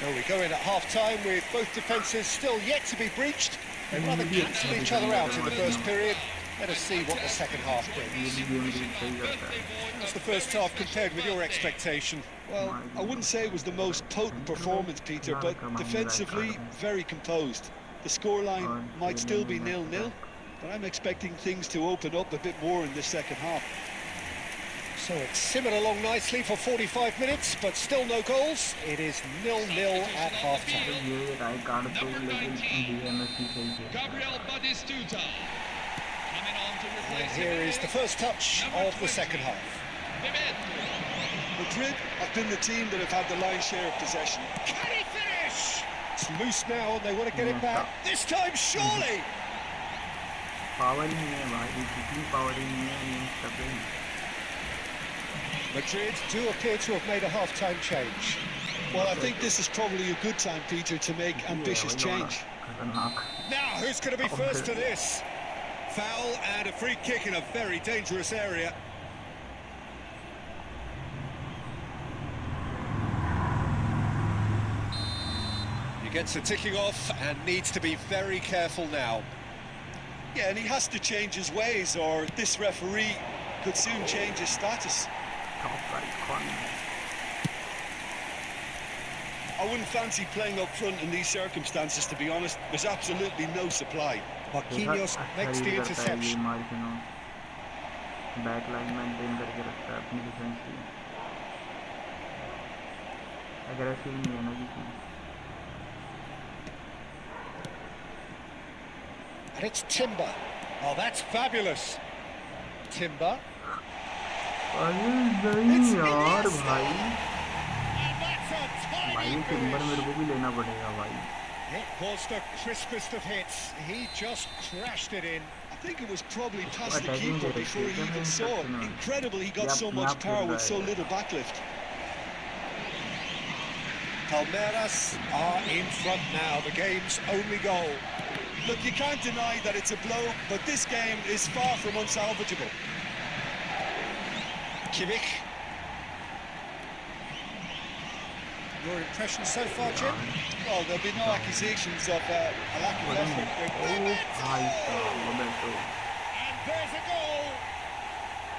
So we go in at half-time with both defences still yet to be breached. They rather cancelled each other out in the first period. Let us see what the second half brings. What's the first half compared with your expectation? Well, I wouldn't say it was the most potent performance, Peter, but defensively, very composed. The scoreline might still be 0-0, but I'm expecting things to open up a bit more in this second half. So it's simmered along nicely for 45 minutes, but still no goals. It is 0-0 at half-time. Gabriel Batistuta. Coming on to replace And here is the first touch of the second half. Madrid have been the team that have had the lion's share of possession. Can he finish? It's loose now and they want to get it back. This time, surely! Power ही नहीं है भाई, कितनी power ही नहीं है इन सब में. Madrid do appear to have made a half-time change. Well, I think this is probably a good time, Peter, to make ambitious change. Now, who's going to be first to this? Foul and a free kick in a very dangerous area. He gets a ticking off and needs to be very careful now. Yeah, and he has to change his ways, or this referee could soon change his status. I wouldn't fancy playing up front in these circumstances, to be honest. There's absolutely no supply. Marquinhos makes the interception. Backline maintain करके रखता है अपनी defence की. Aggressive नहीं है ना किसी. And it's Timber. Oh, that's fabulous. Timber. अरे नहीं यार भाई. भाई टिम्बर मेरे को भी लेना पड़ेगा भाई. It was the crispest of hits. He just crashed it in. I think it was probably past the keeper before he even saw it. Incredible he got so much power with so little backlift. Palmeiras are in front now, the game's only goal. Look, you can't deny that it's a blow, but this game is far from unsalvageable. Kimmich. Your impression so far, Jim? Well, there'll be no accusations of a lack of effort. And there's a goal!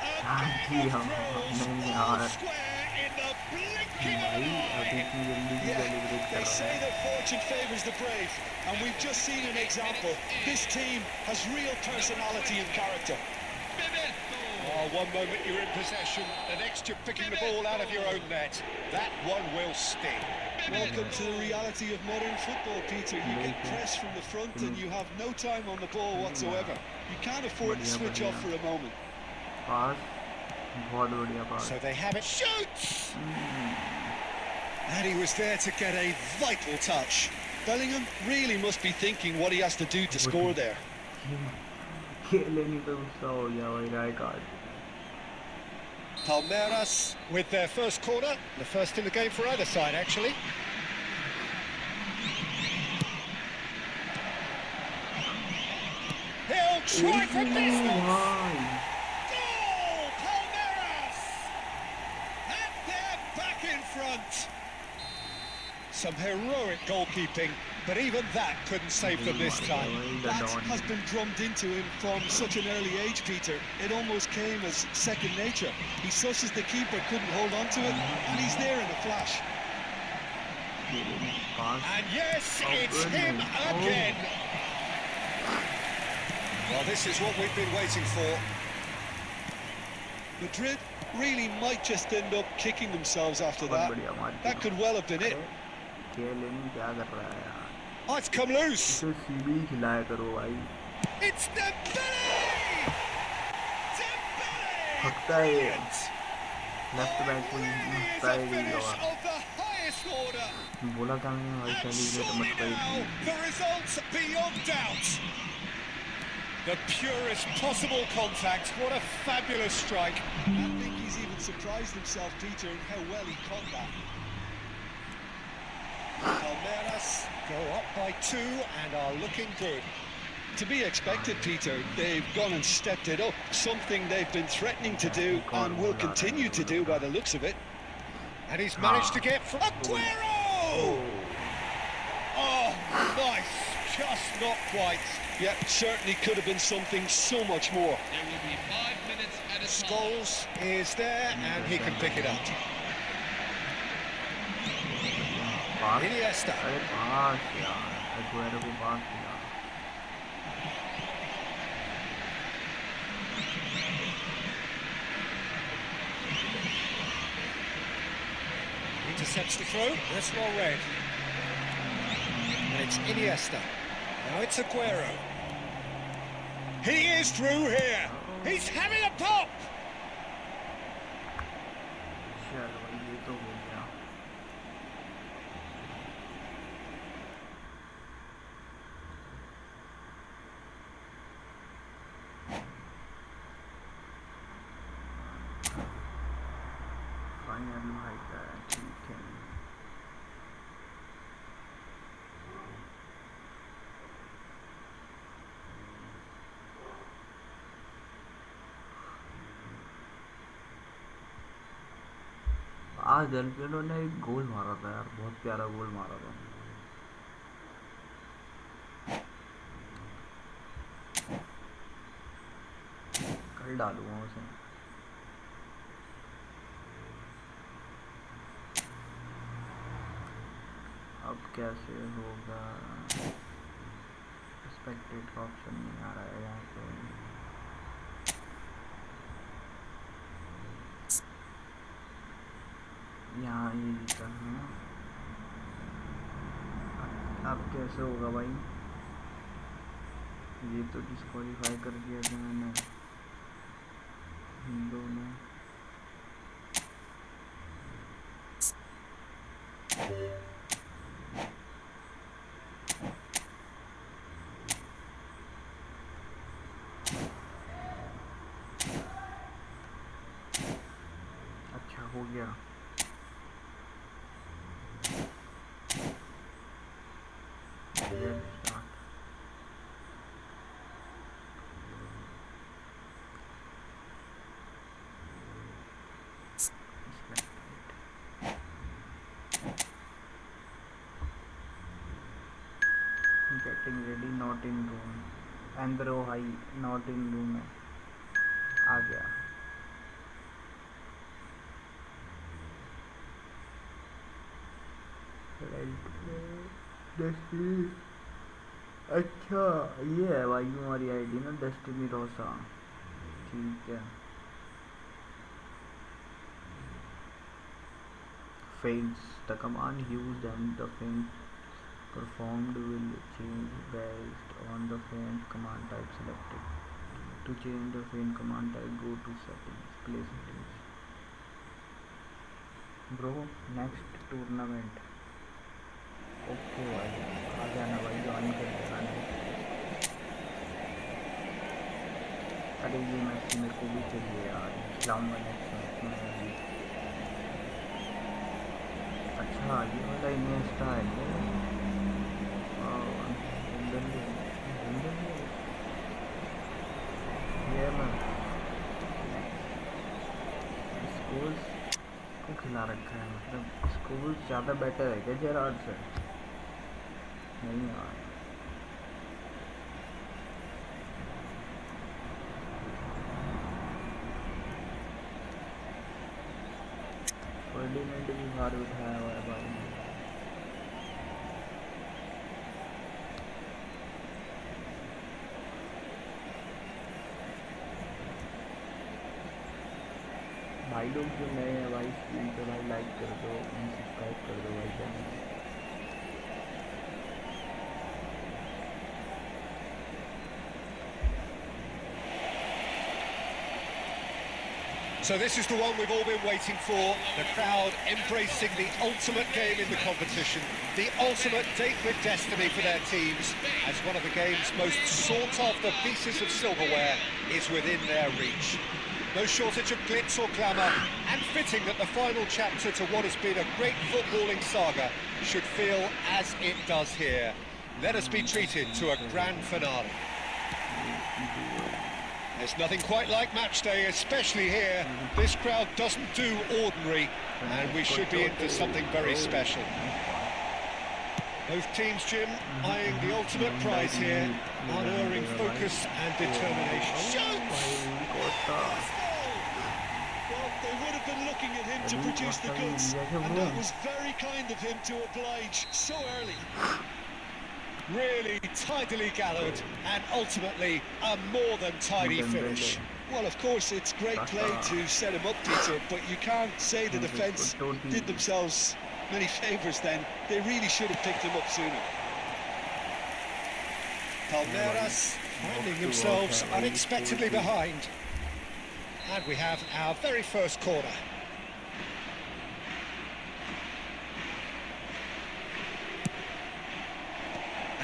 A game of throws, all square in the blinking of an eye. They say that fortune favours the brave, and we've just seen an example. This team has real personality and character. Oh, one moment you're in possession, the next you're picking the ball out of your own net. That one will sting. Welcome to the reality of modern football, Peter. You get pressed from the front and you have no time on the ball whatsoever. You can't afford to switch off for a moment. पास बहुत बढ़िया पास। So they have it. Shoots! And he was there to get a vital touch. Bellingham really must be thinking what he has to do to score there. खेले नहीं तो गुस्सा हो गया भाई, राय card. Palmeiras with their first corner, the first in the game for either side actually. He'll try for distance. Goal, Palmeiras! And they're back in front. Some heroic goalkeeping, but even that couldn't save them this time. That has been drummed into him from such an early age, Peter. It almost came as second nature. He susses the keeper, couldn't hold on to it, and he's there in a flash. And yes, it's him again. Well, this is what we've been waiting for. Madrid really might just end up kicking themselves after that. That could well have been it. क्या कर रहा है यार? Oh, it's come loose. इसे CB खिलाया करो भाई। It's Dembele! Dembele! हकता है ये। लेफ्ट बैक को हकता है ये लोग। बोला था मैंने भाई सेलिब्रेट मत करिए। The results beyond doubt. The purest possible contact. What a fabulous strike. I think he's even surprised himself, Peter, in how well he caught that. Palmeiras go up by 2 and are looking good. To be expected, Peter. They've gone and stepped it up. Something they've been threatening to do and will continue to do by the looks of it. And he's managed to get from Aguero! Oh, nice. Just not quite. Yeah, certainly could have been something so much more. There will be 5 minutes at a time. Scholes is there and he can pick it up. Iniesta. अरे पास यार, Aguero को पास किया। Intercepts the throw. That's well read. And it's Iniesta. Now it's Aguero. He is through here. He's having a pop. चलो ये तो हो गया। Final भाई का ठीक है। आज डेलपिनो ने एक गोल मारा था यार, बहुत प्यारा गोल मारा था। कल डालूंगा उसे। अब कैसे होगा? एक्सपेक्टेड का ऑप्शन नहीं आ रहा है यहाँ पे। यहाँ ये करना। अब कैसे होगा भाई? ये तो डिस्क्वालीफाई कर दिया था मैंने इन दोनों। अच्छा हो गया। Getting ready, not in room. Andro high, not in room है। आ गया। अच्छा ये है भाई हमारी आईडी ना, डेस्टिनी रोसा। ठीक है। Feints. The command used and the feint performed will change based on the feint command type selected. To change the feint command type, go to settings, play settings. Bro next tournament. Okay भाई, आ जाना भाई, join कर देना next. अरे ये match मेरे को भी चाहिए यार, खिलाऊंगा नेक्स्ट मैच में अभी। अच्छा ये वाला इनिएस्टा है क्या? डेम्बेले, डेम्बेले, ये मैं स्कूल्स को खिला रखा है, मतलब स्कूल्स ज़्यादा बेटर है क्या जेरार्ड से? नहीं यार, फर्डिनेंड भी बाहर उठाया हुआ है भाई। भाई लोग जो नए हैं भाई स्क्रीन पे भाई लाइक कर दो, सब्सक्राइब कर दो भाई channel. So this is the one we've all been waiting for, the crowd embracing the ultimate game in the competition, the ultimate date with destiny for their teams, as one of the game's most sought-after pieces of silverware is within their reach. No shortage of glitz or glamour, and fitting that the final chapter to what has been a great footballing saga should feel as it does here. Let us be treated to a grand finale. There's nothing quite like match day, especially here. This crowd doesn't do ordinary, and we should be in for something very special. Both teams, Jim, eyeing the ultimate prize here, unerring focus and determination. Shoots! Well, they would have been looking at him to produce the goods, and that was very kind of him to oblige so early. Really tidily gathered, and ultimately a more than tidy finish. Well, of course, it's great play to set him up, Peter, but you can't say the defence did themselves many favours then. They really should have picked him up sooner. Palmeiras finding themselves unexpectedly behind. And we have our very first corner.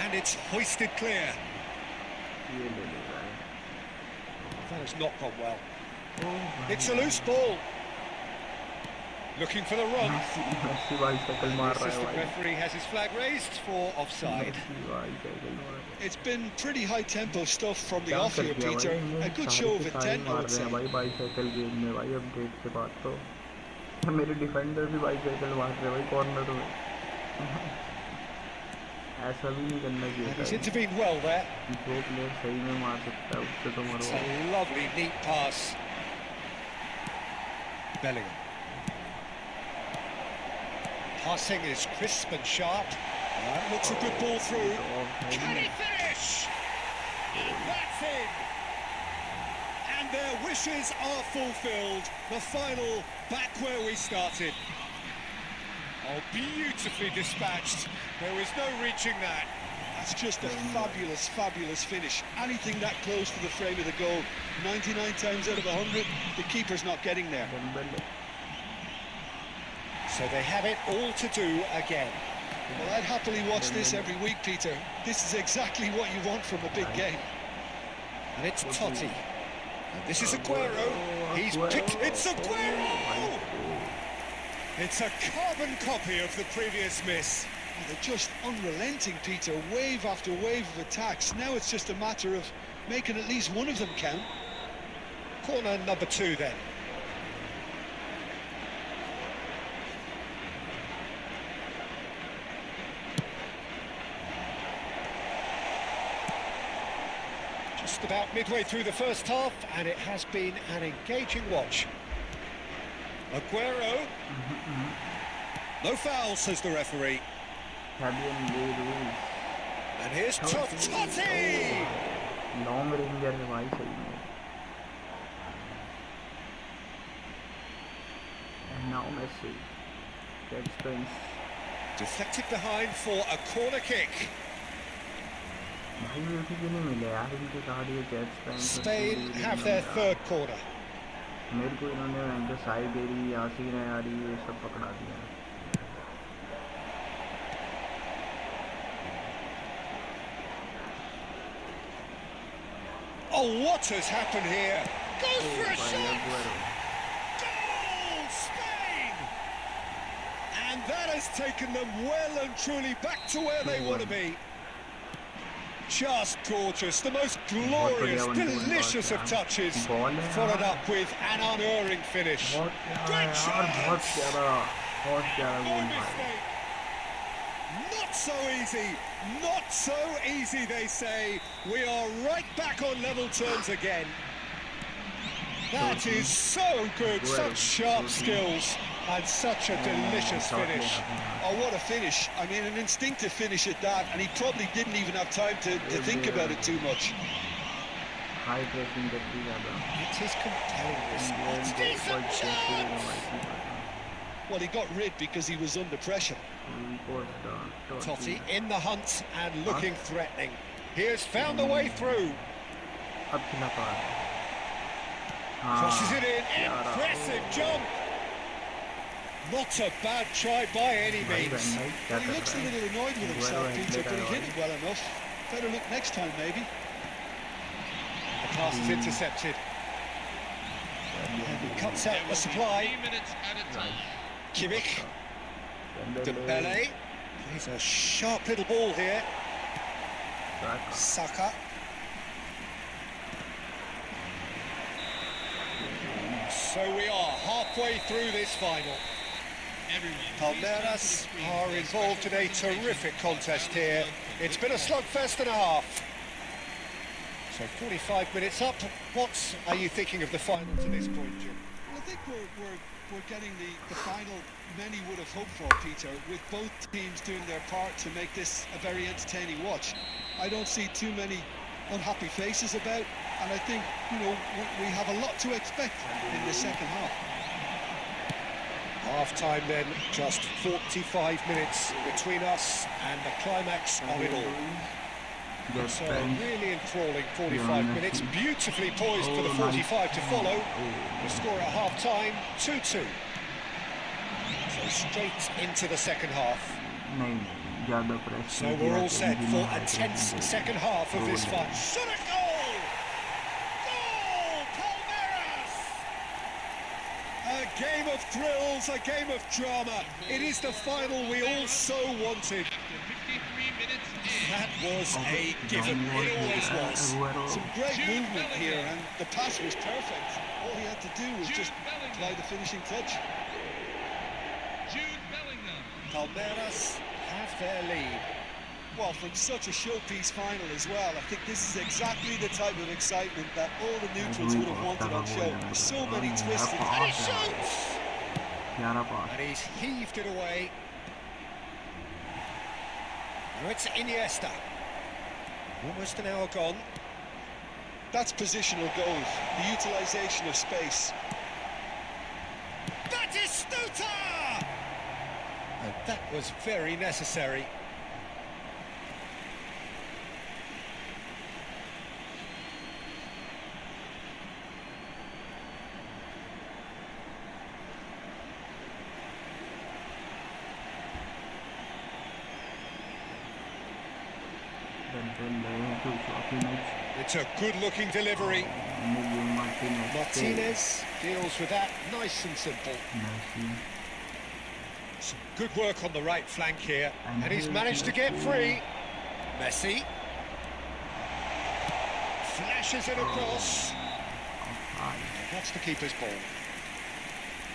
And it's hoisted clear. That has not gone well. It's a loose ball. Looking for the run. The assistant referee has his flag raised for offside. It's been pretty high-tempo stuff from the off here, Peter. A good show of intent, I would say. मेरे defender भी bicycle मार रहे हैं भाई corner में। ऐसा भी नहीं करना चाहिए। He's intervened well there. दो प्लेयर सही में मार सकता है, उससे तो मरो। It's a lovely, neat pass. Bellingham. Passing is crisp and sharp. That looks a good ball through. Can he finish? And that's in. And their wishes are fulfilled. The final back where we started. Oh, beautifully dispatched. There was no reaching that. That's just a fabulous, fabulous finish. Anything that close to the frame of the goal, 99 times out of 100, the keeper's not getting there. So they have it all to do again. Well, I'd happily watch this every week, Peter. This is exactly what you want from a big game. And it's Totti. And this is Aguero. He's picked... It's Aguero! It's a carbon copy of the previous miss. Well, they're just unrelenting, Peter. Wave after wave of attacks. Now it's just a matter of making at least one of them count. Corner number 2 then. Just about midway through the first half, and it has been an engaging watch. Aguero. No foul, says the referee. And here's Totti! Long range है भाई सही में. And now Messi gets Prince. Deflected behind for a corner kick. भाई उसी के नहीं मिले यार इनके कार्ड ये Jets Prince. Spain have their third corner. मेरे को इन्होंने इनके साइड एरी यासीन है यारी ये सब पकड़ा दिया। Oh, what has happened here? Goes for a shot! Aguero. Goal, Spain! And that has taken them well and truly back to where they want to be. Just gorgeous, the most glorious, delicious of touches, followed up with an unerring finish. Great chance! बहुत प्यारा No goal mistake. Not so easy, not so easy, they say. We are right back on level terms again. That is so good, such sharp skills and such a delicious finish. Oh, what a finish. I mean, an instinctive finish at that, and he probably didn't even have time to think about it too much. High pressing करती ज़्यादा। It is compelling, this. Decent chance! Well, he got rid because he was under pressure. Totti in the hunt and looking threatening. He has found the way through. अब खिला पा Crosses it in, impressive jump. Not a bad try by any means. Well, he looks a little annoyed with himself, Peter, but he hit it well enough. Better look next time, maybe. The pass is intercepted. And he cuts out the supply. 3 minutes at a time. Kimmich. Dembele. He's a sharp little ball here. Saka. So we are halfway through this final. Palmeiras are involved in a terrific contest here. It's been a slugfest and a half. So 45 minutes up. What are you thinking of the final to this point, Jim? Well, I think we're getting the final many would have hoped for, Peter, with both teams doing their part to make this a very entertaining watch. I don't see too many unhappy faces about, and I think, you know, we have a lot to expect in the second half. Half-time then, just 45 minutes between us and the climax of it all. So really enthralling 45 minutes, beautifully poised for the 45 to follow. The score at half-time, 2-2. So straight into the second half. So we're all set for a tense second half of this fight. Shot a goal! Goal! Palmeiras! A game of thrills, a game of drama. It is the final we all so wanted. After 53 minutes in. That was a given. It always was. Some great movement here, and the pass was perfect. All he had to do was just apply the finishing touch. Jude Bellingham. Palmeiras have their lead. Well, from such a showpiece final as well, I think this is exactly the type of excitement that all the neutrals would have wanted on show. There's so many twists, and he shoots! And he's heaved it away. Now it's Iniesta. Almost an hour gone. That's positional goals, the utilisation of space. Batistuta! And that was very necessary. It's a good-looking delivery. Martinez deals with that nice and simple. Some good work on the right flank here, and he's managed to get free. Messi flashes it across. That's the keeper's ball.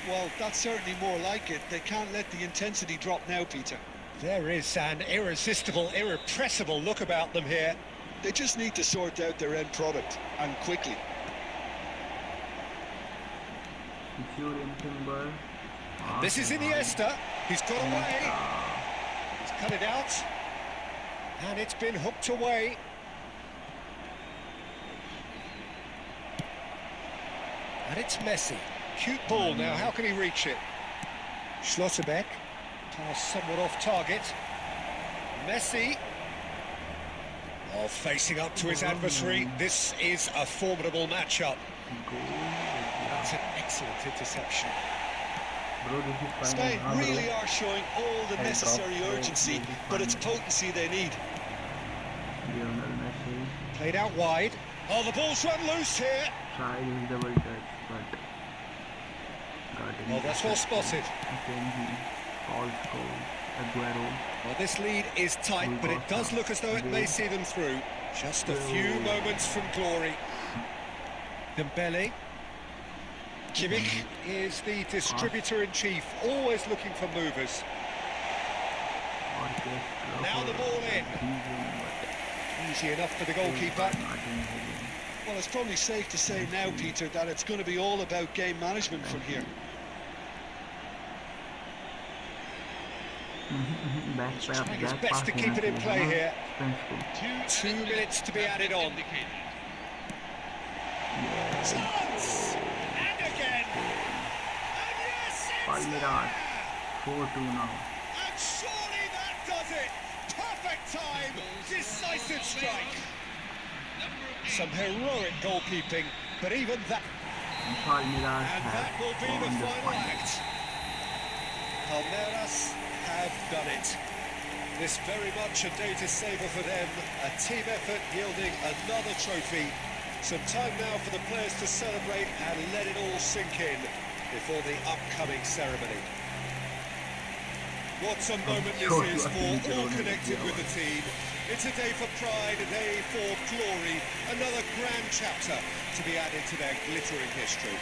Well, that's certainly more like it. They can't let the intensity drop now, Peter. There is an irresistible, irrepressible look about them here. They just need to sort out their end product, and quickly. And this is Iniesta. He's got away. He's cut it out. And it's been hooked away. And it's Messi. Cute ball now. How can he reach it? Schlotterbeck. Pass somewhat off target. Messi. Oh, facing up to his adversary. This is a formidable matchup. That's an excellent interception. Bro, this is final. Spain Bro. really are showing all the Hey, necessary drop, bro. urgency, This is but it's final. potency they need. Lionel Messi Played out wide. Oh, the ball's run loose here. tried his double touch, but got it. Well, that's well spotted. Akanji, false goal. Aguero. Well, this lead is tight, but it does look as though it may see them through. Just a few moments from glory. Dembele. Kimmich is the distributor-in-chief, always looking for movers. Now the ball in. Easy enough for the goalkeeper. Well, it's probably safe to say now, Peter, that it's going to be all about game management from here. Trying his best to keep it in play here. 2 minutes to be added on. Chance! And again! And yes, it's Palmeiras, there! 4-2 now. And surely that does it! Perfect time! Decisive strike! Some heroic goalkeeping, but even that... Palmeiras And that have will be the won final act. Palmeiras have done it. This very much a day to savour for them. A team effort yielding another trophy. Some time now for the players to celebrate and let it all sink in before the upcoming ceremony. What a moment this is for all connected with the team. It's a day for pride, a day for glory, another grand chapter to be added to their glittering history.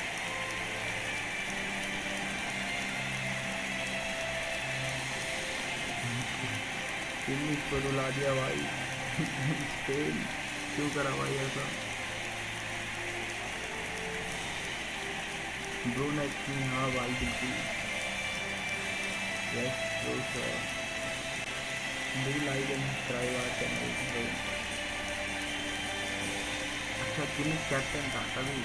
Kimmich को रुला दिया भाई Spain क्यों करा भाई ऐसा brunette की हाँ भाई बिल्कुल yes bro sir do like and subscribe our channel bro अच्छा किमिच कैप्टन था तभी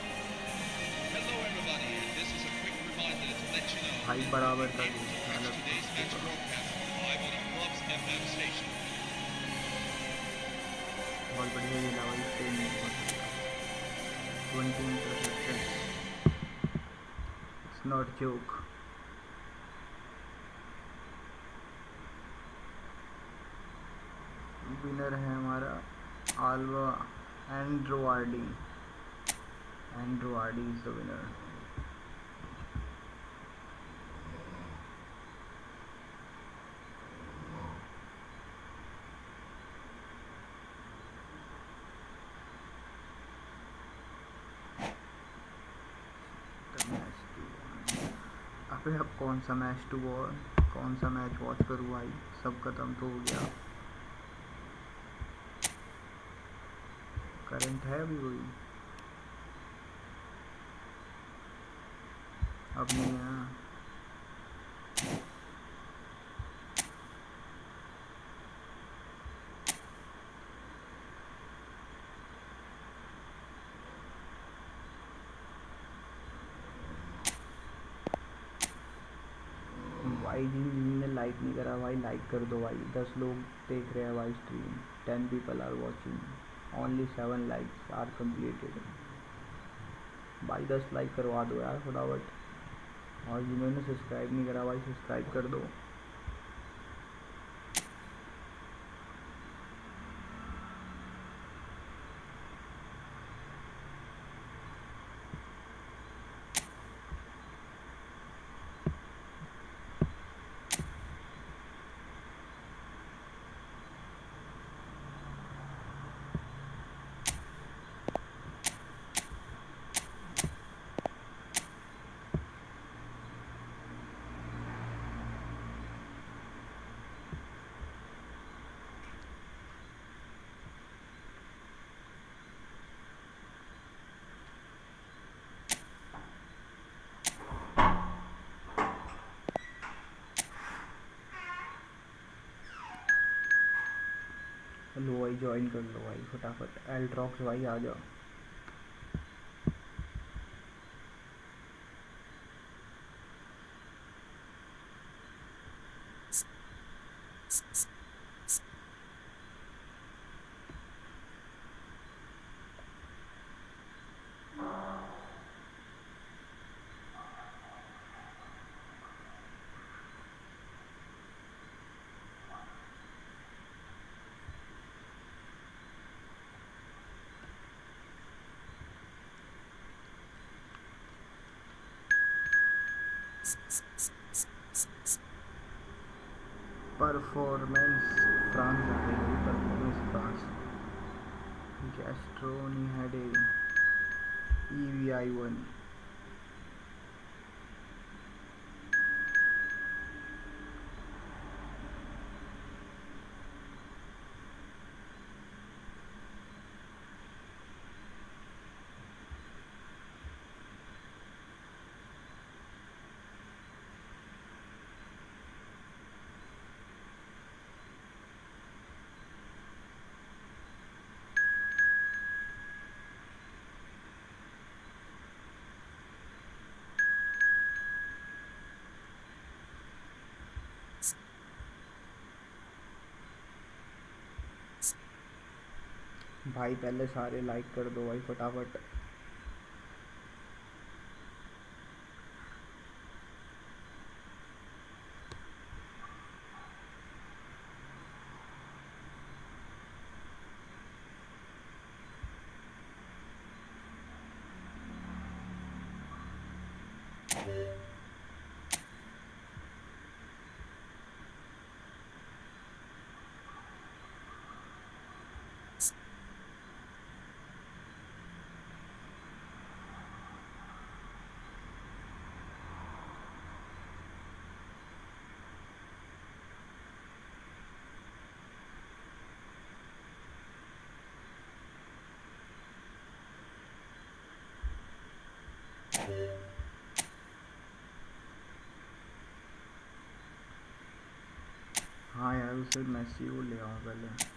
Hello everybody, and this is a quick reminder to let you know भाई बराबर था able to catch today's match broadcast live on our club's FM station. बहुत बढ़िया ये भाई स्पेन में 20 interception it's not joke winner है हमारा आल्वा एंड्रोआर्डी इज द विनर अबे अब कौन सा मैच टू कौन सा मैच वॉच करूँ भाई सब खत्म तो हो गया करंट है अभी वही अब नहीं है भाई जिनने लाइक नहीं करा भाई लाइक कर दो भाई 10 लोग देख रहे हैं भाई stream 10 people are watching only 7 likes are completed भाई 10 लाइक करवा दो यार फटाफट और जिन्होंने सब्सक्राइब नहीं करा भाई सब्सक्राइब कर दो लो भाई ज्वाइन कर लो भाई फटाफट एल्ट्रॉक्स भाई आ जाओ। परफॉर्मेंस फ्रांस आ रही है, परफॉर्मेंस फ्रांस। गैस्ट्रोनी हेडे EVI1। भाई पहले सारे लाइक कर दो भाई फटाफट। हाँ यार उसे मैसी को ले आओ पहले।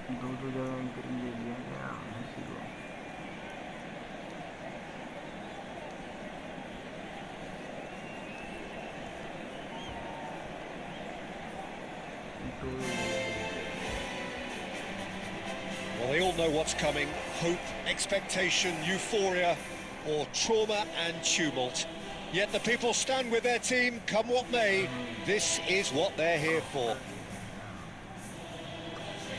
इसको दो जगह एंकरिंग दे दिया गया मेसी को। Well, they all know what's coming. Hope, expectation, euphoria, or trauma and tumult. Yet the people stand with their team, come what may. This is what they're here for.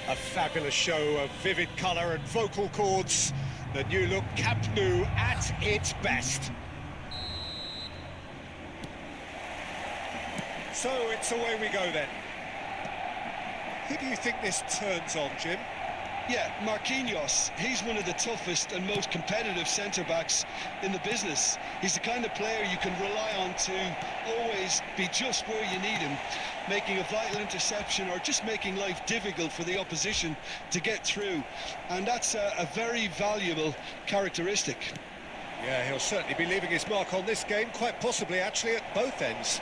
A fabulous show of vivid colour and vocal cords. The new look Camp Nou at its best. So it's away we go then. Who do you think this turns on, Jim? Yeah, Marquinhos. He's one of the toughest and most competitive centre-backs in the business. He's the kind of player you can rely on to always be just where you need him, making a vital interception or just making life difficult for the opposition to get through. And that's a very valuable characteristic. Yeah, he'll certainly be leaving his mark on this game, quite possibly actually at both ends.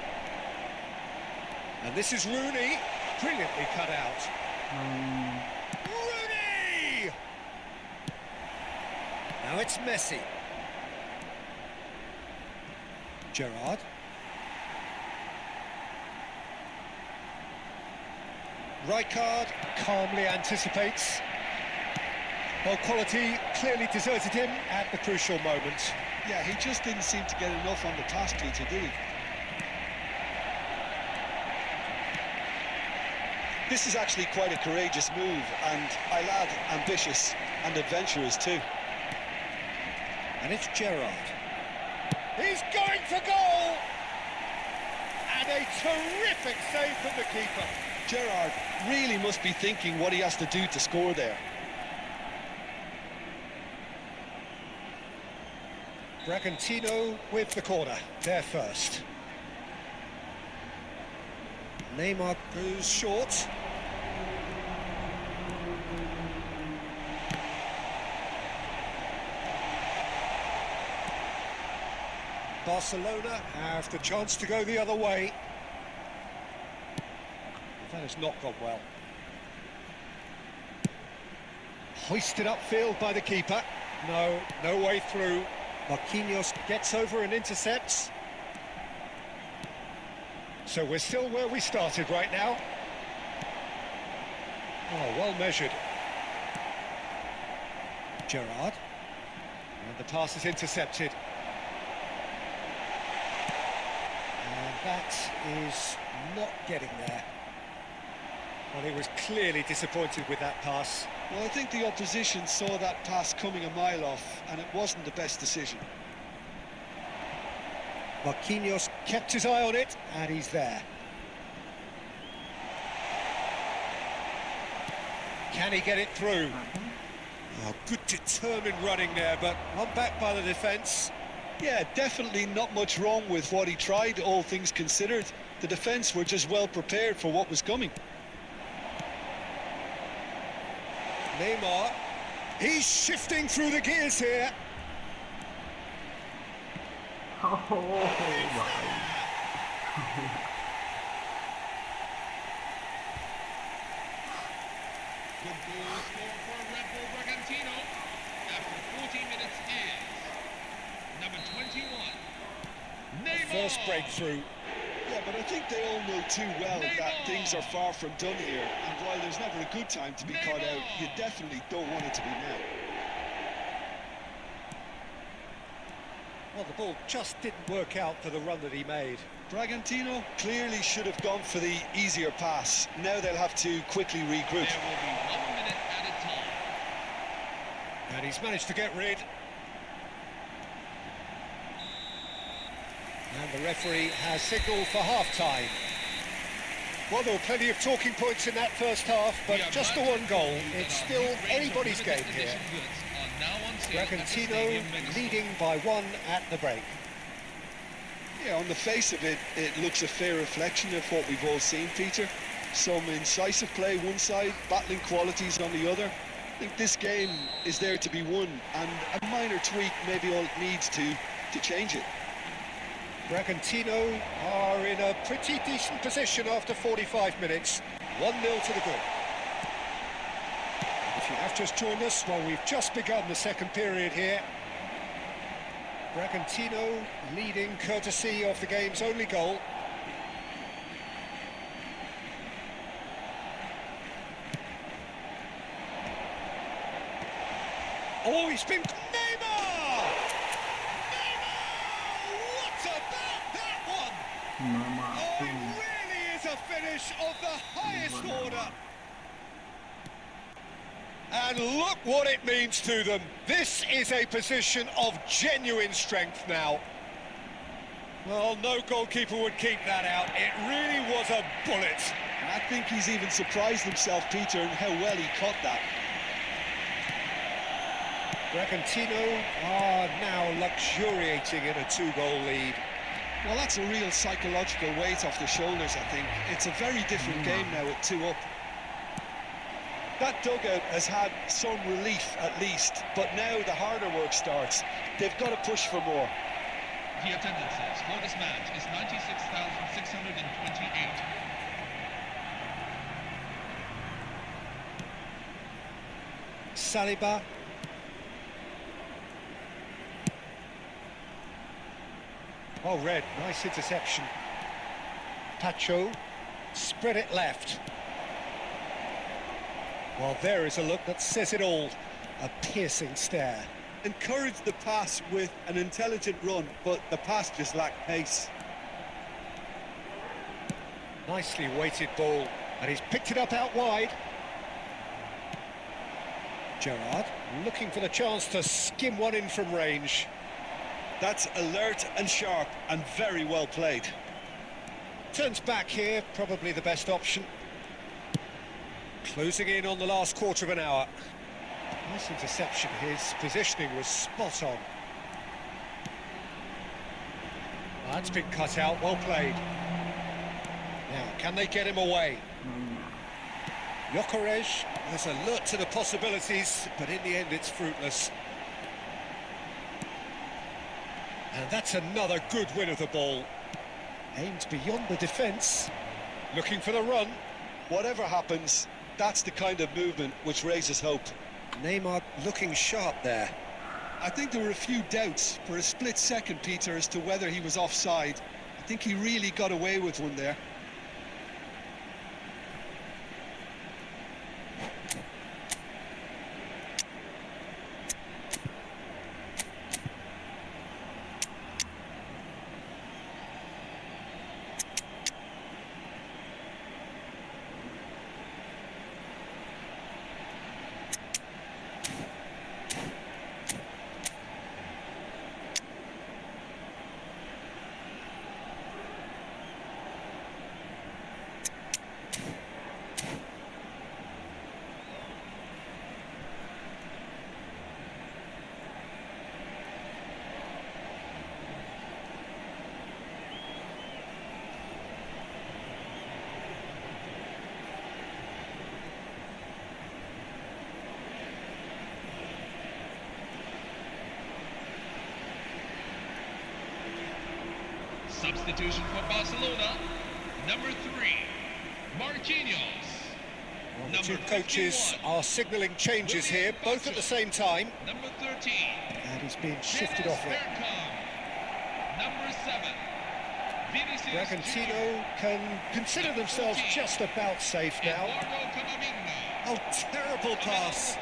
And this is Rooney, brilliantly cut out. Rooney! Now it's Messi. Gerrard. Rijkaard calmly anticipates. Well, quality clearly deserted him at the crucial moment. Yeah, he just didn't seem to get enough on the pass, Peter, did he? This is actually quite a courageous move, and I'll add ambitious and adventurous too. And it's Gerrard. He's going for goal! And a terrific save from the keeper. Gerrard really must be thinking what he has to do to score there. Bragantino with the corner, there first. Neymar goes short. Barcelona have the chance to go the other way. That has not gone well. Hoisted upfield by the keeper. No way through. Marquinhos gets over and intercepts. So we're still where we started right now. Oh, well measured. Gerrard. And the pass is intercepted. And that is not getting there. Well, he was clearly disappointed with that pass. Well, I think the opposition saw that pass coming a mile off, and it wasn't the best decision. Marquinhos kept his eye on it, and he's there. Can he get it through? Oh, good determined running there, but one back by the defence. Yeah, definitely not much wrong with what he tried, all things considered. The defence were just well prepared for what was coming. Neymar, he's shifting through the gears here. Oh भाई Good goal scored for Red Bull Bragantino after 14 minutes is number 21, Neymar. First breakthrough. Yeah, but I think they all know too well that things are far from done here. And while there's never a good time to be caught out, you definitely don't want it to be now. Well, the ball just didn't work out for the run that he made. Bragantino clearly should have gone for the easier pass. Now they'll have to quickly regroup. There will be 1 minute at a time. And he's managed to get rid. And the referee has signalled for half-time. Well, there were plenty of talking points in that first half, but just the one goal. It's still anybody's game here. Bragantino leading by 1 at the break. Yeah, on the face of it, it looks a fair reflection of what we've all seen, Peter. Some incisive play one side, battling qualities on the other. I think this game is there to be won, and a minor tweak may be all it needs to change it. Bragantino are in a pretty decent position after 45 minutes. 1-0 to the good. If you have just joined us, well, we've just begun the second period here. Bragantino leading courtesy of the game's only goal. Oh, he's been... Neymar! Neymar! What about that one? Mama, Oh, it really is a finish of the highest order. And look what it means to them. This is a position of genuine strength now. Well, no goalkeeper would keep that out. It really was a bullet. And I think he's even surprised himself, Peter, in how well he caught that. Bragantino are now luxuriating in a 2-goal lead. Well, that's a real psychological weight off the shoulders, I think. It's a very different game now at 2 up. That dugout has had some relief at least, but now the harder work starts. They've got to push for more. The attendances for this match is 96,628. Saliba. Oh, Red, nice interception. Pacho, spread it left. Well, there is a look that says it all. A piercing stare. Encouraged the pass with an intelligent run, but the pass just lacked pace. Nicely weighted ball, and he's picked it up out wide. Gerrard looking for the chance to skim one in from range. That's alert and sharp and very well played. Turns back here, probably the best option. Closing in on the last quarter of an hour. Nice interception, his positioning was spot on. That's been cut out, well played. Now, can they get him away? Gyökeres was alert to the possibilities, but in the end it's fruitless. And that's another good win of the ball. Aimed beyond the defence. Looking for the run. Whatever happens, that's the kind of movement which raises hope. Neymar looking sharp there. I think there were a few doubts for a split second, Peter, as to whether he was offside. I think he really got away with one there. Substitution for Barcelona, number 3, Marquinhos. Well, the two coaches are signalling changes here, both at the same time. Number 13. And he's being shifted off it. Number 7. Vinicius Bragantino can consider themselves just about safe now. Oh, terrible pass.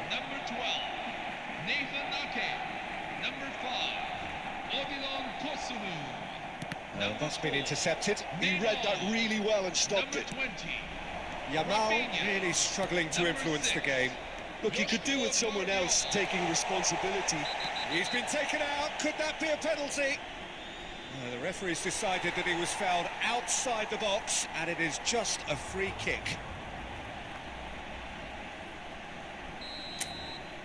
Number 12. Nathan Ake. Number 5. Odilon Kosumu. That's been intercepted. He read that really well and stopped Number it. 20. Yamal really struggling to influence the game. Look, he could do with someone else taking responsibility. He's been taken out. Could that be a penalty? The referee's decided that he was fouled outside the box, and it is just a free kick.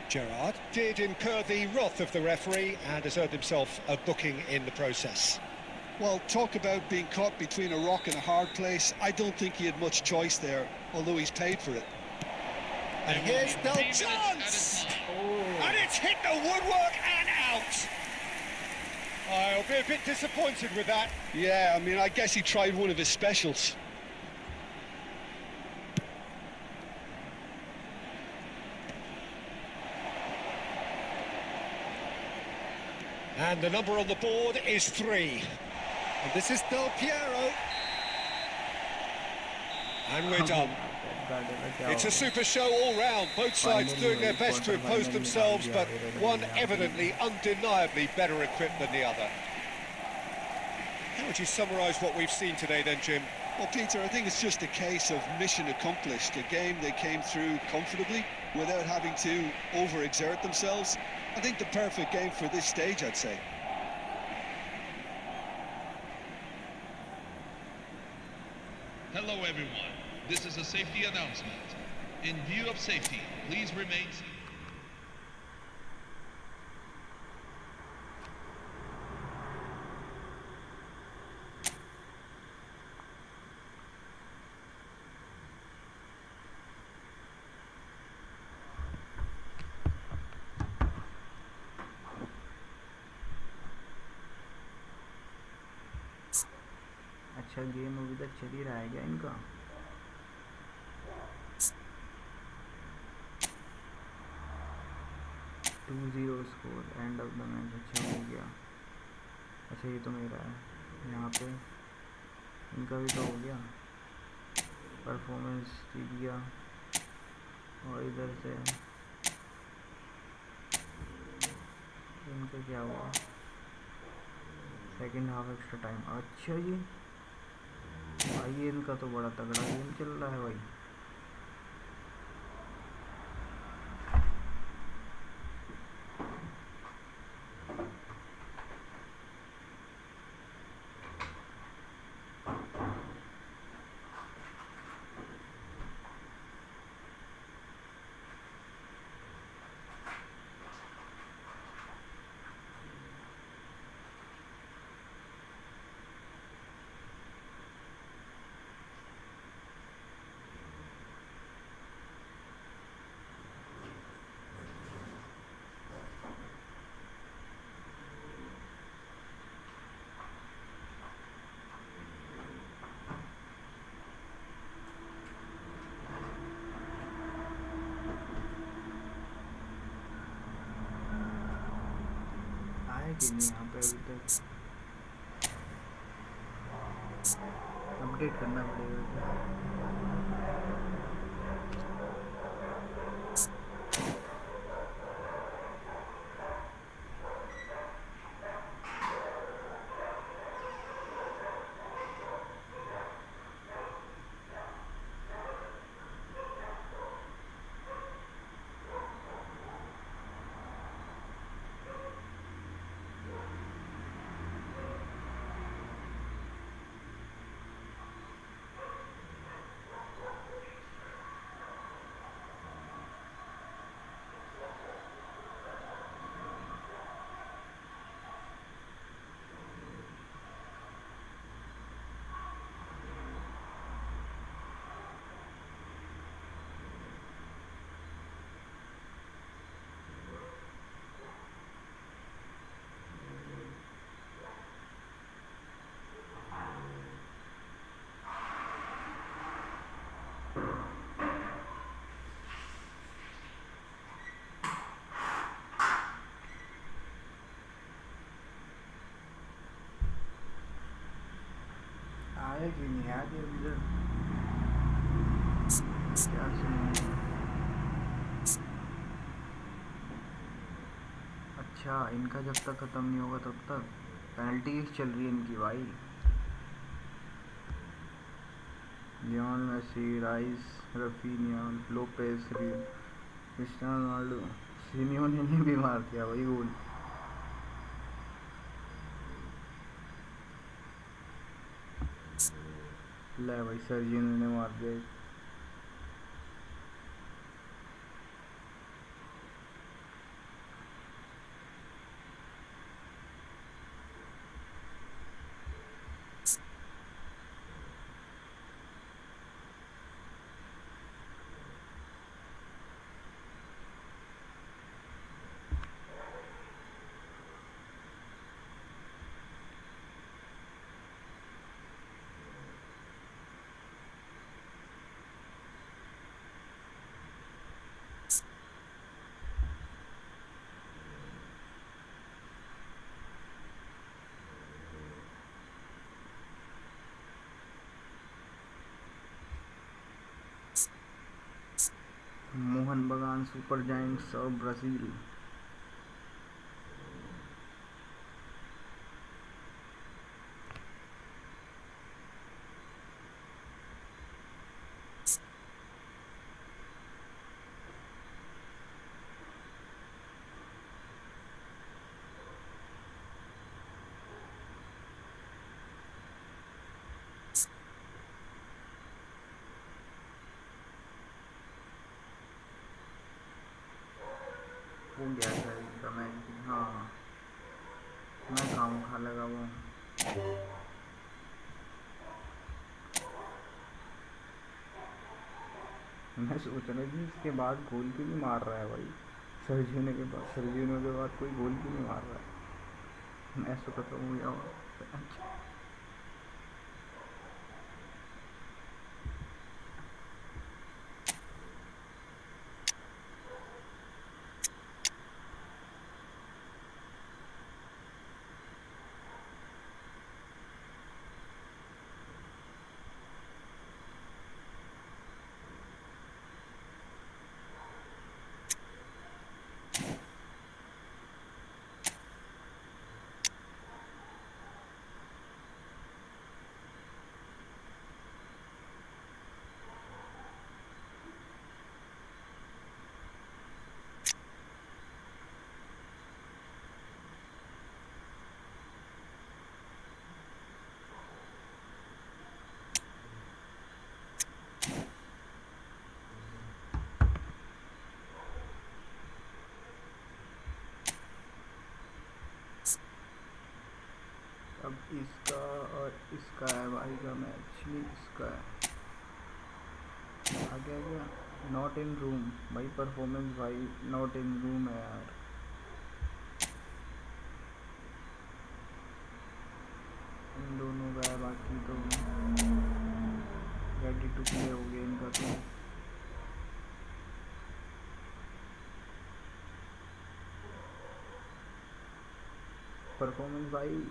Gerrard did incur the wrath of the referee and has earned himself a booking in the process. Well, talk about being caught between a rock and a hard place. I don't think he had much choice there, although he's paid for it. And here's Del Chance! And it's hit the woodwork and out! I'll be a bit disappointed with that. Yeah, I mean, I guess he tried one of his specials. And the number on the board is 3. And this is Del Piero. And we're done. It's a super show all round. Both sides doing their best to impose themselves, but one evidently, undeniably better equipped than the other. How would you summarise what we've seen today then, Jim? Well, Peter, I think it's just a case of mission accomplished. A game they came through comfortably without having to overexert themselves. I think the perfect game for this stage, I'd say. Hello, everyone. This is a safety announcement. In view of safety, please remain seated. अच्छा game अभी तक चल ही रहा है क्या इनका? Two 0 score, end of the match. अच्छा हो गया। अच्छा ये तो मेरा है। यहाँ पे इनका भी तो हो गया। परफॉर्मेंस जीत गया। और इधर से इनका क्या हुआ? Second half extra time. अच्छा जी भाई, इनका तो बड़ा तगड़ा गेम चल रहा है भाई। कि नहीं यहाँ पे अभी तक अपडेट करना पड़ेगा। आया कि नहीं आ गया इधर क्या सुनिए। अच्छा इनका जब तक ख़त्म नहीं होगा तब तक पेनल्टीज चल रही है इनकी भाई। Leon Messi, Rice, Raphinha, Lopes, Cristiano Ronaldo, Simeone ने भी मार दिया भाई गोल। ले भाई सर्जिनो ने मार दिया। मोहन बगान सुपर जायंट्स ऑफ ब्राज़ील। हो गया था इनका मैच। हाँ, मैं खाऊँ खा लगा वो। मैं सोच रहा था इसके बाद गोल क्यों नहीं मार रहा है भाई, सर्जियो के बाद कोई गोल क्यों नहीं मार रहा है। मैच तो खत्म हो गया। अब इसका और इसका है भाई का मैच, नहीं इसका है। आ गया क्या? नॉट इन रूम भाई, परफॉर्मेंस भाई नॉट इन रूम है यार। इन दोनों का है, बाकी तो रेडी टू प्ले हो गया इनका तो। परफॉर्मेंस भाई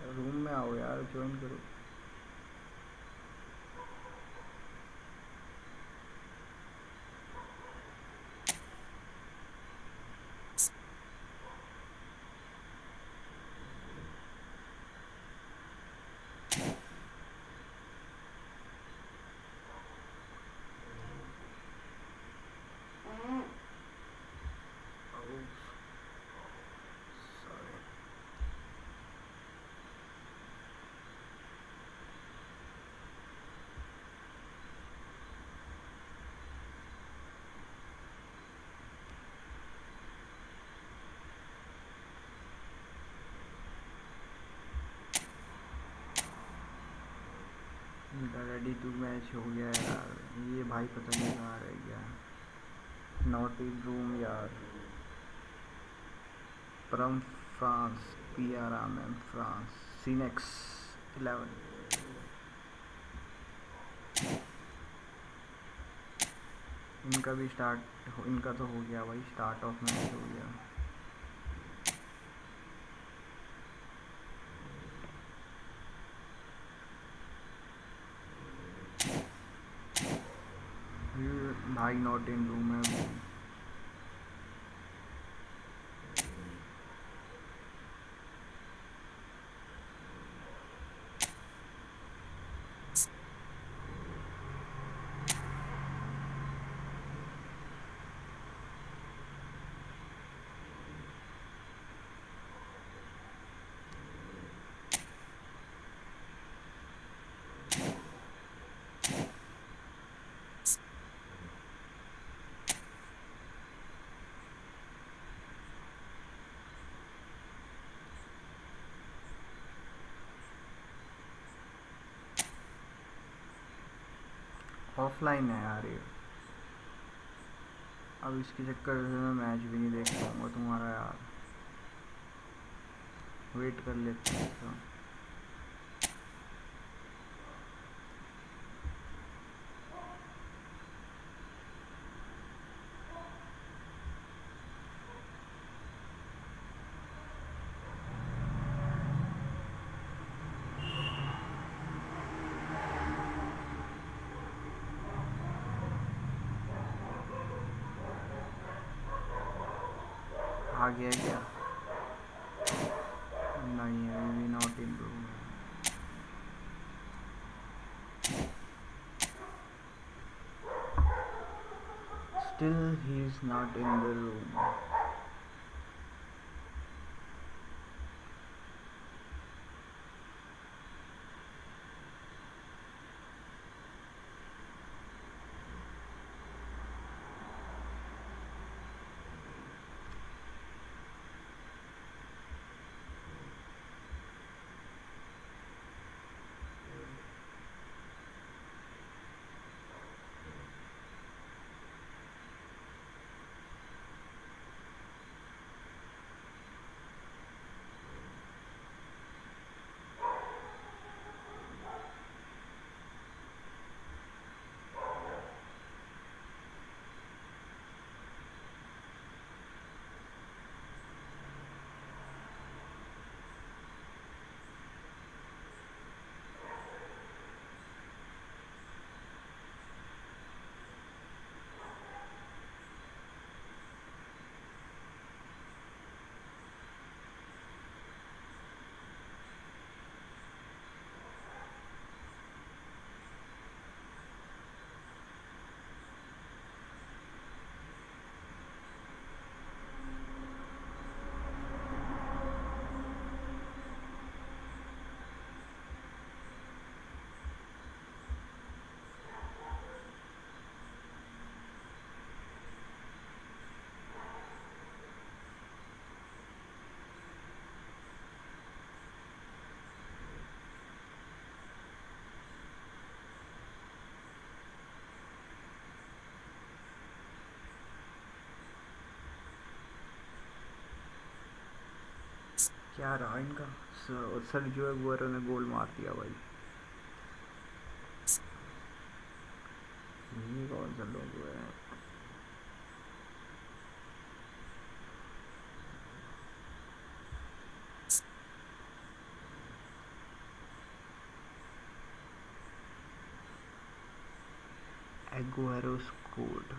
रूम में आओ यार, ज्वाइन करो। इनका रेडी टू मैच हो गया यार। ये भाई पता नहीं कहाँ रह गया। नॉट इन रूम यार, फ्रॉम फ्रांस, PRM फ्रांस, सीनेक्स 11। इनका भी इनका तो हो गया भाई, स्टार्ट ऑफ मैच हो गया। भाई नॉट इन रूम है। ऑफलाइन है यार ये। अब इसके चक्कर से मैं मैच भी नहीं देख पाऊँगा तुम्हारा यार। वेट कर लेते हैं इसका। आ गया क्या? नहीं, अभी भी नॉट इन रूम है. Still he is not in the room. क्या रहा इनका? सर जो है वो ने गोल मार दिया भाई. ये कौन सा लोग हुए हैं? Aguero scored.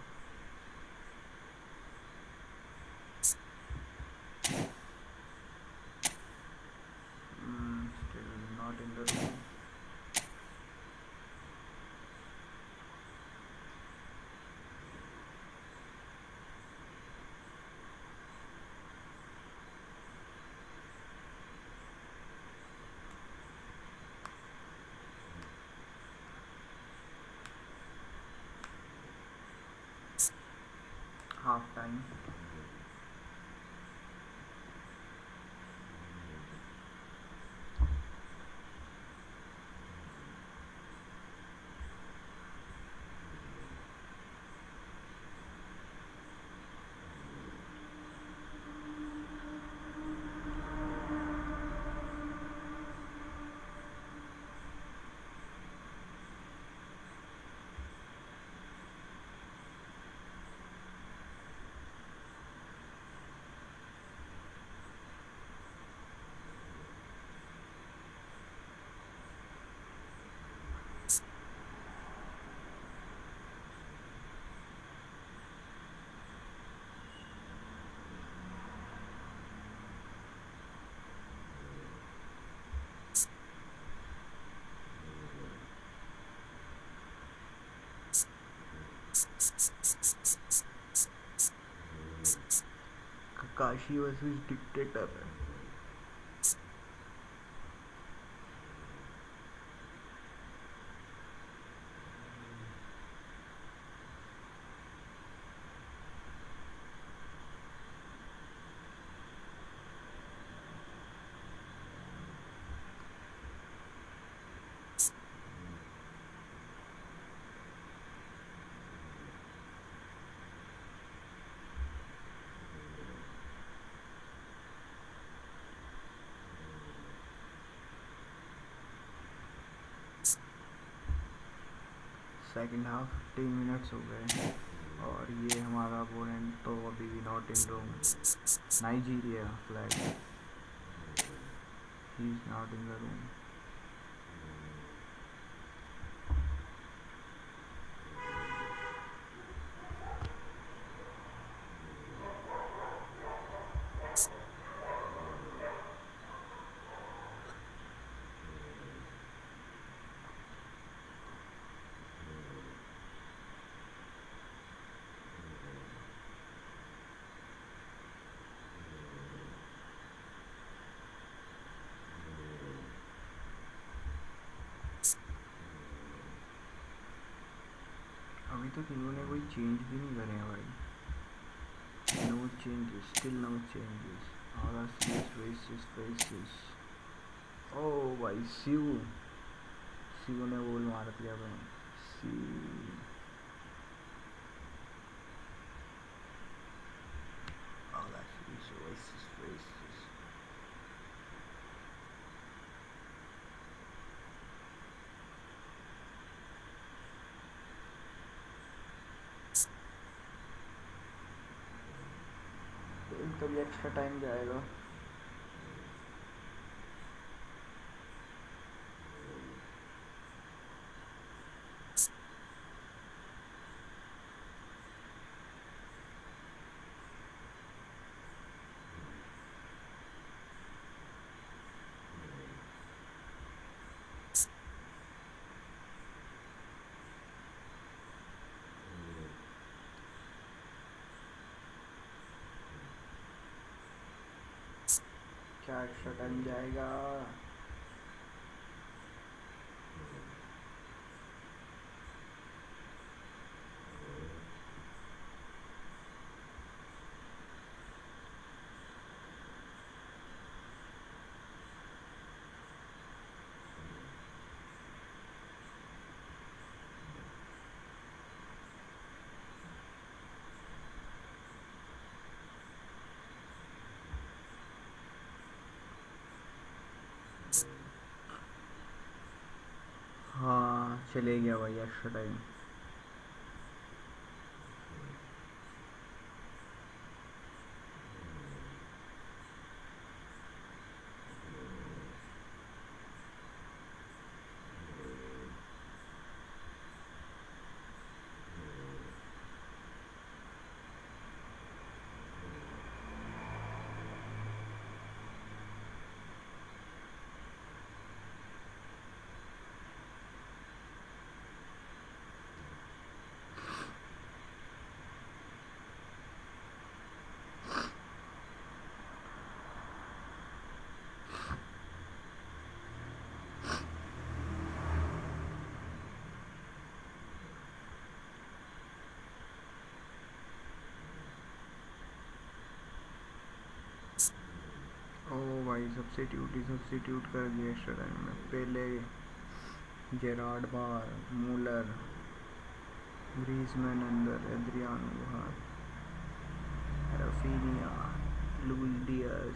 Still not in the room. Half time. Kakashi versus Dictator. Second half 15 minutes हो गए और ये हमारा अपोनेंट तो अभी भी not in room. Nigeria flag. He is not in the room. अभी तक इन्होंने कोई चेंज भी नहीं करे हैं भाई. No changes, still no changes. All are faces, faces. Oh भाई शिव ने गोल मार दिया भाई. Shiv. All are faces, faces. कभी एक्स्ट्रा टाइम जाएगा. क्या एक्स्ट्रा टाइम जाएगा. हाँ चले गया भाई एक्स्ट्रा टाइम. ओ भाई सब्स्टिट्यूट कर दिया एक्स्ट्रा टाइम में. पहले जेरार्ड बाहर, मूलर, ग्रीजमैन अंदर, एड्रियानो बाहर, राफिनिया, लुइस डियाज,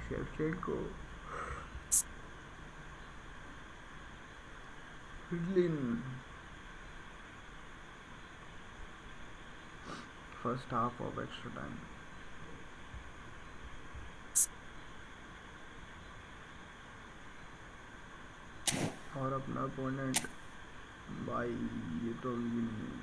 शेवचेंको, हिडलिन. First half of extra time. और अपना अपोनेंट भाई ये तो अभी नहीं.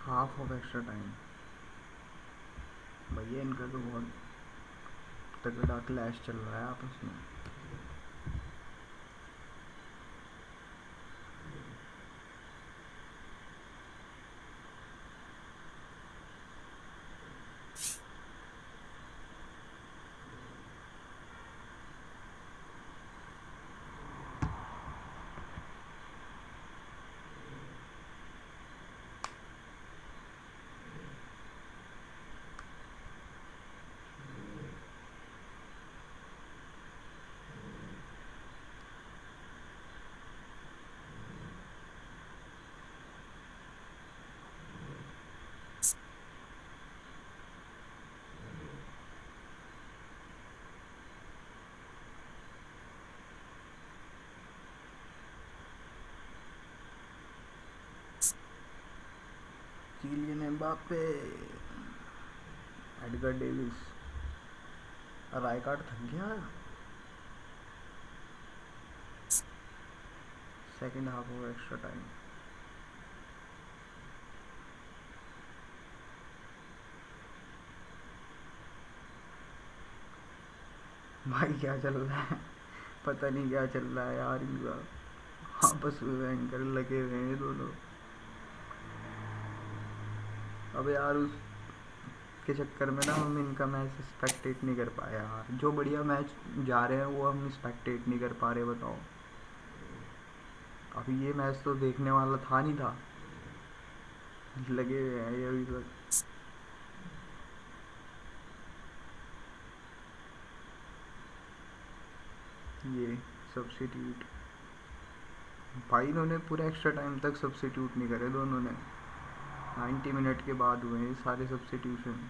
Half of extra time. भैया इनका तो बहुत तगड़ा क्लैश चल रहा है आपस में. किलियन एम्बापे, एडगर डेविस, रायकाट थक गया। सेकेंड हाफ हो एक्स्ट्रा टाइम। भाई क्या चल रहा है, पता नहीं क्या चल रहा है यार इनका। आपस में एंकर लगे हुए हैं दोनों। अब यार उस के चक्कर में ना हम इनका मैच स्पेक्टेट नहीं कर पाए यार। जो बढ़िया मैच जा रहे हैं वो हम स्पेक्टेट नहीं कर पा रहे, बताओ। अभी ये मैच तो देखने वाला था नहीं था, लगे हुए हैं ये अभी तक। ये सब्स्टिट्यूट भाई इन्होंने पूरे एक्स्ट्रा टाइम तक सब्स्टिट्यूट नहीं करे दोनों ने। 90 मिनट के बाद हुए हैं सारे सब्स्टिट्यूशन।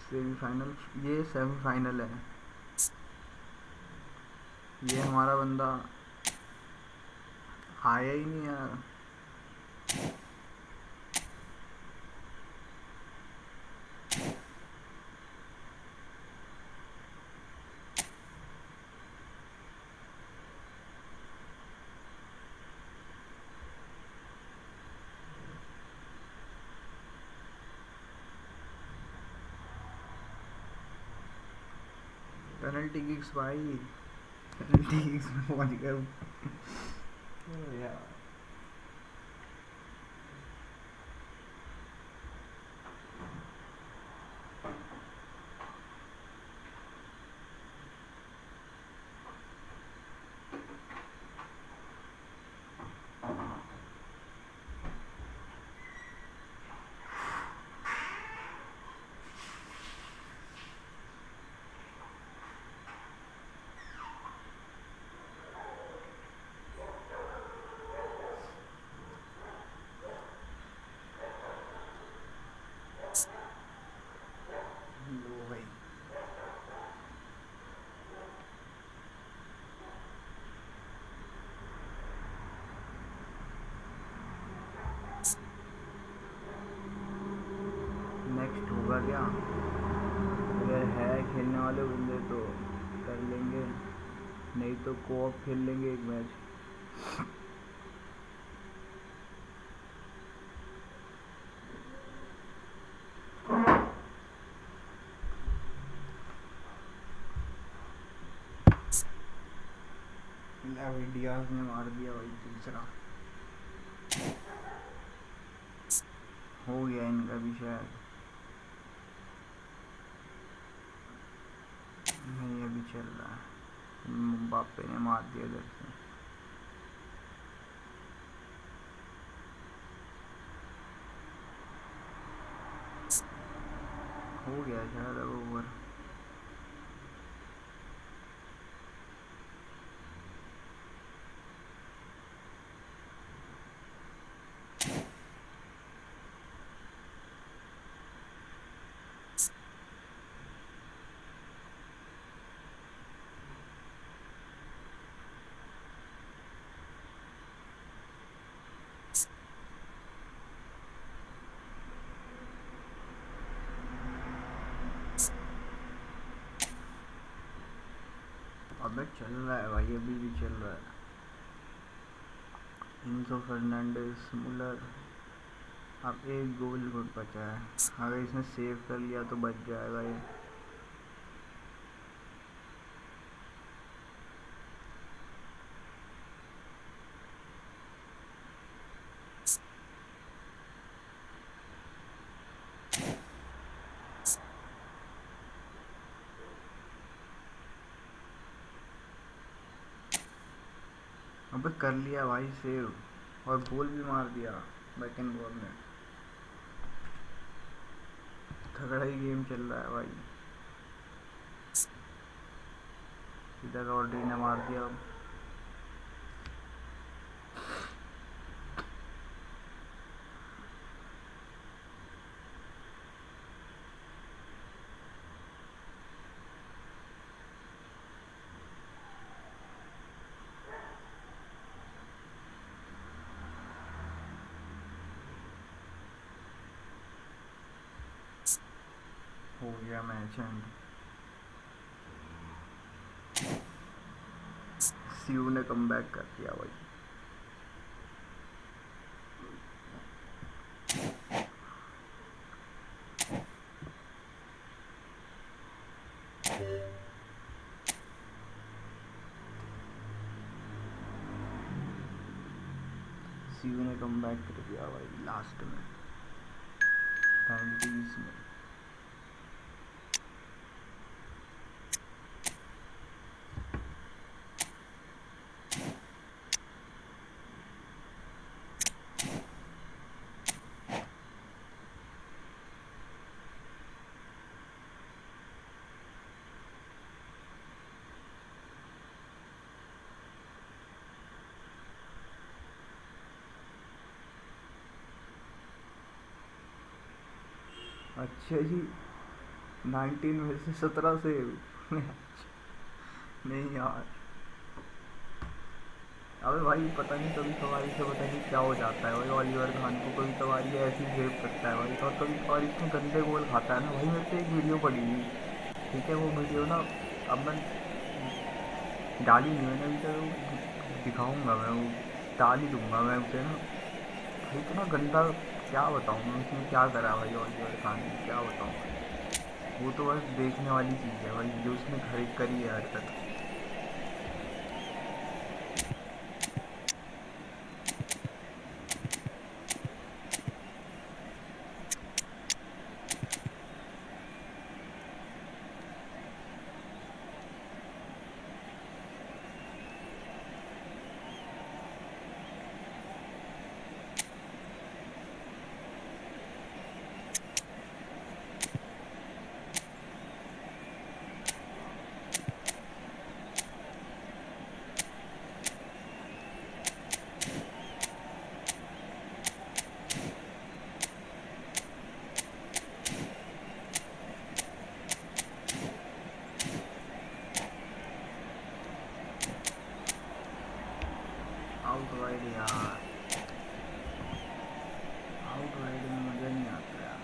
सेमीफाइनल, ये सेमीफाइनल है। ये हमारा बंदा आया ही नहीं यार। पेनल्टी किक्स भाई, पेनल्टी किक्स में पहुंच गए यार। लो भाई, नेक्स्ट होगा क्या? अगर है खेलने वाले बंदे तो कर लेंगे, नहीं तो कोऑप खेल लेंगे एक मैच। डियाज ने मार दिया भाई तीसरा। हो गया इनका भी शायद, नहीं अभी चल रहा है। बापे ने मार दिया इधर से। हो गया शायद अब ओवर। अबे चल रहा है भाई, अभी भी चल रहा है। इनसो फर्नांडिस, मुलर। अब एक गोल गुड बचा है, अगर इसने सेव कर लिया तो बच जाएगा ये। अबे कर लिया भाई सेव, और गोल भी मार दिया बैकएंड बॉल में। तगड़ा ही गेम चल रहा है भाई। इधर रॉड्री ने मार दिया। हो गया मैच एंड। सीयू ने कमबैक कर दिया भाई। सीयू ने कमबैक कर दिया भाई लास्ट में, पेनल्टीज में। अच्छा जी, 19 में से 17 से नहीं यार, अबे भाई पता नहीं कभी कभार से पता नहीं क्या हो जाता है भाई। ओलिवर खान को कभी कभार ये ऐसी सेव करता है भाई, और कभी कभार इसमें गंदे गोल खाता है ना भाई। मेरे से एक वीडियो पड़ी हुई, ठीक है, वो वीडियो ना अब मैं डाली नहीं मैंने अभी तक, दिखाऊंगा मैं, वो डाल ही दूंगा मैं उसे ना भाई। इतना गंदा क्या बताऊँ मैं, उसने क्या करा भाई ओलिवर खान ने, क्या बताऊँ। वो तो बस देखने वाली चीज़ है भाई, जो उसने करी है हरकत। आउट वाइड यार, आउट वाइड में मज़ा नहीं आता यार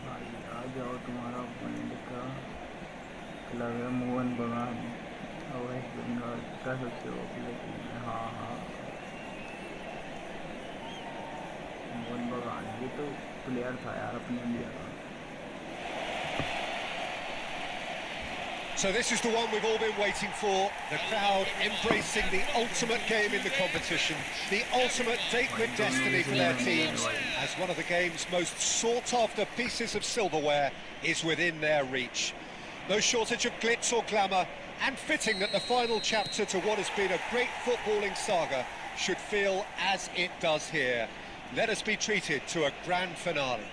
भाई। आ जाओ, तुम्हारा ओपोनेंट का क्लब है मोहन बगान और वेस्ट बंगाल का सबसे पॉपुलर टीम है। हाँ हाँ, मोहन बगान ये तो प्लेयर था यार अपने इंडिया का। So this is the one we've all been waiting for. The crowd embracing the ultimate game in the competition, the ultimate date with destiny for their teams, as one of the game's most sought-after pieces of silverware is within their reach. No shortage of glitz or glamour, and fitting that the final chapter to what has been a great footballing saga should feel as it does here. Let us be treated to a grand finale.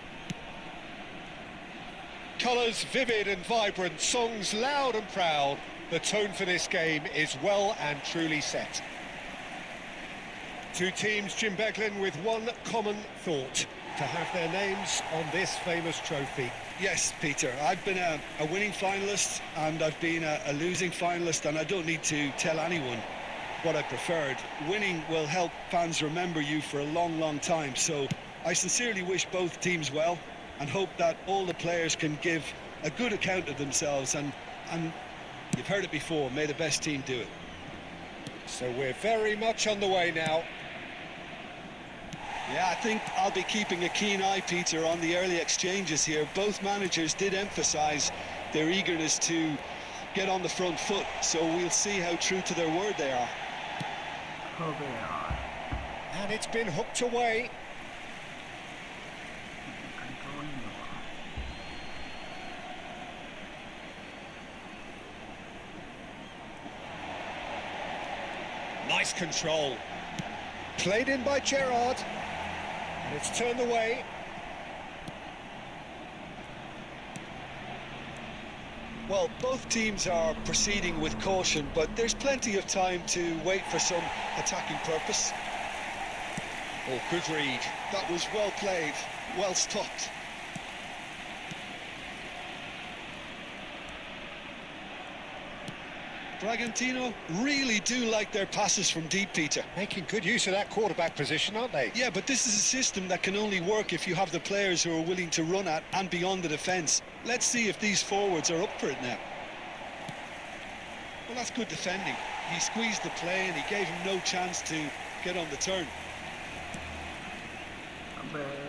Colours vivid and vibrant, songs loud and proud. The tone for this game is well and truly set. Two teams, Jim Beglin, with one common thought: to have their names on this famous trophy. Yes, Peter, I've been a winning finalist and I've been a losing finalist, and I don't need to tell anyone what I preferred. Winning will help fans remember you for a long, long time, so I sincerely wish both teams well and hope that all the players can give a good account of themselves, and you've heard it before, may the best team do it. So we're very much on the way now. Yeah, I think I'll be keeping a keen eye, Peter, on the early exchanges here. Both managers did emphasise their eagerness to get on the front foot, so we'll see how true to their word they are. Oh, they are. And it's been hooked away. Nice control. Played in by Gerrard. And it's turned away. Well, both teams are proceeding with caution, but there's plenty of time to wait for some attacking purpose. Oh, good read. That was well played, well stopped. Bragantino really do like their passes from deep, Peter. Making good use of that quarterback position, aren't they? Yeah, but this is a system that can only work if you have the players who are willing to run at and beyond the defence. Let's see if these forwards are up for it now. Well, that's good defending. He squeezed the play and he gave him no chance to get on the turn.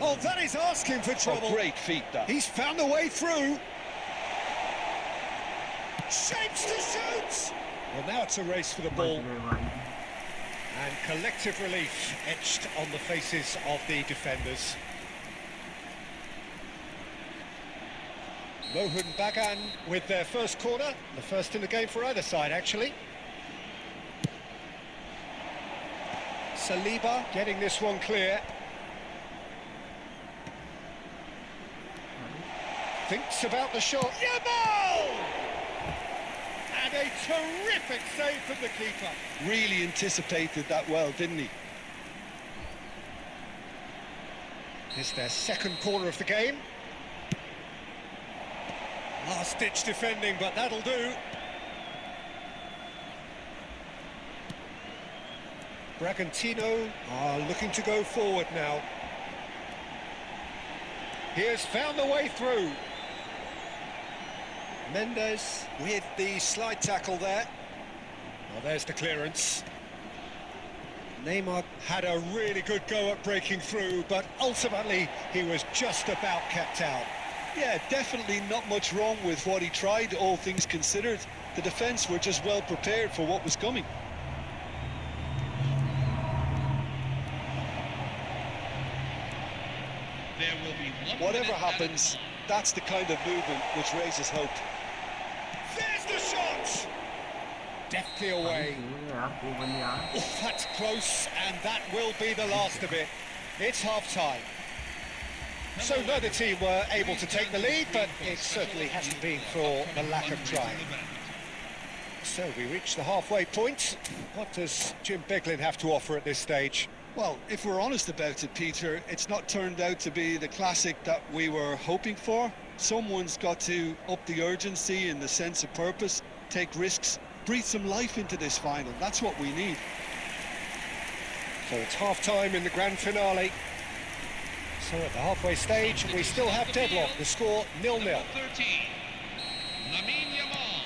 Oh, that is asking for trouble. Oh, great feat, that. He's found a way through. Shapes to shoot. Well, now it's a race for the ball. And collective relief etched on the faces of the defenders. Mohun Bagan with their first corner, the first in the game for either side, actually. Saliba getting this one clear. Thinks about the shot. Yamal! And a terrific save from the keeper. Really anticipated that well, didn't he? It's their second corner of the game. Last-ditch defending, but that'll do. Bragantino are looking to go forward now. He has found the way through. Mendes with the slide tackle there. Well, there's the clearance. Neymar had a really good go at breaking through, but ultimately he was just about kept out. Yeah, definitely not much wrong with what he tried, all things considered. The defence were just well prepared for what was coming. There will be one Whatever minute happens, that's the kind of movement which raises hope. There's the shot! Deftly away. Oh, that's close, and that will be the last of it. It's half-time. So neither team were able to take the lead, but it certainly hasn't been for the lack of trying. So we reach the halfway point. What does Jim Beglin have to offer at this stage? Well, if we're honest about it, Peter, it's not turned out to be the classic that we were hoping for. Someone's got to up the urgency and the sense of purpose, take risks, breathe some life into this final. That's what we need. So it's half-time in the grand finale. So at the halfway stage, we still have deadlock. The score 0-0. Number 13, Lamine Yamal.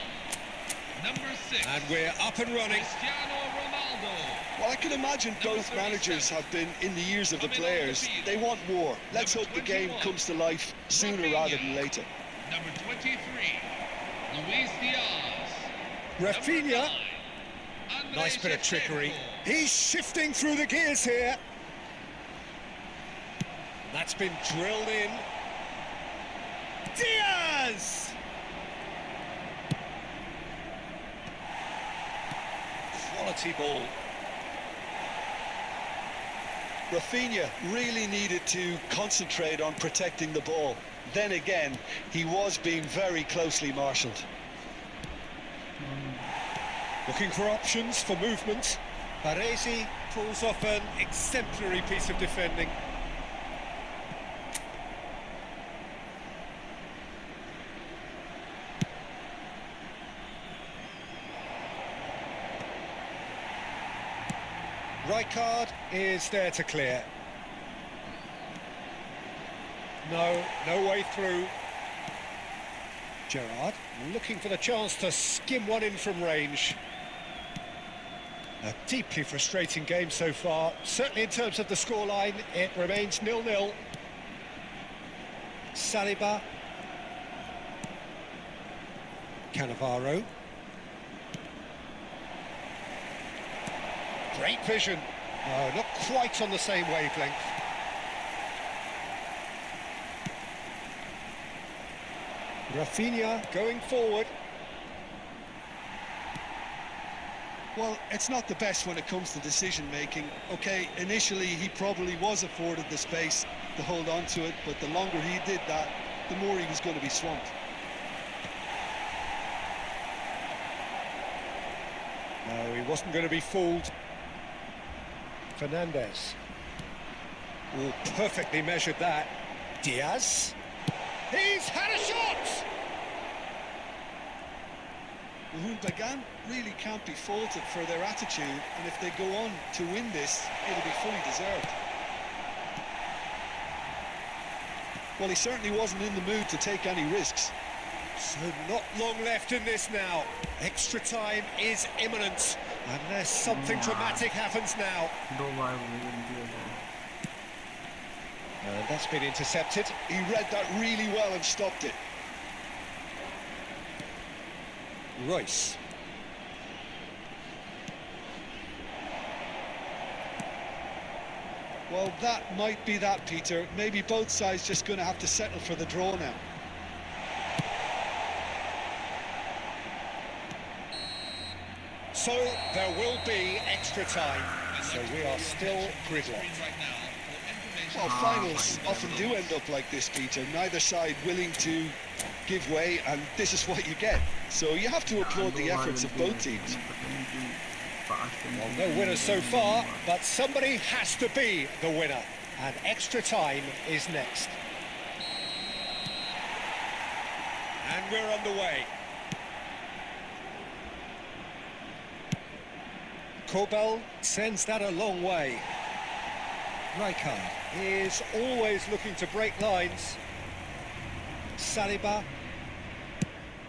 Number 6, And we're up and running. Cristiano Ronaldo. Well, I can imagine both managers have been in the ears of the players. They want more. Let's hope the game comes to life sooner rather than later. Number 23, Luis Diaz. Rafinha, Number 9, André nice bit of trickery. Shevchenko. He's shifting through the gears here. That's been drilled in. Diaz! Quality ball. Rafinha really needed to concentrate on protecting the ball. Then again, he was being very closely marshalled. Looking for options for movement. Baresi pulls off an exemplary piece of defending. Rijkaard is there to clear. No way through. Gerrard looking for the chance to skim one in from range. A deeply frustrating game so far. Certainly in terms of the scoreline, it remains 0-0. Saliba. Cannavaro. Great vision. No, not quite on the same wavelength. Rafinha going forward. Well, it's not the best when it comes to decision-making. OK, initially he probably was afforded the space to hold on to it, but the longer he did that, the more he was going to be swamped. No, he wasn't going to be fooled. Fernandez. Oh, perfectly measured that. Diaz. He's had a shot! Mohun Bagan really can't be faulted for their attitude, and if they go on to win this, it'll be fully deserved. Well, he certainly wasn't in the mood to take any risks. So not long left in this now. Extra time is imminent, unless something dramatic happens now. 2 बार गोल दिया गया। And that's been intercepted. He read that really well and stopped it. Royce. Well, that might be that, Peter. Maybe both sides just going to have to settle for the draw now. So there will be extra time. So we are still gridlocked. Well, finals often do end up like this, Peter. Neither side willing to give way, and this is what you get. So you have to applaud the efforts of both teams. Well, no winners so far, but somebody has to be the winner. And extra time is next. And we're underway. Kobel sends that a long way. Rijkaard is always looking to break lines. Saliba,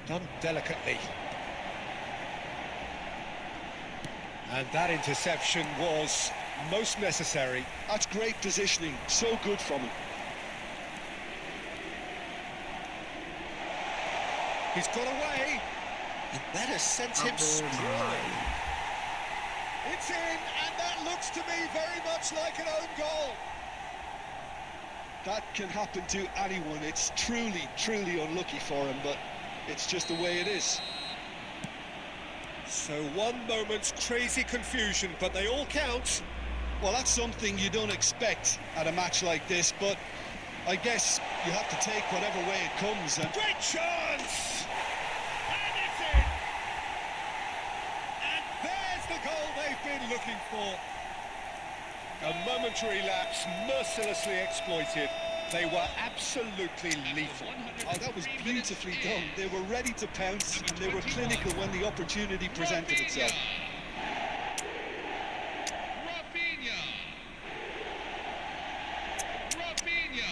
done delicately. And that interception was most necessary. That's great positioning, so good from him. He's got away, and that has sent him sprawling. It's in, and that looks to me very much like an own goal. That can happen to anyone. It's truly, truly unlucky for him, but it's just the way it is. So one moment's crazy confusion, but they all count. Well, that's something you don't expect at a match like this, but I guess you have to take whatever way it comes. And Great chance! And it's in! And there's the goal they've been looking for. A momentary lapse mercilessly exploited. They were absolutely lethal. oh, that was beautifully done. They were ready to pounce, and they were clinical when the opportunity presented itself. Rafinha. Rafinha.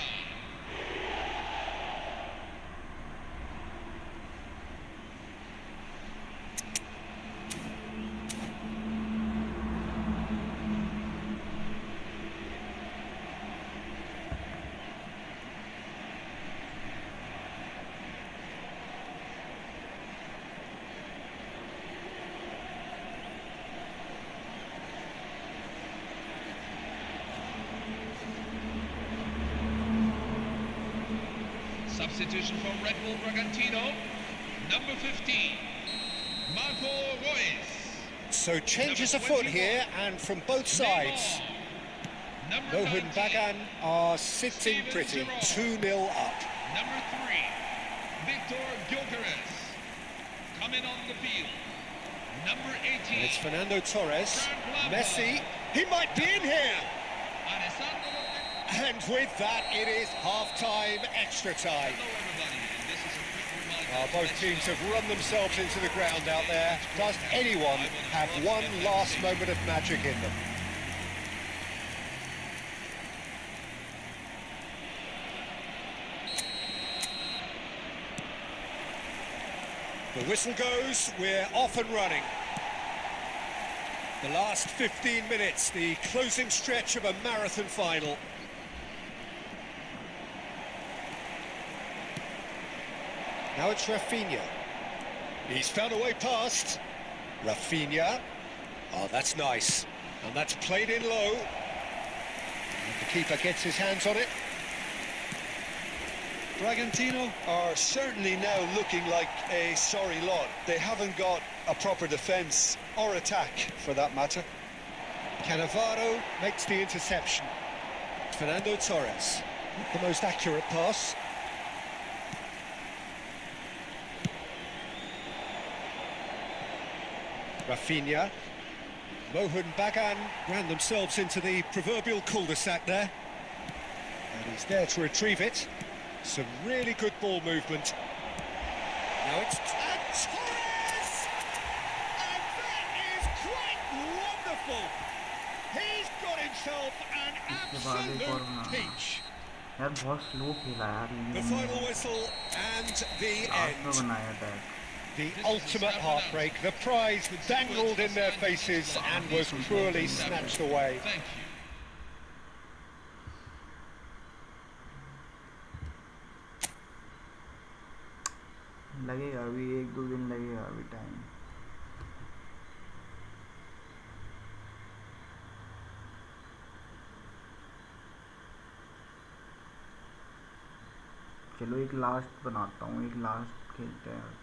Substitution for Red Bull Bragantino, number 15, Marco Reus. So changes afoot here, and from both sides. Mohan Bagan are sitting pretty, 2-0 up. Number 3, Victor Gyökeres, coming on the field. Number 18, And it's Fernando Torres. Messi, he might be in here. Alessandro. And with that, it is half-time, extra time. Hello everybody, and this is a quick reminder. Both teams have run themselves into the ground out there. Does anyone have one last moment of magic in them? The whistle goes, we're off and running. The last 15 minutes, the closing stretch of a marathon final. Now it's Rafinha. He's found a way past. Rafinha. Oh, that's nice. And that's played in low. And the keeper gets his hands on it. Bragantino are certainly now looking like a sorry lot. They haven't got a proper defence or attack, for that matter. Cannavaro makes the interception. Fernando Torres. Not the most accurate pass. Rafinha. Mohan Bagan ran themselves into the proverbial cul-de-sac there. And he's there to retrieve it. Some really good ball movement. Now it's... And Torres! And that is quite wonderful! He's got himself an absolute peach. यार बहुत slow खेला यार The England final ने, whistle and the last में end. बनाया attack. The This is the ultimate snap heartbreak. The announced. prize The stewards dangled in must their sign the dotted faces line and each was before cruelly the snatched ceremony. away. Thank you. लगेगा अभी 1-2 दिन लगेगा अभी time. चलो एक last बनाता हूँ, एक लास्ट खेलते हैं।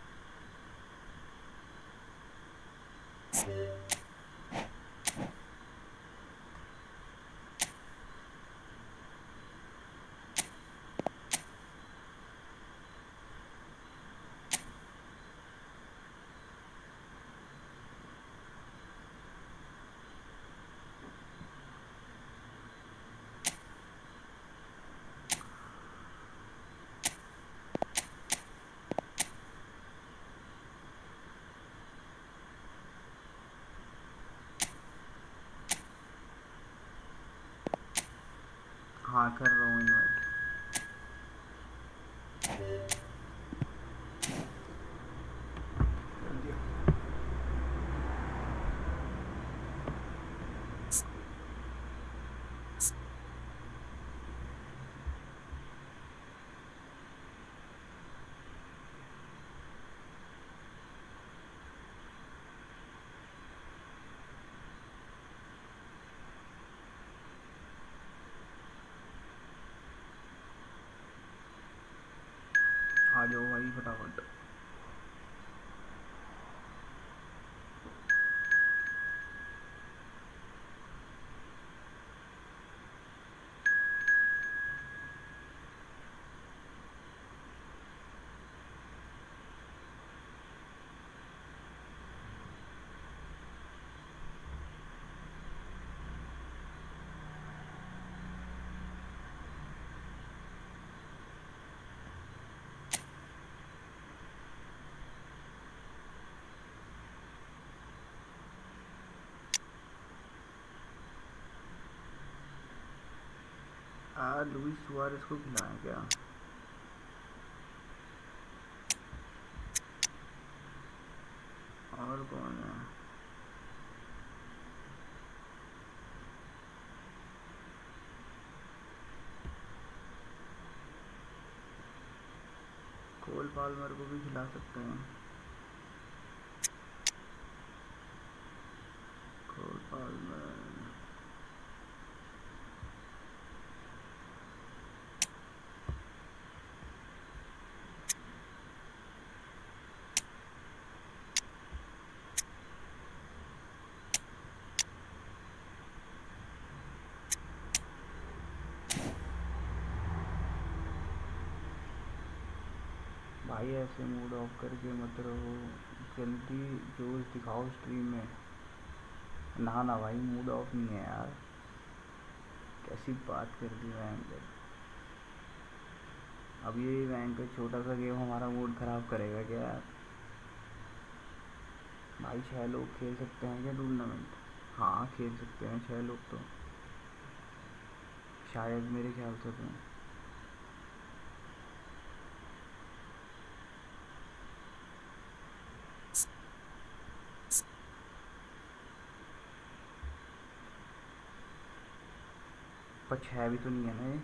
हाँ कर रहा हूँ इनवाइट। आ जाओ भाई फटाफट। लुइस सुआरेस को खिलाएं क्या? और कौन है? कोल पाल्मर को भी खिला सकते हैं। कोल पाल्मर भाई ऐसे मूड ऑफ करके मत रहो, जल्दी जोश दिखाओ स्ट्रीम में। ना ना भाई मूड ऑफ नहीं है यार, कैसी बात कर दी भयंकर। अब ये भयंकर छोटा सा गेम हमारा मूड ख़राब करेगा क्या यार? भाई 6 लोग खेल सकते हैं क्या टूर्नामेंट? हाँ खेल सकते हैं 6 लोग तो, शायद मेरे ख्याल से तो। पर 6 भी तो नहीं है ना ये।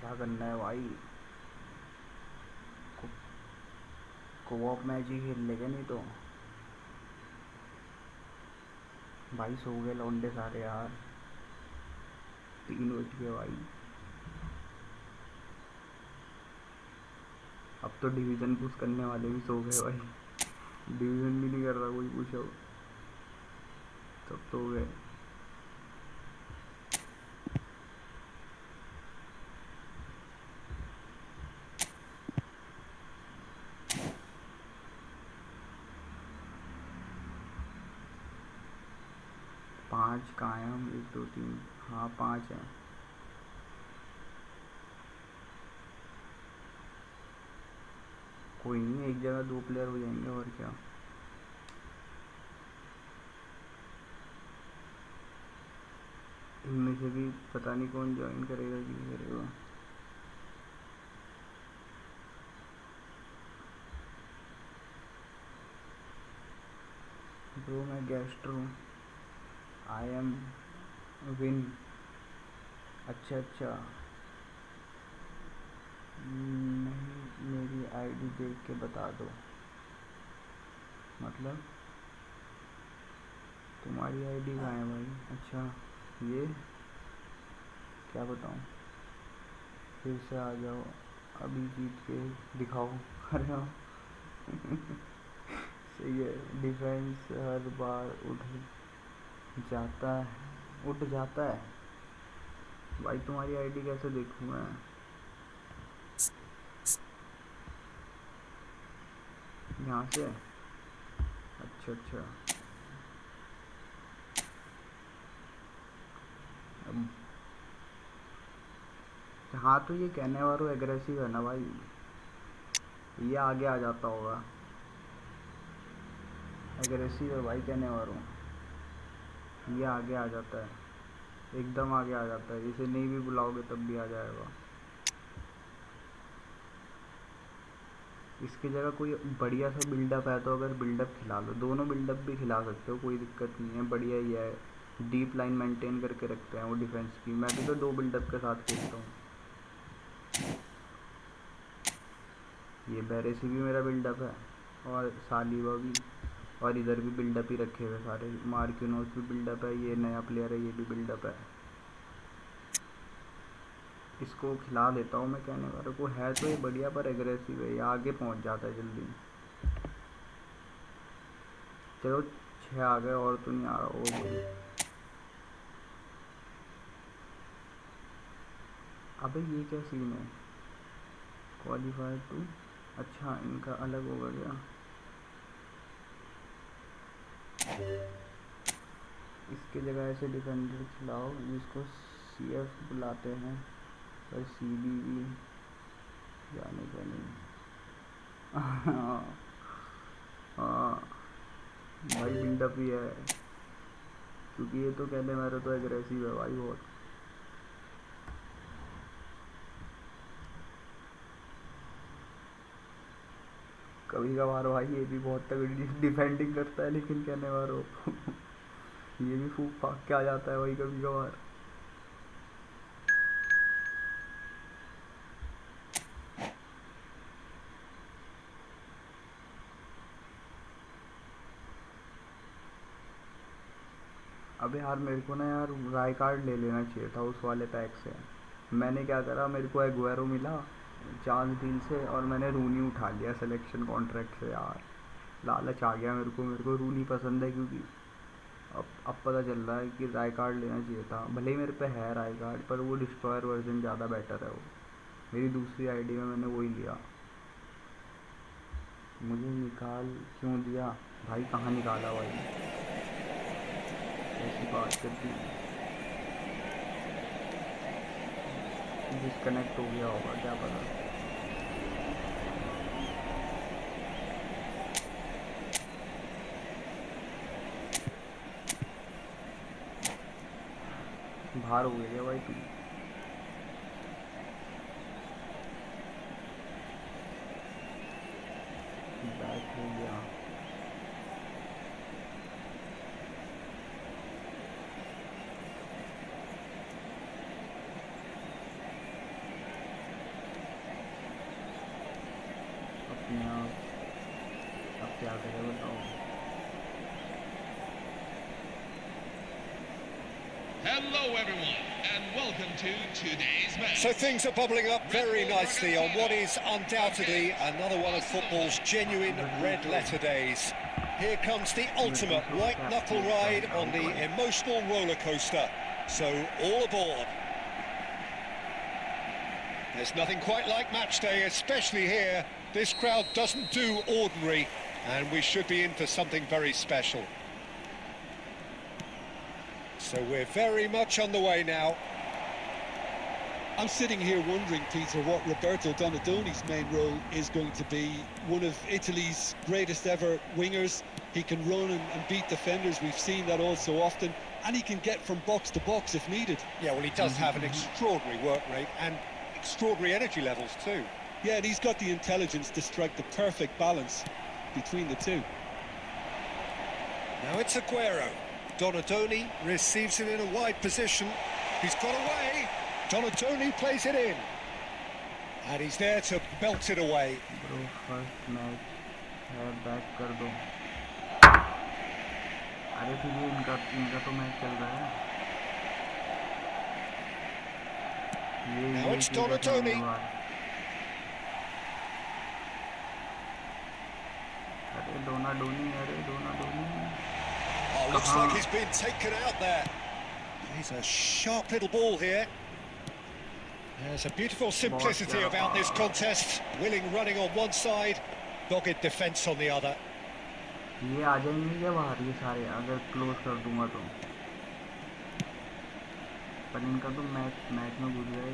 क्या करना है भाई? कोऑप मैच ही खेल लेगा नहीं तो। भाई सो गए लौंडे सारे यार। 3 बज गए भाई। अब तो डिवीज़न पुश करने वाले भी सो गए भाई। डिवीज़न भी नहीं कर रहा कोई पुश, अब सब सो गए। पाँच कहाँ हैं हम? 1 2 3, हाँ 5 हैं। कोई नहीं, एक जगह 2 प्लेयर हो जाएंगे और क्या। इनमें से भी पता नहीं कौन ज्वाइन करेगा कि नहीं करेगा। ब्रो मैं गेस्टर हूँ। I am win. अच्छा अच्छा, नहीं मेरी आईडी देख के बता दो। मतलब तुम्हारी आईडी कहाँ है भाई? अच्छा ये क्या बताऊँ, फिर से आ जाओ, अभी जीत के दिखाओ। अरे हाँ सही है। डिफेंस हर बार उठ जाता है भाई। तुम्हारी आईडी कैसे देखूँ मैं? यहाँ से? अच्छा अच्छा, अब हाँ तो ये कहने वालों एग्रेसिव है ना भाई, ये आगे आ जाता होगा। एग्रेसिव है भाई कहने वालों, ये आगे आ जाता है, एकदम आगे आ जाता है। इसे नहीं भी बुलाओगे तब भी आ जाएगा। इसकी जगह कोई बढ़िया सा बिल्डअप है तो अगर बिल्डअप खिला लो, दोनों बिल्डअप भी खिला सकते हो, कोई दिक्कत नहीं है, बढ़िया ही है। डीप लाइन मेंटेन करके रखते हैं वो डिफेंस की। मैं भी तो 2 बिल्डअप के साथ खेलता हूँ। ये बैरेसी भी मेरा बिल्डअप है और सालीबा भी, और इधर भी बिल्डअप ही रखे हुए सारे। मार्किनोस भी बिल्डअप है, ये नया प्लेयर है ये भी बिल्डअप है। इसको खिला देता हूँ मैं कहने वाले को, है तो ये बढ़िया पर एग्रेसिव है, ये आगे पहुँच जाता है जल्दी। चलो 6 आ गए और तो नहीं आ रहा वो। अबे ये क्या सीन है? क्वालिफायर 2, अच्छा इनका अलग होगा क्या? इसके जगह ऐसे डिफेंडर खिलाओ जिसको सीएफ बुलाते हैं, और सीबी जाने का नहीं। हाँ भाई बिल्डअप ही है, क्योंकि ये तो कहने मेरे तो एग्रेसिव है भाई बहुत। कभी कभार भाई ये भी बहुत तगड़ी डिफेंडिंग करता है, लेकिन कहने वालों ये भी फूक फाक के आ जाता है भाई कभी कभार। अबे यार मेरे को ना यार राय कार्ड ले लेना चाहिए था उस वाले पैक से। मैंने क्या करा, मेरे को एगुएरो मिला चांस डील से और मैंने रूनी उठा लिया सिलेक्शन कॉन्ट्रैक्ट से। यार लालच आ गया मेरे को रूनी पसंद है, क्योंकि अब पता चल रहा है कि राय कार्ड लेना चाहिए था। भले ही मेरे पे है राय कार्ड, पर वो डिस्ट्रॉयर वर्जन ज़्यादा बेटर है। वो मेरी दूसरी आईडी में मैंने वही लिया। मुझे निकाल क्यों दिया भाई? कहाँ निकाला भाई? ऐसी बात करती, डिस्कनेक्ट हो गया होगा क्या पता। बाहर हो गया भाई तुम? बैक हो गया। अपने आप अब क्या करें बताओ? Hello, everyone, and welcome to today's match. So things are bubbling up very nicely on what is undoubtedly another one of football's genuine red-letter days. Here comes the ultimate white-knuckle ride on the emotional roller coaster. So, all aboard. There's nothing quite like match day, especially here. This crowd doesn't do ordinary, and we should be in for something very special. So we're very much on the way now. I'm sitting here wondering, Peter, what Roberto Donadoni's main role is going to be. One of Italy's greatest ever wingers. He can run and beat defenders. We've seen that all so often. And he can get from box to box if needed. Yeah, well, he does have an extraordinary work rate and extraordinary energy levels too. Yeah, and he's got the intelligence to strike the perfect balance between the two. Now it's Aguero. Donadoni receives it in a wide position. He's got away. Donadoni plays it in. And he's there to belt it away. Bro, first match है, back कर दो. अरे फिर ये इनका तो match चल रहा है. Now it's Donadoni. अरे डोनाडोनी. Oh, looks like he's been taken out there. He's a sharp little ball here. There's a beautiful simplicity about this contest. Willing running on one side, dogged defence on the other. ये आ जाएंगे क्या बाहर ये सारे अगर close कर दूंगा तो. पर इनका तो मैच में घुस गए.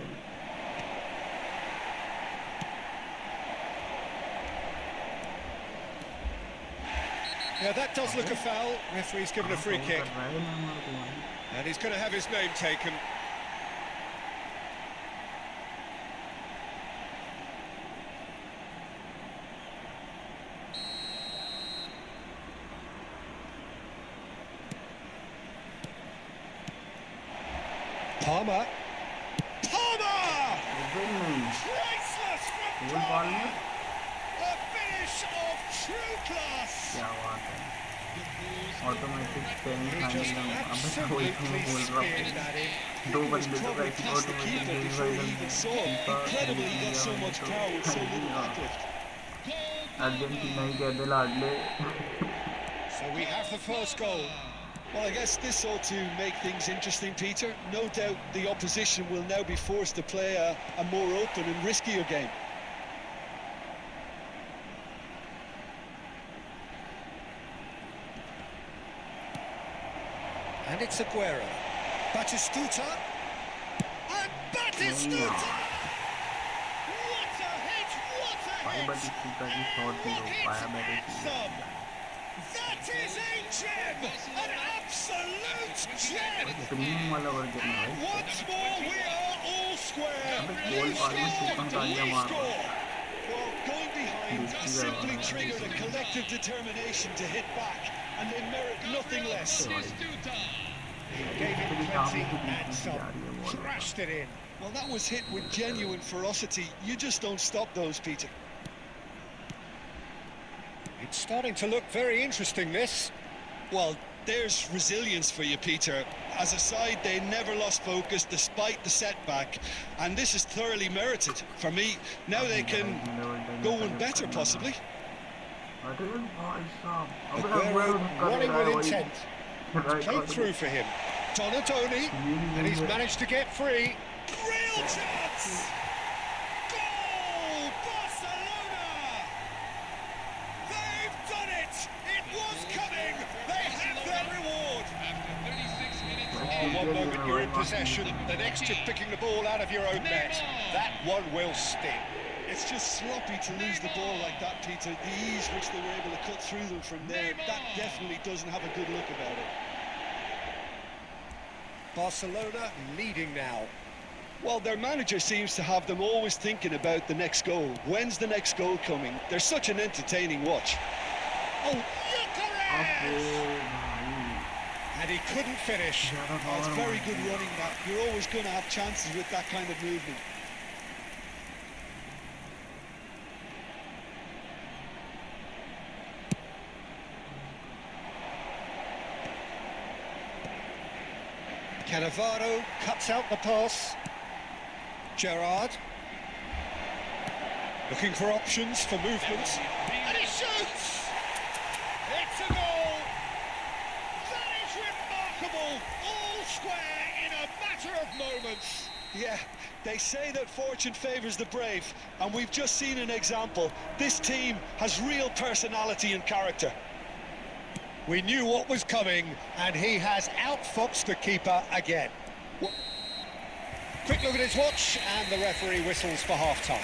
Yeah, that does look a foul. Referee's given a free kick. And he's going to have his name taken. Palmer. Priceless from Palmer. A finish of true class. क्या बात है. ऑटोमेटिक स्पेलिंग फाइनल अब तो कोई बोल रहा है. दो बंदे तो वैसे ऑटोमेटिक अर्जेंटीना ही कह दे लाडले. So we have the first goal. Well, I guess this ought to make things interesting, Peter. No doubt the opposition will now be forced to play a more open and riskier game. And it's Aguero. Batistuta. And Batistuta! What a hit! What a hit! बटिस्टूटा की shot भी हो पाया बैटिस्टूटा. That is a gem! An absolute gem! Premium वाला version है भाई. Once more we are all square. अबे गोल पार में सुपन तालियां मार. Well, going behind simply triggered a collective determination to hit back, and they merit nothing less. He gave it plenty and some. Crashed it in. Well, that was hit with genuine ferocity. You just don't stop those, Peter. It's starting to look very interesting, this. Well, there's resilience for you, Peter. As a side, they never lost focus despite the setback, and this is thoroughly merited. For me, now they can go one better, possibly. Aguero running with intent. It's played through for him. Donadoni, and he's managed to get free. Real chance! Goal! Barcelona! They've done it! It was coming! They have their reward! After 36 minutes, Oh, one moment you're in possession, the next you're picking the ball out of your own net. That one will sting. It's just sloppy to lose the ball like that, Peter. The ease which they were able to cut through them from there, that definitely doesn't have a good look about it. Barcelona leading now. Well, their manager seems to have them always thinking about the next goal. When's the next goal coming? They're such an entertaining watch. Oh, and he couldn't finish. Oh, it's very good running, that. You're always going to have chances with that kind of movement. Cannavaro cuts out the pass. Gerrard. Looking for options for movement. And he shoots! It's a goal! That is remarkable! All square in a matter of moments. Yeah, they say that fortune favours the brave, and we've just seen an example. This team has real personality and character. We knew what was coming, and he has outfoxed the keeper again. Quick look at his watch, and the referee whistles for half-time.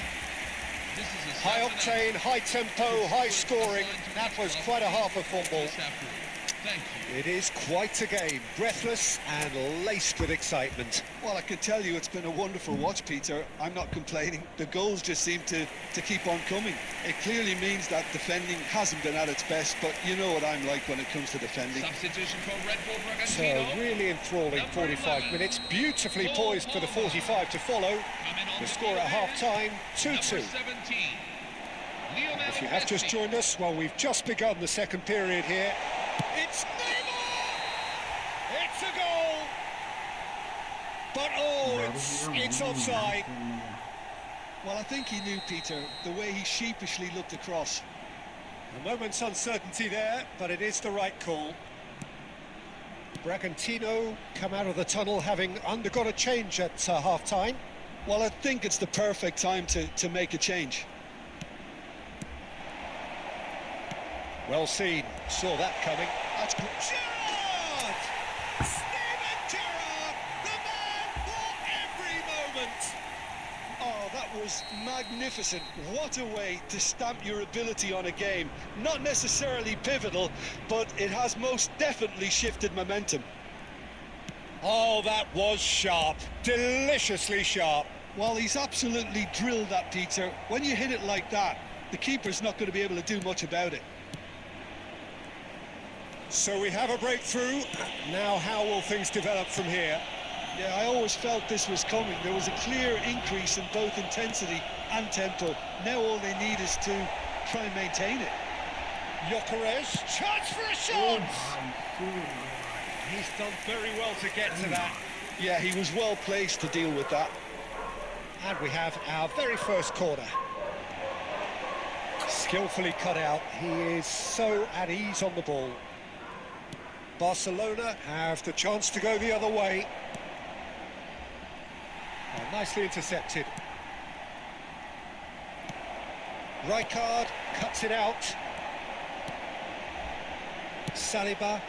This is a High octane, high tempo, high scoring. That was quite a half of football. Thank you. It is quite a game, breathless and laced with excitement. Well, I can tell you it's been a wonderful watch, Peter. I'm not complaining. The goals just seem to keep on coming. It clearly means that defending hasn't been at its best, but you know what I'm like when it comes to defending. Substitution for Red Bull So Bragantino. really enthralling Number 45 11. minutes, beautifully poised for the 45 to follow. Coming on The to score at goal half-time, is 2-2. number 17, Lionel If you have just Messi. joined us, well, we've just begun the second period here. It's Neymar! It's a goal! But oh, it's offside. Well, I think he knew, Peter, the way he sheepishly looked across. A moment's uncertainty there, but it is the right call. Bragantino come out of the tunnel having undergone a change at half-time. Well, I think it's the perfect time to make a change. Well seen, saw that coming. That's good. Gerrard! Steven Gerrard, the man for every moment! Oh, that was magnificent. What a way to stamp your ability on a game. Not necessarily pivotal, but it has most definitely shifted momentum. Oh, that was sharp, deliciously sharp. Well, he's absolutely drilled that, Peter. When you hit it like that, the keeper's not going to be able to do much about it. So we have a breakthrough. Now how will things develop from here? Yeah, I always felt this was coming. There was a clear increase in both intensity and tempo. Now all they need is to try and maintain it. Gyökeres. Chance for a shot! He's done very well to get to that. Yeah, he was well placed to deal with that. And we have our very first corner. Skillfully cut out. He is so at ease on the ball. Barcelona have the chance to go the other way. Oh, nicely intercepted. Rijkaard cuts it out. Saliba.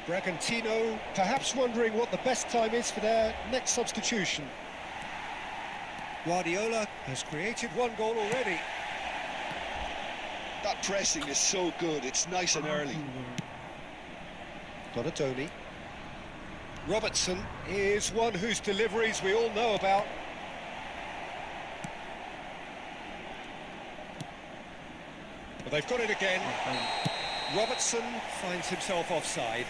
Bragantino perhaps wondering what the best time is for their next substitution. Guardiola has created one goal already. That pressing is so good. It's nice and early. Donatoni. Robertson is one whose deliveries we all know about. But they've got it again. Robertson finds himself offside.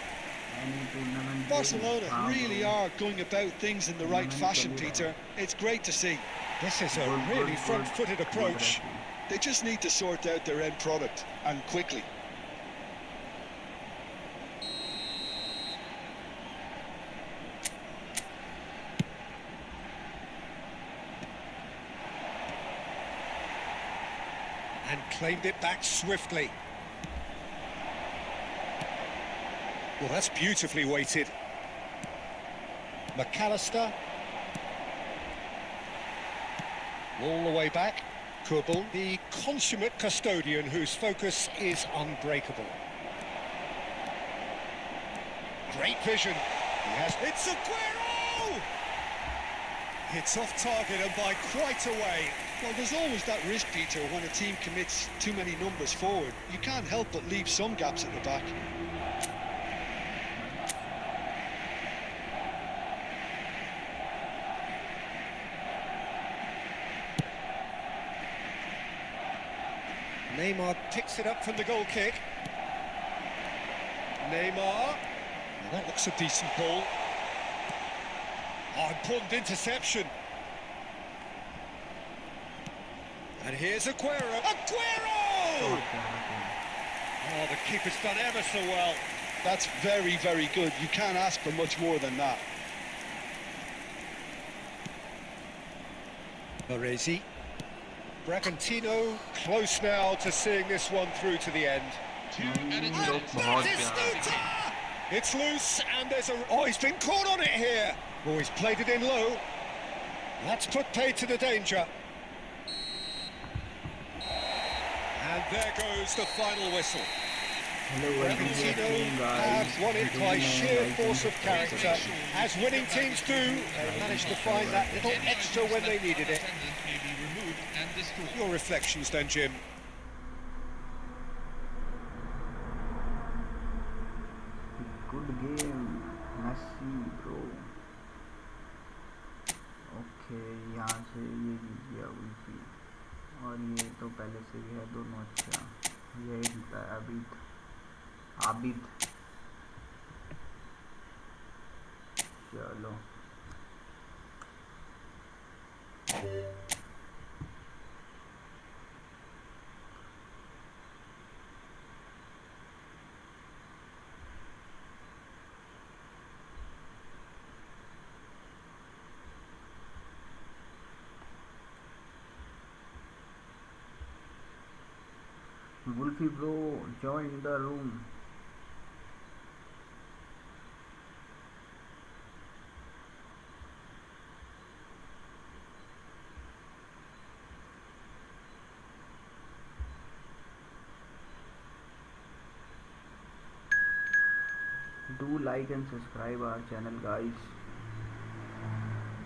Barcelona really are going about things in the right fashion, Peter. It's great to see. This is a really front-footed approach. They just need to sort out their end product, and quickly. And claimed it back swiftly. Well, that's beautifully weighted. McAllister. All the way back. Kurbel, the consummate custodian whose focus is unbreakable. Great vision. He has... It's Aguero! It's off target and by quite a way. Well, there's always that risk, Peter, when a team commits too many numbers forward. You can't help but leave some gaps at the back. Neymar picks it up from the goal kick. Neymar. Well, that looks a decent ball. Oh, important interception. And here's Aguero. Aguero! Oh, the keeper's done ever so well. That's very, very good. You can't ask for much more than that. Baresi. Bragantino close now to seeing this one through to the end. 2 added नहीं, लोग minutes. बहुत Batistuta! It's loose and there's a... Oh, he's been caught on it here. Oh, he's played it in low. That's put paid to the danger. And there goes the final whistle. Hello, Bragantino have won it by sheer force of character. As winning teams do, they managed to find that little extra when they needed it. Attendance may be removed and destroyed. Your reflections then, Jim? Good game, Messi, bro. Okay, यहाँ से ये जीत गया उल्फी और ये तो पहले से ही है दोनों। अच्छा, ये जीता है आबिद। चलो Wolfie bro, join the room. Do like and subscribe our channel guys.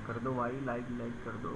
कर दो भाई, लाइक कर दो।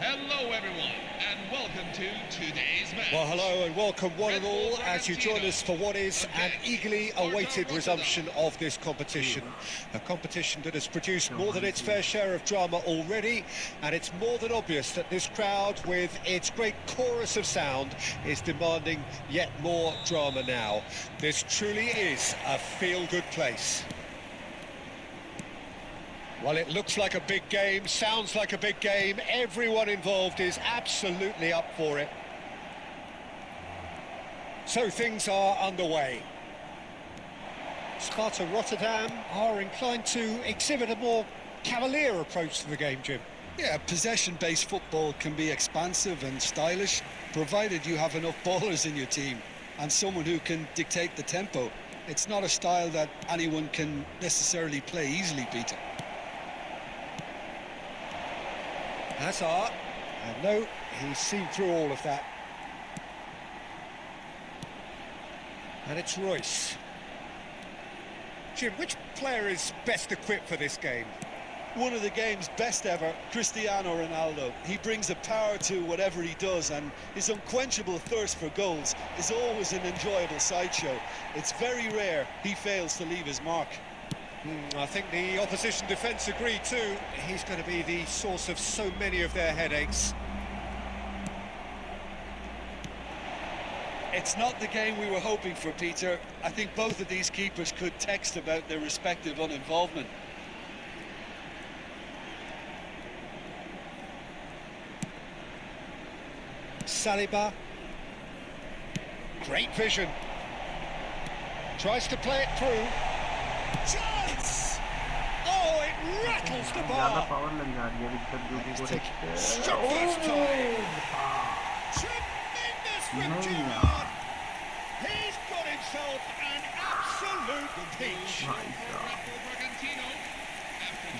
Hello, everyone, and welcome to today's match. Well, hello and welcome one and all as you join us for what is an eagerly awaited resumption of this competition. A competition that has produced more than its fair share of drama already, and it's more than obvious that this crowd, with its great chorus of sound, is demanding yet more drama now. This truly is a feel-good place. Well, it looks like a big game, sounds like a big game. Everyone involved is absolutely up for it. So things are underway. Sparta Rotterdam are inclined to exhibit a more cavalier approach to the game, Jim. Yeah, possession-based football can be expansive and stylish, provided you have enough ballers in your team and someone who can dictate the tempo. It's not a style that anyone can necessarily play easily, Peter. Hazard, and no, he's seen through all of that. And it's Royce. Jim, which player is best equipped for this game? One of the game's best ever, Cristiano Ronaldo. He brings a power to whatever he does, and his unquenchable thirst for goals is always an enjoyable sideshow. It's very rare he fails to leave his mark. I think the opposition defence agree too. He's going to be the source of so many of their headaches. It's not the game we were hoping for, Peter. I think both of these keepers could text about their respective uninvolvement. Saliba. Great vision. Tries to play it through. Chance! Oh, it rattles the ज़्यादा bar. Power लग जा रही है wicket जो He's को taking struck first time. Tremendous from नहीं Gerrard. यार He's got himself an absolute peach. भाई साहब Bragantino.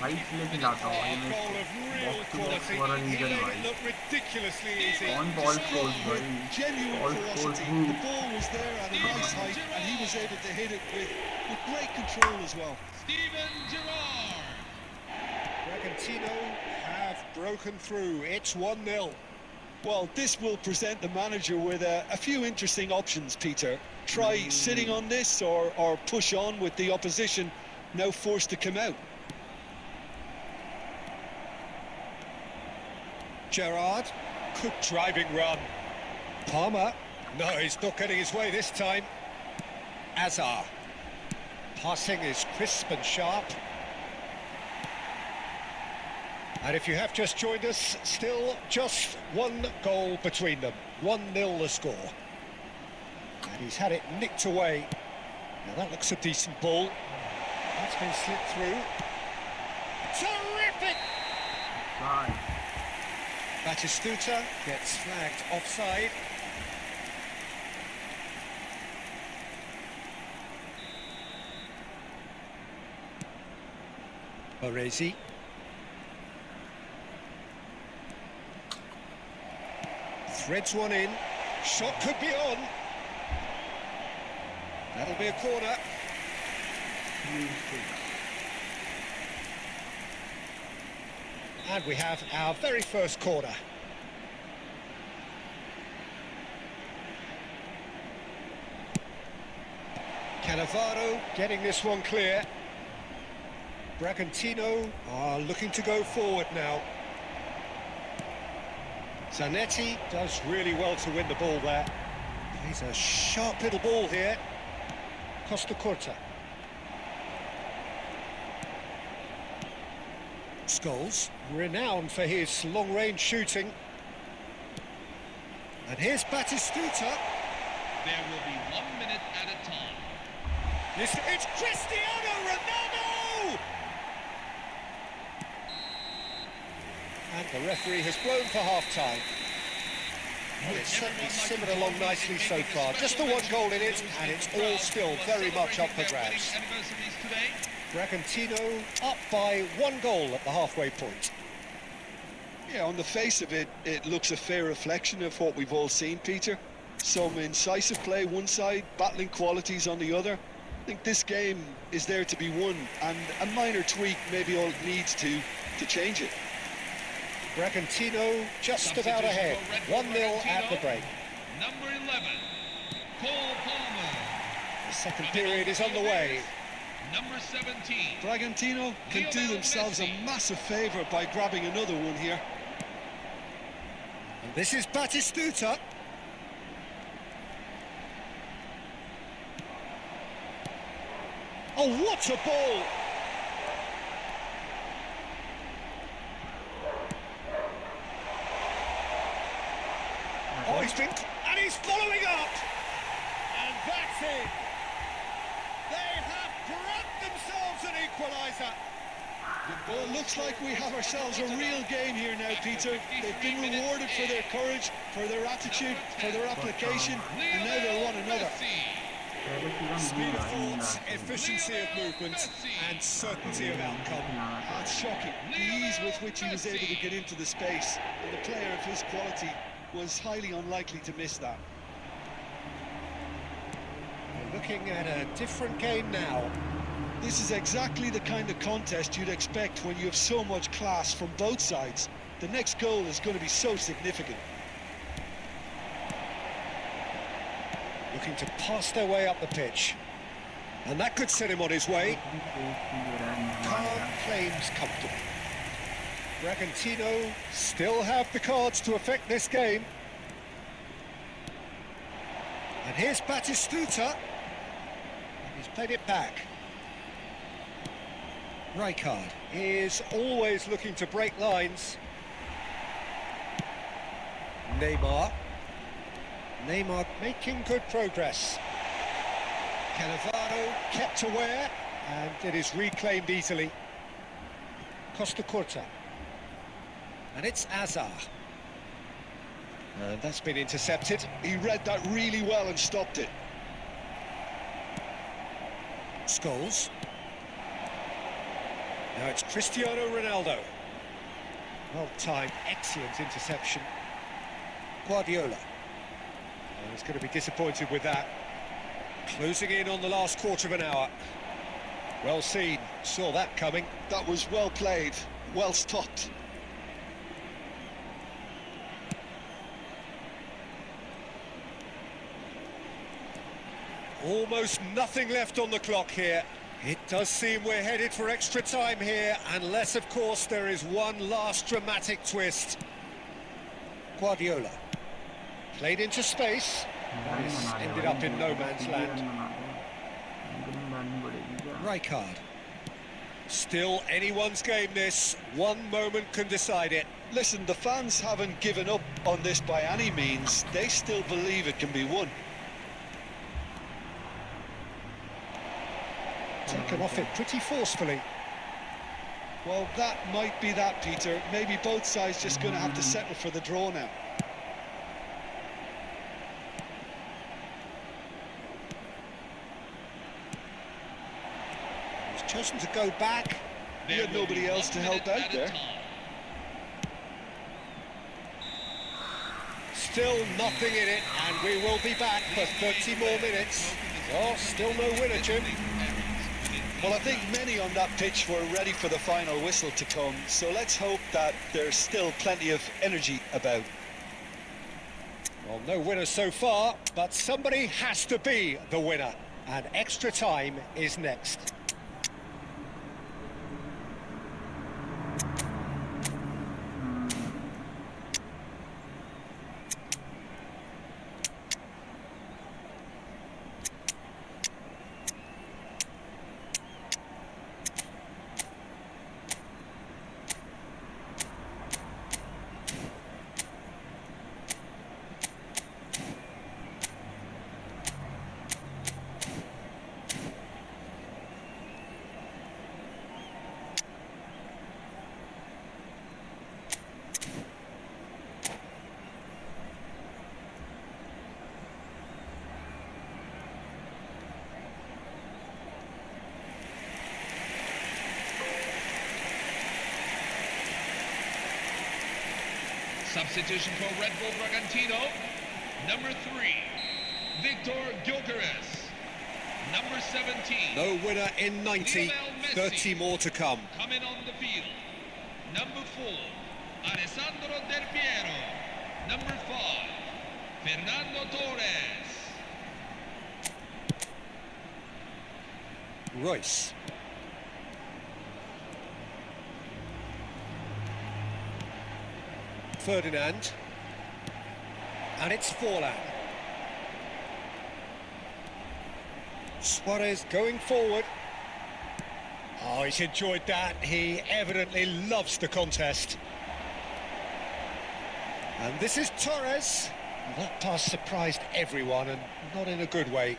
भाई इसलिए खिलाता हूँ भाई मैं Goal of real box to box quality. वाला He रीजन made it भाई look ridiculously easy. On ball scores भाई Genuine ball scores ferocity. The ball was there at a nice height, and he was able to hit it with great control as well. Steven Gerrard. Bragantino have broken through. It's 1-0. Well, this will present the manager with a few interesting options, Peter. Try sitting on this or push on with the opposition now forced to come out. Gerrard, good driving run. Palmer, no, he's not getting his way this time. Azar, passing is crisp and sharp. And if you have just joined us, still just one goal between them. 1-0 the score. And he's had it nicked away. Now that looks a decent ball. That's been slipped through. Terrific! भाई Batistuta gets flagged offside. Baresi. Threads one in. Shot could be on. That'll be a corner. And we have our very first corner. Cannavaro getting this one clear. Bragantino are looking to go forward now. Zanetti does really well to win the ball there. He's a sharp little ball here. Costa Curta. Scholes, renowned for his long-range shooting. And here's Batistuta. There will be 1 minute at a time. It's Cristiano Ronaldo! And the referee has blown for half-time. Well, it's certainly simmered along nicely so far. Just the one goal in it, and it's all still very much up for grabs. Anniversaries today. Bragantino up by 1 goal at the halfway point. Yeah, on the face of it, it looks a fair reflection of what we've all seen, Peter. Some incisive play one side, battling qualities on the other. I think this game is there to be won, and a minor tweak maybe all it needs to change it. Bragantino just about ahead. 1-0 at the break. Number 11, Cole Palmer. The second period is on the way. Number 17, Bragantino can do themselves a massive favour by grabbing another one here. And this is Batistuta. Oh, what a ball! Oh, and he's following up! And that's it! They have grabbed themselves an equaliser! Well, it looks like we have ourselves a real game here now, Peter. They've been rewarded for their courage, for their attitude, for their application, and now they'll want another. पहले season Speed of thoughts, efficiency of movement, and certainty of outcome. It's shocking, the ease with which he was able to get into the space. And a player of his quality was highly unlikely to miss that. We're looking at a different game now. This is exactly the kind of contest you'd expect when you have so much class from both sides. The next goal is going to be so significant. Looking to pass their way up the pitch. And that could set him on his way. Calm claims comfortable. Bragantino still have the cards to affect this game. And here's Batistuta. And he's played it back. Rijkaard is always looking to break lines. Neymar making good progress. Cannavaro kept aware, and it is reclaimed easily. Costa Curta. And it's Azar. And that's been intercepted. He read that really well and stopped it. Scholes. Now it's Cristiano Ronaldo. Well timed, excellent interception. Guardiola. Oh, he's going to be disappointed with that. Closing in on the last quarter of an hour. Well seen, saw that coming. That was well played, well stopped. Almost nothing left on the clock here. It does seem we're headed for extra time here, unless, of course, there is one last dramatic twist. Guardiola. Played into space. This ended up in no man's land. Rijkaard. Still anyone's game, this. One moment can decide it. Listen, the fans haven't given up on this by any means. They still believe it can be won. Taken off it pretty forcefully. Well, that might be that, Peter. Maybe both sides just going to have to settle for the draw now. He's chosen to go back. He had nobody else to help out there. Still nothing in it, and we will be back for 30 more minutes. Oh, still no winner, Jim. Well, I think many on that pitch were ready for the final whistle to come, so let's hope that there's still plenty of energy about. Well, no winner so far, but somebody has to be the winner, and extra time is next. Substitution for Red Bull Bragantino, number 3, Victor Gyökeres. Number 17. No winner in 90, 30 more to come. Coming on the field, number 4, Alessandro Del Piero. Number 5, Fernando Torres. Royce. Ferdinand. And it's Forlan. Suarez going forward. Oh, he's enjoyed that. He evidently loves the contest. And this is Torres. That pass surprised everyone, and not in a good way.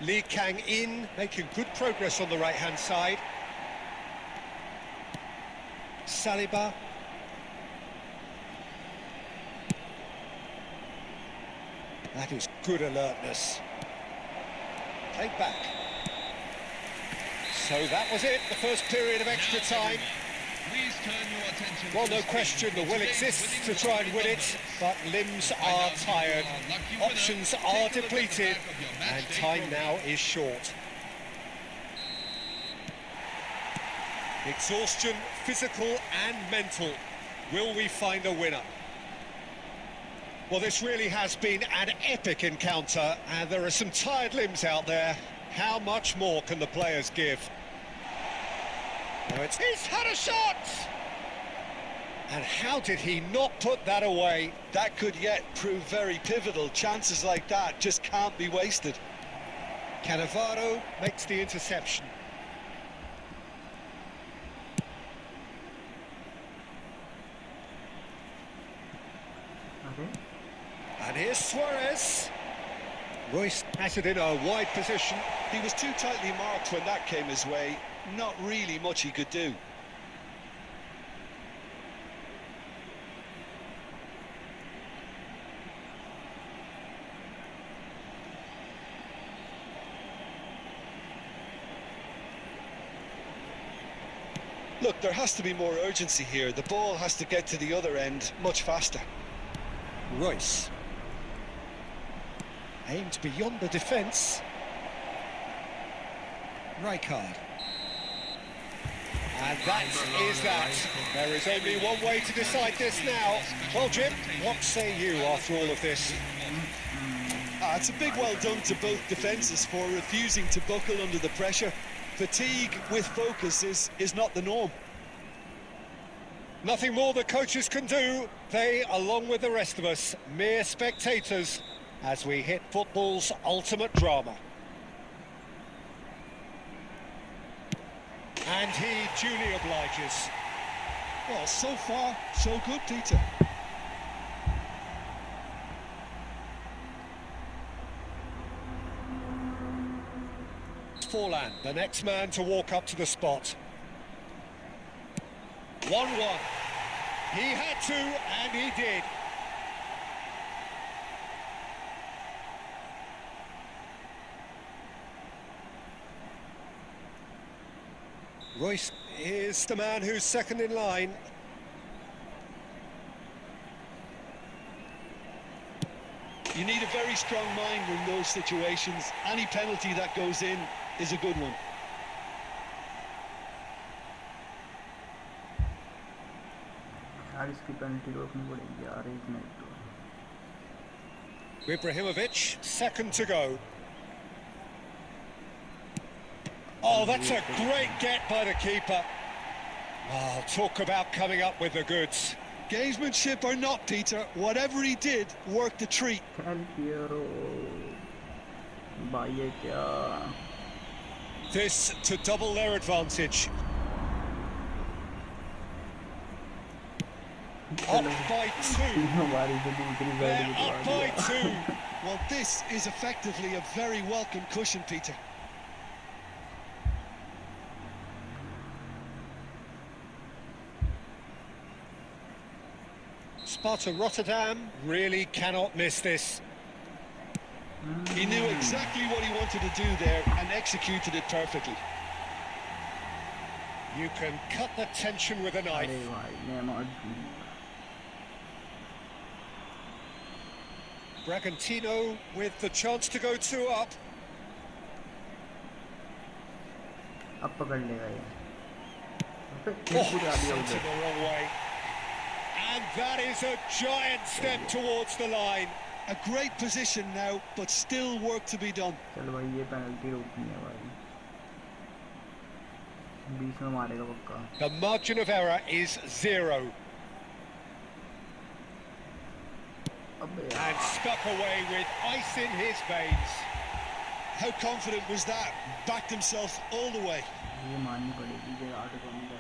Lee Kang-in making good progress on the right-hand side. Saliba. That is good alertness. Take back. So that was it, the first period of extra time. Please turn your attention. Well, no question, the will exists to try and win it, but limbs are tired, options are depleted, and time now is short. Exhaustion, physical and mental. Will we find a winner? Well, this really has been an epic encounter, and there are some tired limbs out there. How much more can the players give? Now he's had a shot! And how did he not put that away? That could yet prove very pivotal. Chances like that just can't be wasted. Cannavaro makes the interception. अरे And here's Suarez. Royce has it in a wide position. He was too tightly marked when that came his way. Not really much he could do. Look, there has to be more urgency here. The ball has to get to the other end much faster. Royce. Aimed beyond the defence. Rijkaard. And that is that. There is only one way to decide this now. Well, Jim, what say you after all of this? It's a big well done to both defences for refusing to buckle under the pressure. Fatigue with focus is not the norm. Nothing more the coaches can do. They, along with the rest of us, mere spectators, as we hit football's ultimate drama. And he duly obliges. Well, so far, so good, Peter. Forlan, the next man to walk up to the spot. 1-1. He had to, and he did. Royce is the man who's second in line. You need a very strong mind in those situations. Any penalty that goes in is a good one. यार इसकी penalty रोकनी पड़ेगी यार 1 minute तो Ibrahimovic, second to go. Oh, that's a great get by the keeper. Oh, talk about coming up with the goods. Gamesmanship or not, Peter, whatever he did worked a treat. Help यारो भाई ये क्या This to double their advantage. Up by 2. हमारी से दूसरी They're side up by 2. Well, this is effectively a very welcome cushion, Peter. Sparta Rotterdam really cannot miss this. He knew exactly what he wanted to do there and executed it perfectly. You can cut the tension with a अरे knife. भाई मैं मार Bragantino with the chance to go 2 up. अब पकड़ लेगा ये Oh, sent it the wrong way. And that is a giant step towards the line. A great position now, but still work to be done. चल भाई ये penalty रोकनी है भाई बीच में मारेगा पक्का The margin of error is 0. अबे And stuck away with ice in his veins. How confident was that? Backed himself all the way. ये मारनी पड़ेगी ये आठ कौन का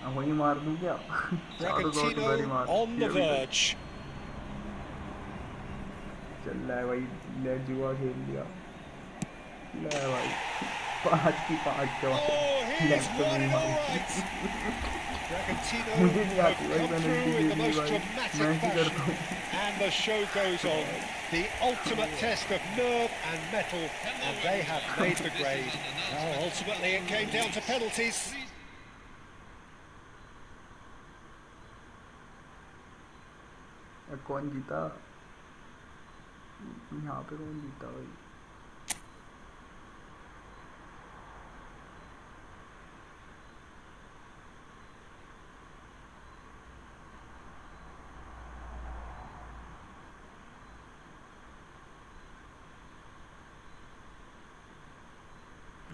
अब वही मार दूं क्या Bragantino on the verge. चल रहा है भाई ले जुआ खेल लिया ले भाई 5 की 5 Oh, he's won it all right. Bragantino मुझे नहीं have आती भाई come penalty through in the देनी most भाई dramatic मैं ही करता fashion. हूँ And the show goes on. The ultimate test of nerve and mettle, and they have made the grade. Well, ultimately it came down to penalties. कौन जीता यहाँ पे कौन जीता भाई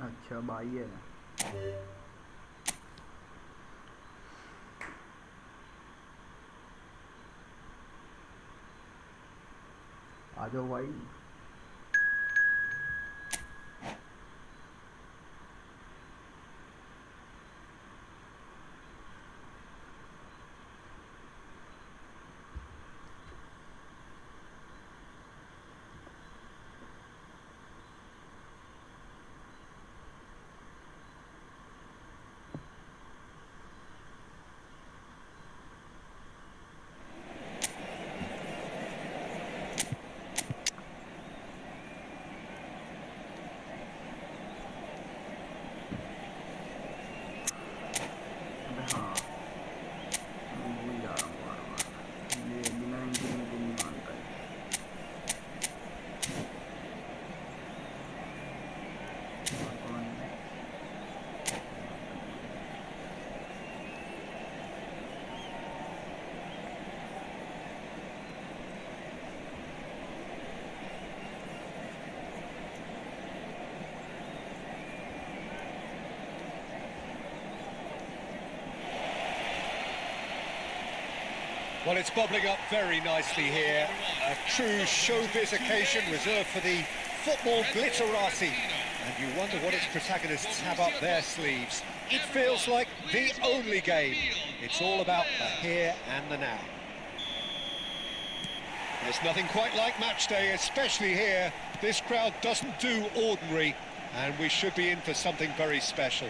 अच्छा भाई है आ जाओ भाई। हाँ मैं भूल जा रहा हूँ बार बार, ये बिना एंकरिंग के नहीं मानता है। और कौन है? Well, it's bubbling up very nicely here. A true showbiz occasion reserved for the football glitterati. And you wonder what its protagonists have up their sleeves. It feels like the only game. It's all about the here and the now. There's nothing quite like match day, especially here. This crowd doesn't do ordinary, and we should be in for something very special.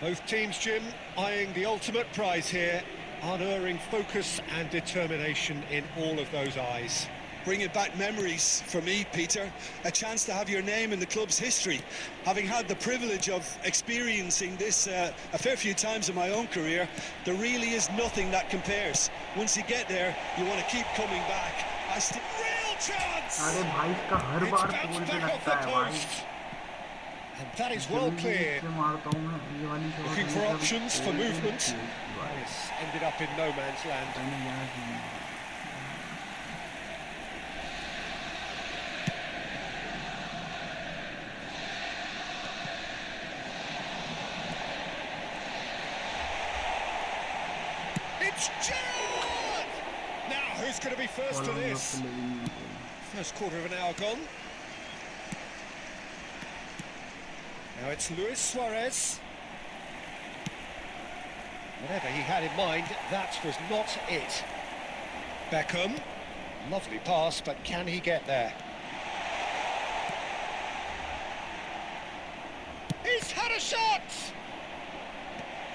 Both teams, Jim, eyeing the ultimate prize here. Unerring focus and determination in all of those eyes. Bringing back memories for me, Peter. A chance to have your name in the club's history. Having had the privilege of experiencing this a fair few times in my own career, there really is nothing that compares. Once you get there, you want to keep coming back. Real chance! अरे भाई इसका हर बार पोल पे लगता है भाई। And that is well cleared. Looking for options for movement. It's ended up in no man's land. It's Gerrard! Now, who's going to be first to this? First quarter of an hour gone. Now it's Luis Suarez. Whatever he had in mind, that was not it. Beckham. Lovely pass, but can he get there? He's had a shot!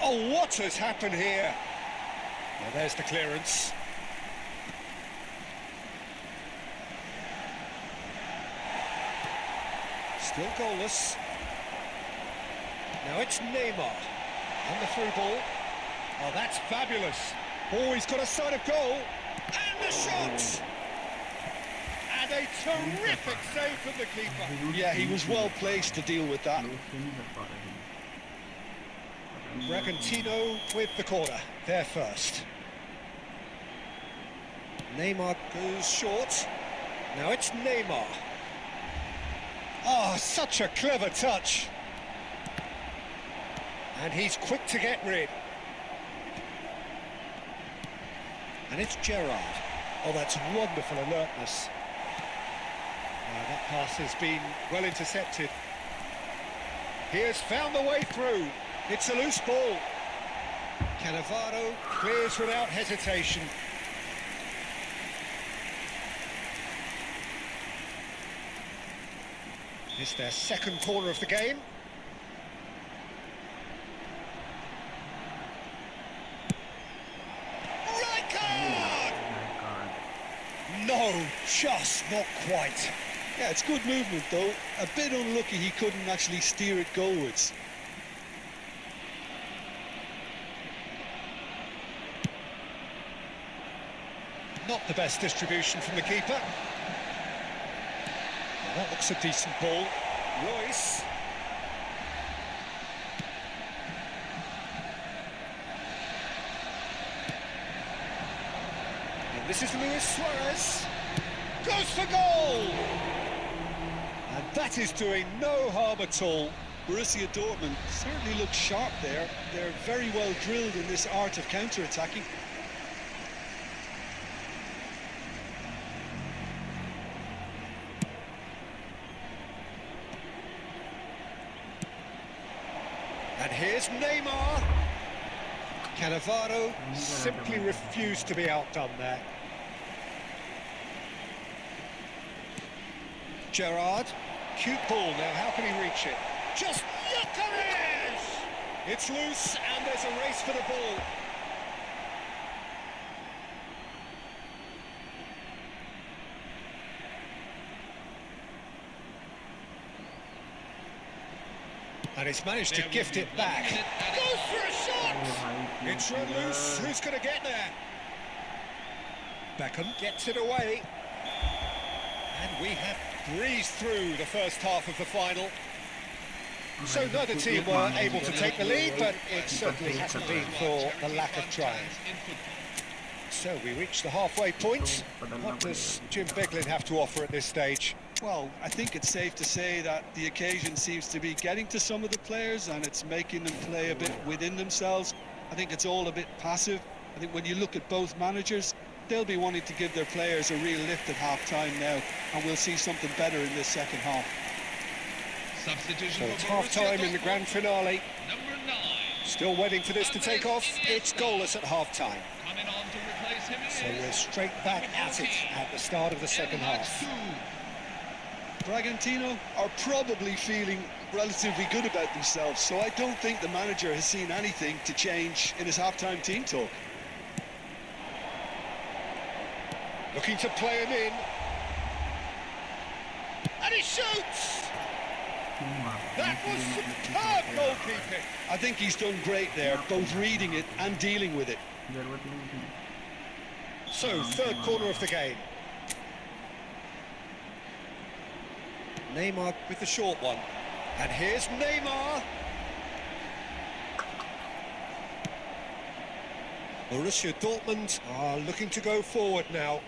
Oh, what has happened here? Now there's the clearance. Still goalless. Now it's Neymar on the through ball. Oh, that's fabulous. Oh, he's got a sight of goal. And the shot! And a terrific save from the keeper. Yeah, he was well placed to deal with that. Bragantino with the corner. They're first. Neymar goes short. Now it's Neymar. Oh, such a clever touch. And he's quick to get rid. And it's Gerrard. Oh, that's wonderful alertness. That pass has been well intercepted. He has found the way through. It's a loose ball. Cannavaro clears without hesitation. It's their second corner of the game. No, just not quite. Yeah, it's good movement though. A bit unlucky he couldn't actually steer it goalwards. Not the best distribution from the keeper. Well, that looks a decent ball. Royce. This is Luis Suarez. Goes for goal! And that is doing no harm at all. Borussia Dortmund certainly look sharp there. They're very well drilled in this art of counter-attacking. And here's Neymar. Cannavaro simply refused to be outdone there. Gerrard, cute ball now, how can he reach it? Just look at it! It's loose and there's a race for the ball. And it's managed to gift it back. Goes for a shot! It's run loose, who's going to get there? Beckham gets it away. And we have breezed through the first half of the final. So neither team were able to take the lead, but it certainly hasn't been for the lack of trying. So we reach the halfway point. What does Jim Beglin have to offer at this stage? Well, I think it's safe to say that the occasion seems to be getting to some of the players and it's making them play a bit within themselves. I think it's all a bit passive. I think when you look at both managers, they'll be wanting to give their players a real lift at half-time now, and we'll see something better in this second half. Substitution So it's for half-time in the grand finale. Number 9. Still waiting for this to take off. It's goalless at half-time. Coming on to replace him So is we're straight back at it at the start of the second half. Bragantino are probably feeling relatively good about themselves, so I don't think the manager has seen anything to change in his half-time team talk. Looking to play him in. And he shoots! That was superb goalkeeping. I think he's done great there, both reading it and dealing with it. So, third corner of the game. Neymar with the short one. And here's Neymar. Borussia Dortmund are looking to go forward now.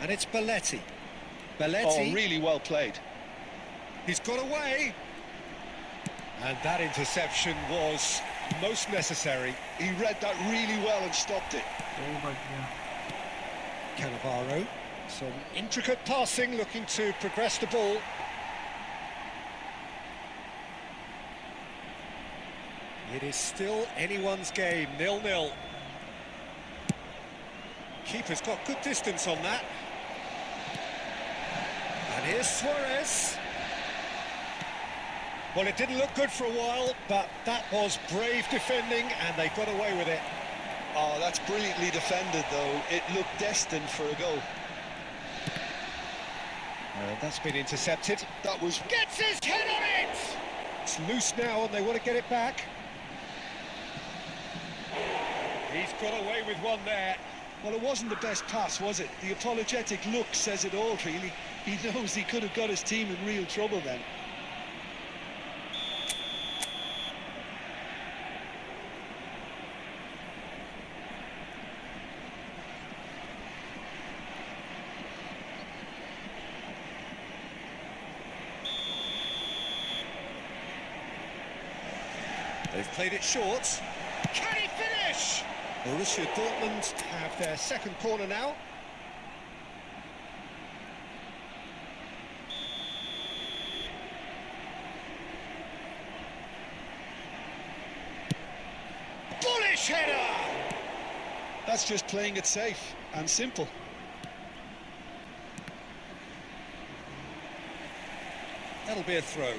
And it's Belletti. Belletti. Oh, really well played. He's got away. And that interception was most necessary. He read that really well and stopped it. Cannavaro. Some intricate passing, looking to progress the ball. It is still anyone's game, 0-0. Keeper's got good distance on that. And here's Suarez. Well, it didn't look good for a while, but that was brave defending, and they got away with it. Oh, that's brilliantly defended, though. It looked destined for a goal. That's been intercepted. That was... Gets his head on it! It's loose now, and they want to get it back. He's got away with one there. Well, it wasn't the best pass, was it? The apologetic look says it all, really. He knows he could have got his team in real trouble then. They've played it short. Can he finish? Borussia Dortmund have their second corner now. Bullish header! That's just playing it safe and simple. That'll be a throw.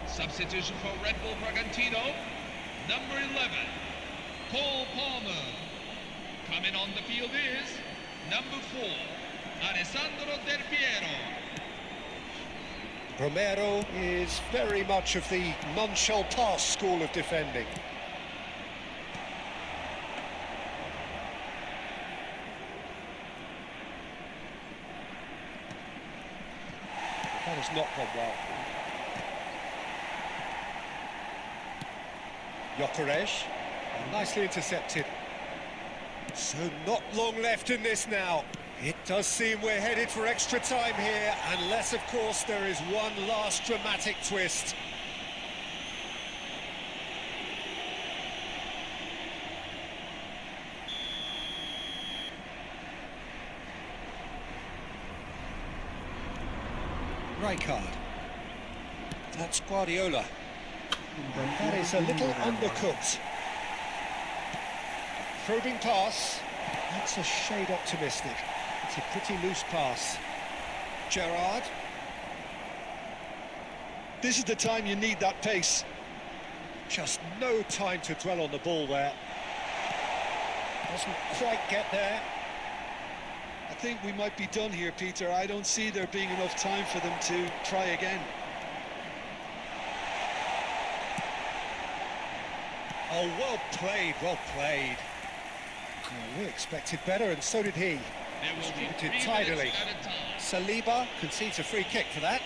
Substitution for Red Bull Bragantino, number 11, Cole Palmer. Coming on the field is number 4, Alessandro Del Piero. Romero is very much of the none shall pass school of defending. That has not gone well. Gyökeres, nicely intercepted. So not long left in this now. It does seem we're headed for extra time here, unless, of course, there is one last dramatic twist. Rijkaard. That's Guardiola. That is a little undercooked. Probing pass. That's a shade optimistic. It's a pretty loose pass. Gerrard. This is the time you need that pace. Just no time to dwell on the ball there. Doesn't quite get there. I think we might be done here, Peter. I don't see there being enough time for them to try again. Oh, well played, well played. Oh, we expected better, and so did he. There will be Distributed 3 tidily. minutes at a time. Saliba concedes a free kick for that.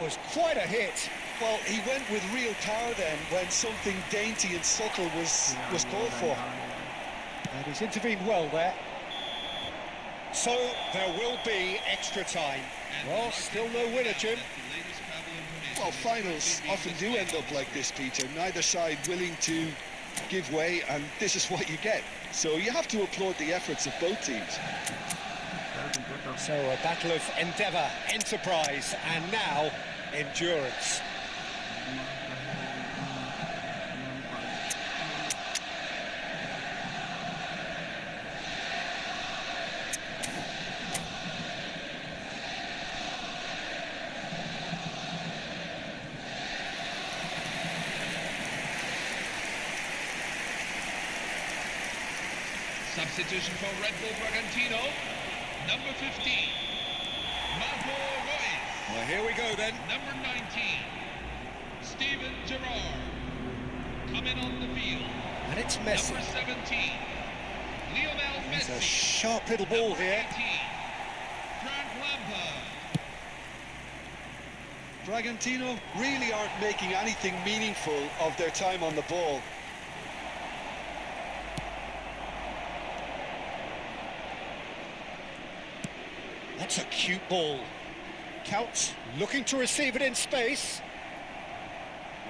Was quite a hit. Well, he went with real power then when something dainty and subtle was called for. And he's intervened well there. So there will be extra time. Well, still no winner, Jim. Well, finals often do end up like this, Peter. Neither side willing to give way, and this is what you get. So you have to applaud the efforts of both teams. So a battle of endeavour, enterprise, and now endurance. Substitution for Red Bull Bragantino, number 15, Marco Reus. Well, here we go then. Number 19, Steven Gerrard. Coming on the field, And it's Messi. number 17, Lionel It's a Messi. sharp little ball Number here. 18, Frank Lampard. Bragantino really aren't making anything meaningful of their time on the ball. That's a cute ball. Couch looking to receive it in space.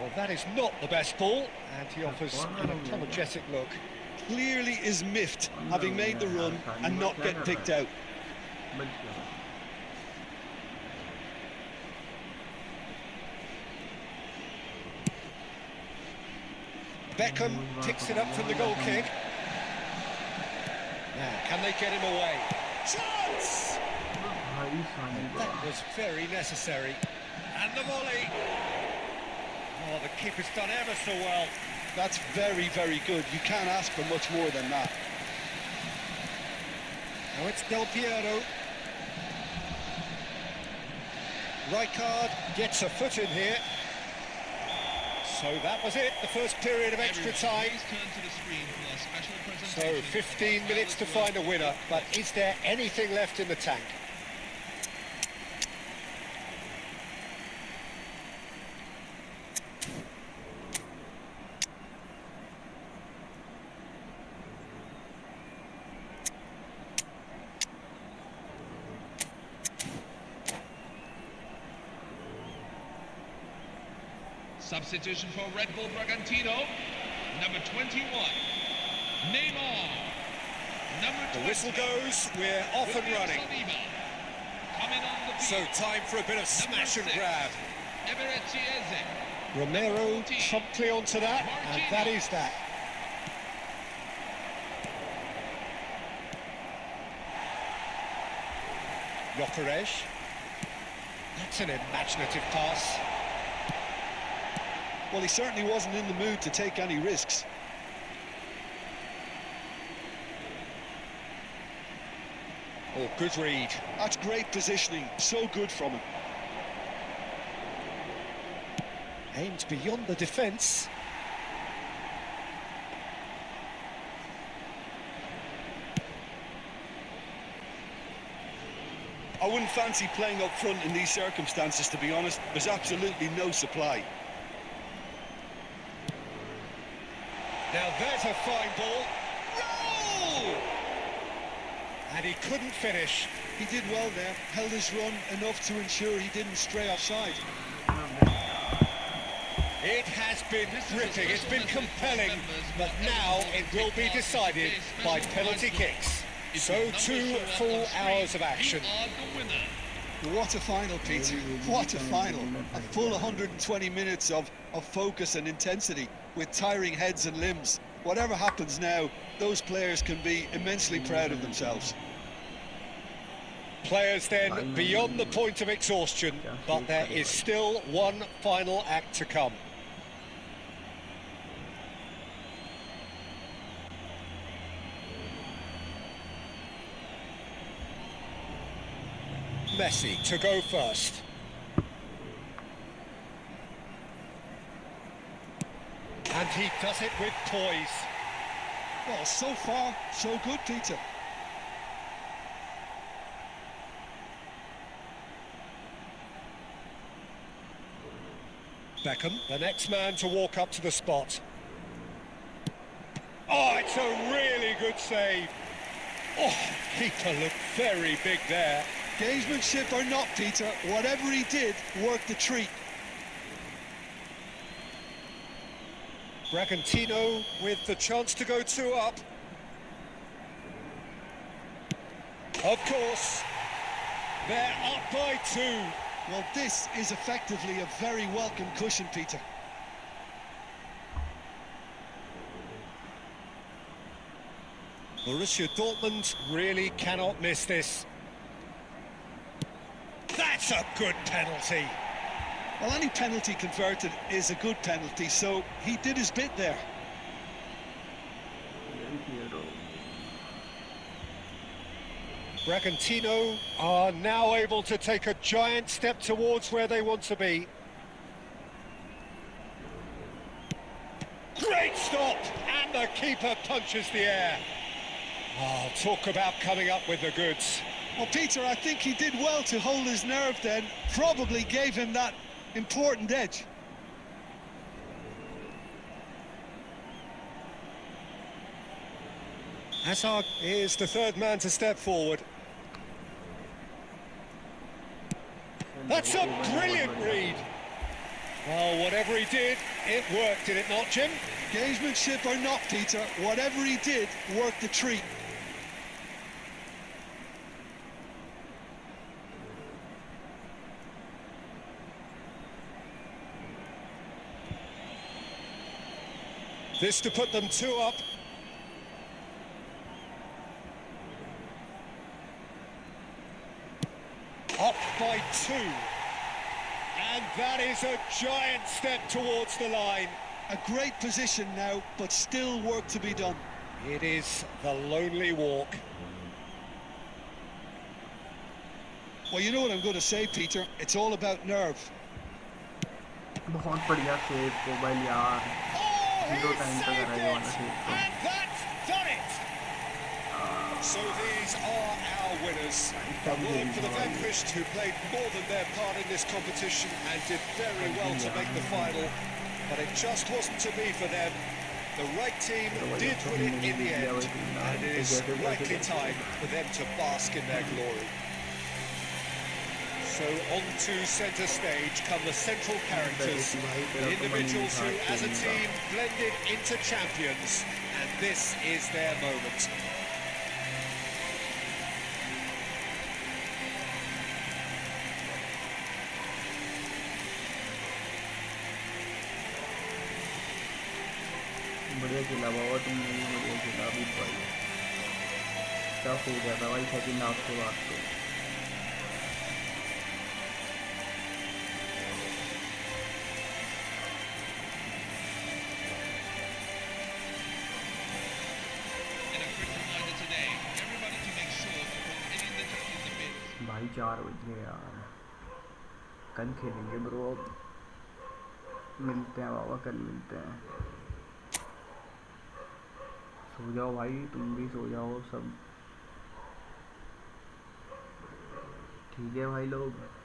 Well, that is not the best ball, and he offers an apologetic look. Clearly is miffed, having made the run and not get picked out. Beckham picks it up from the goal kick. Now, can they get him away? Chance! That was very necessary. And the volley. Oh, the keeper's done ever so well. That's very, very good. You can't ask for much more than that. Now it's Del Piero. Rijkaard gets a foot in here. So that was it, the first period of extra time. Please turn to the screen for a special So presentation. 15 minutes to find a winner, but is there anything left in the tank? Substitution for Red Bull Bragantino, number 21, Neymar. Number The 20. whistle goes, we're off and running. Coming on the So field. time for a bit of smash and Number 6. grab. Eberechieze. Romero promptly onto that, and that is that. Gyökeres. That's an imaginative pass. Well, he certainly wasn't in the mood to take any risks. Oh, good read. That's great positioning, so good from him. Aimed beyond the defence. I wouldn't fancy playing up front in these circumstances, to be honest. There's absolutely no supply. Now there's a fine ball. Roll! And he couldn't finish. He did well there, held his run enough to ensure he didn't stray offside. It has been gripping, it's been compelling, but now it will be decided by penalty kicks. So 2 full hours of action. What a final, Peter. What a final. A full 120 minutes of focus and intensity with tiring heads and limbs. Whatever happens now, those players can be immensely proud of themselves. Players then beyond the point of exhaustion, but there is still one final act to come. Messi to go first. And he does it with poise. Well, so far, so good, Peter. Beckham, the next man to walk up to the spot. Oh, it's a really good save. Oh, keeper looked very big there. Gamesmanship or not, Peter, whatever he did worked a treat. Bragantino with the chance to go 2 up. Of course, they're up by 2. Well, this is effectively a very welcome cushion, Peter. Borussia Dortmund really cannot miss this. That's a good penalty. Well, any penalty converted is a good penalty, so he did his bit there. Bragantino are now able to take a giant step towards where they want to be. Great stop! And the keeper punches the air. Oh, talk about coming up with the goods. Well, Peter, I think he did well to hold his nerve then. Probably gave him that important edge. Hazard is the third man to step forward. That's a brilliant read. Well, whatever he did, it worked, did it not, Jim? Gamesmanship or not, Peter, whatever he did worked a treat. This to put them 2 up. Up by 2. And that is a giant step towards the line. A great position now, but still work to be done. It is the lonely walk. Well, you know what I'm going to say, Peter. It's all about nerve. बहुत बढ़िया save कोबाइल यार zero time तक रहा है वाला save तो And that's done it. So these are our winners. A word for the vanquished who played more than their part in this competition and did very well to make the final. But it just wasn't to be for them. The right team did win it in the end, and it is rightly time for them to bask in their glory. So on to centre stage come the central characters, the individuals who, as a team, blended into champions, and this is their moment. बढ़िया खेला बाबा, तुमने भी बढ़िया खेला अभी भाई। Tough हो गया था भाई सेकंड हाफ के बाद तो। And a quick reminder today, everybody to make sure to put any litter in the bin. भाई 4 बज गए यार, कल खेलेंगे ब्रो। अब मिलते हैं बाबा, कल मिलते हैं। सो जाओ भाई, तुम भी सो जाओ सब। ठीक है भाई लोग।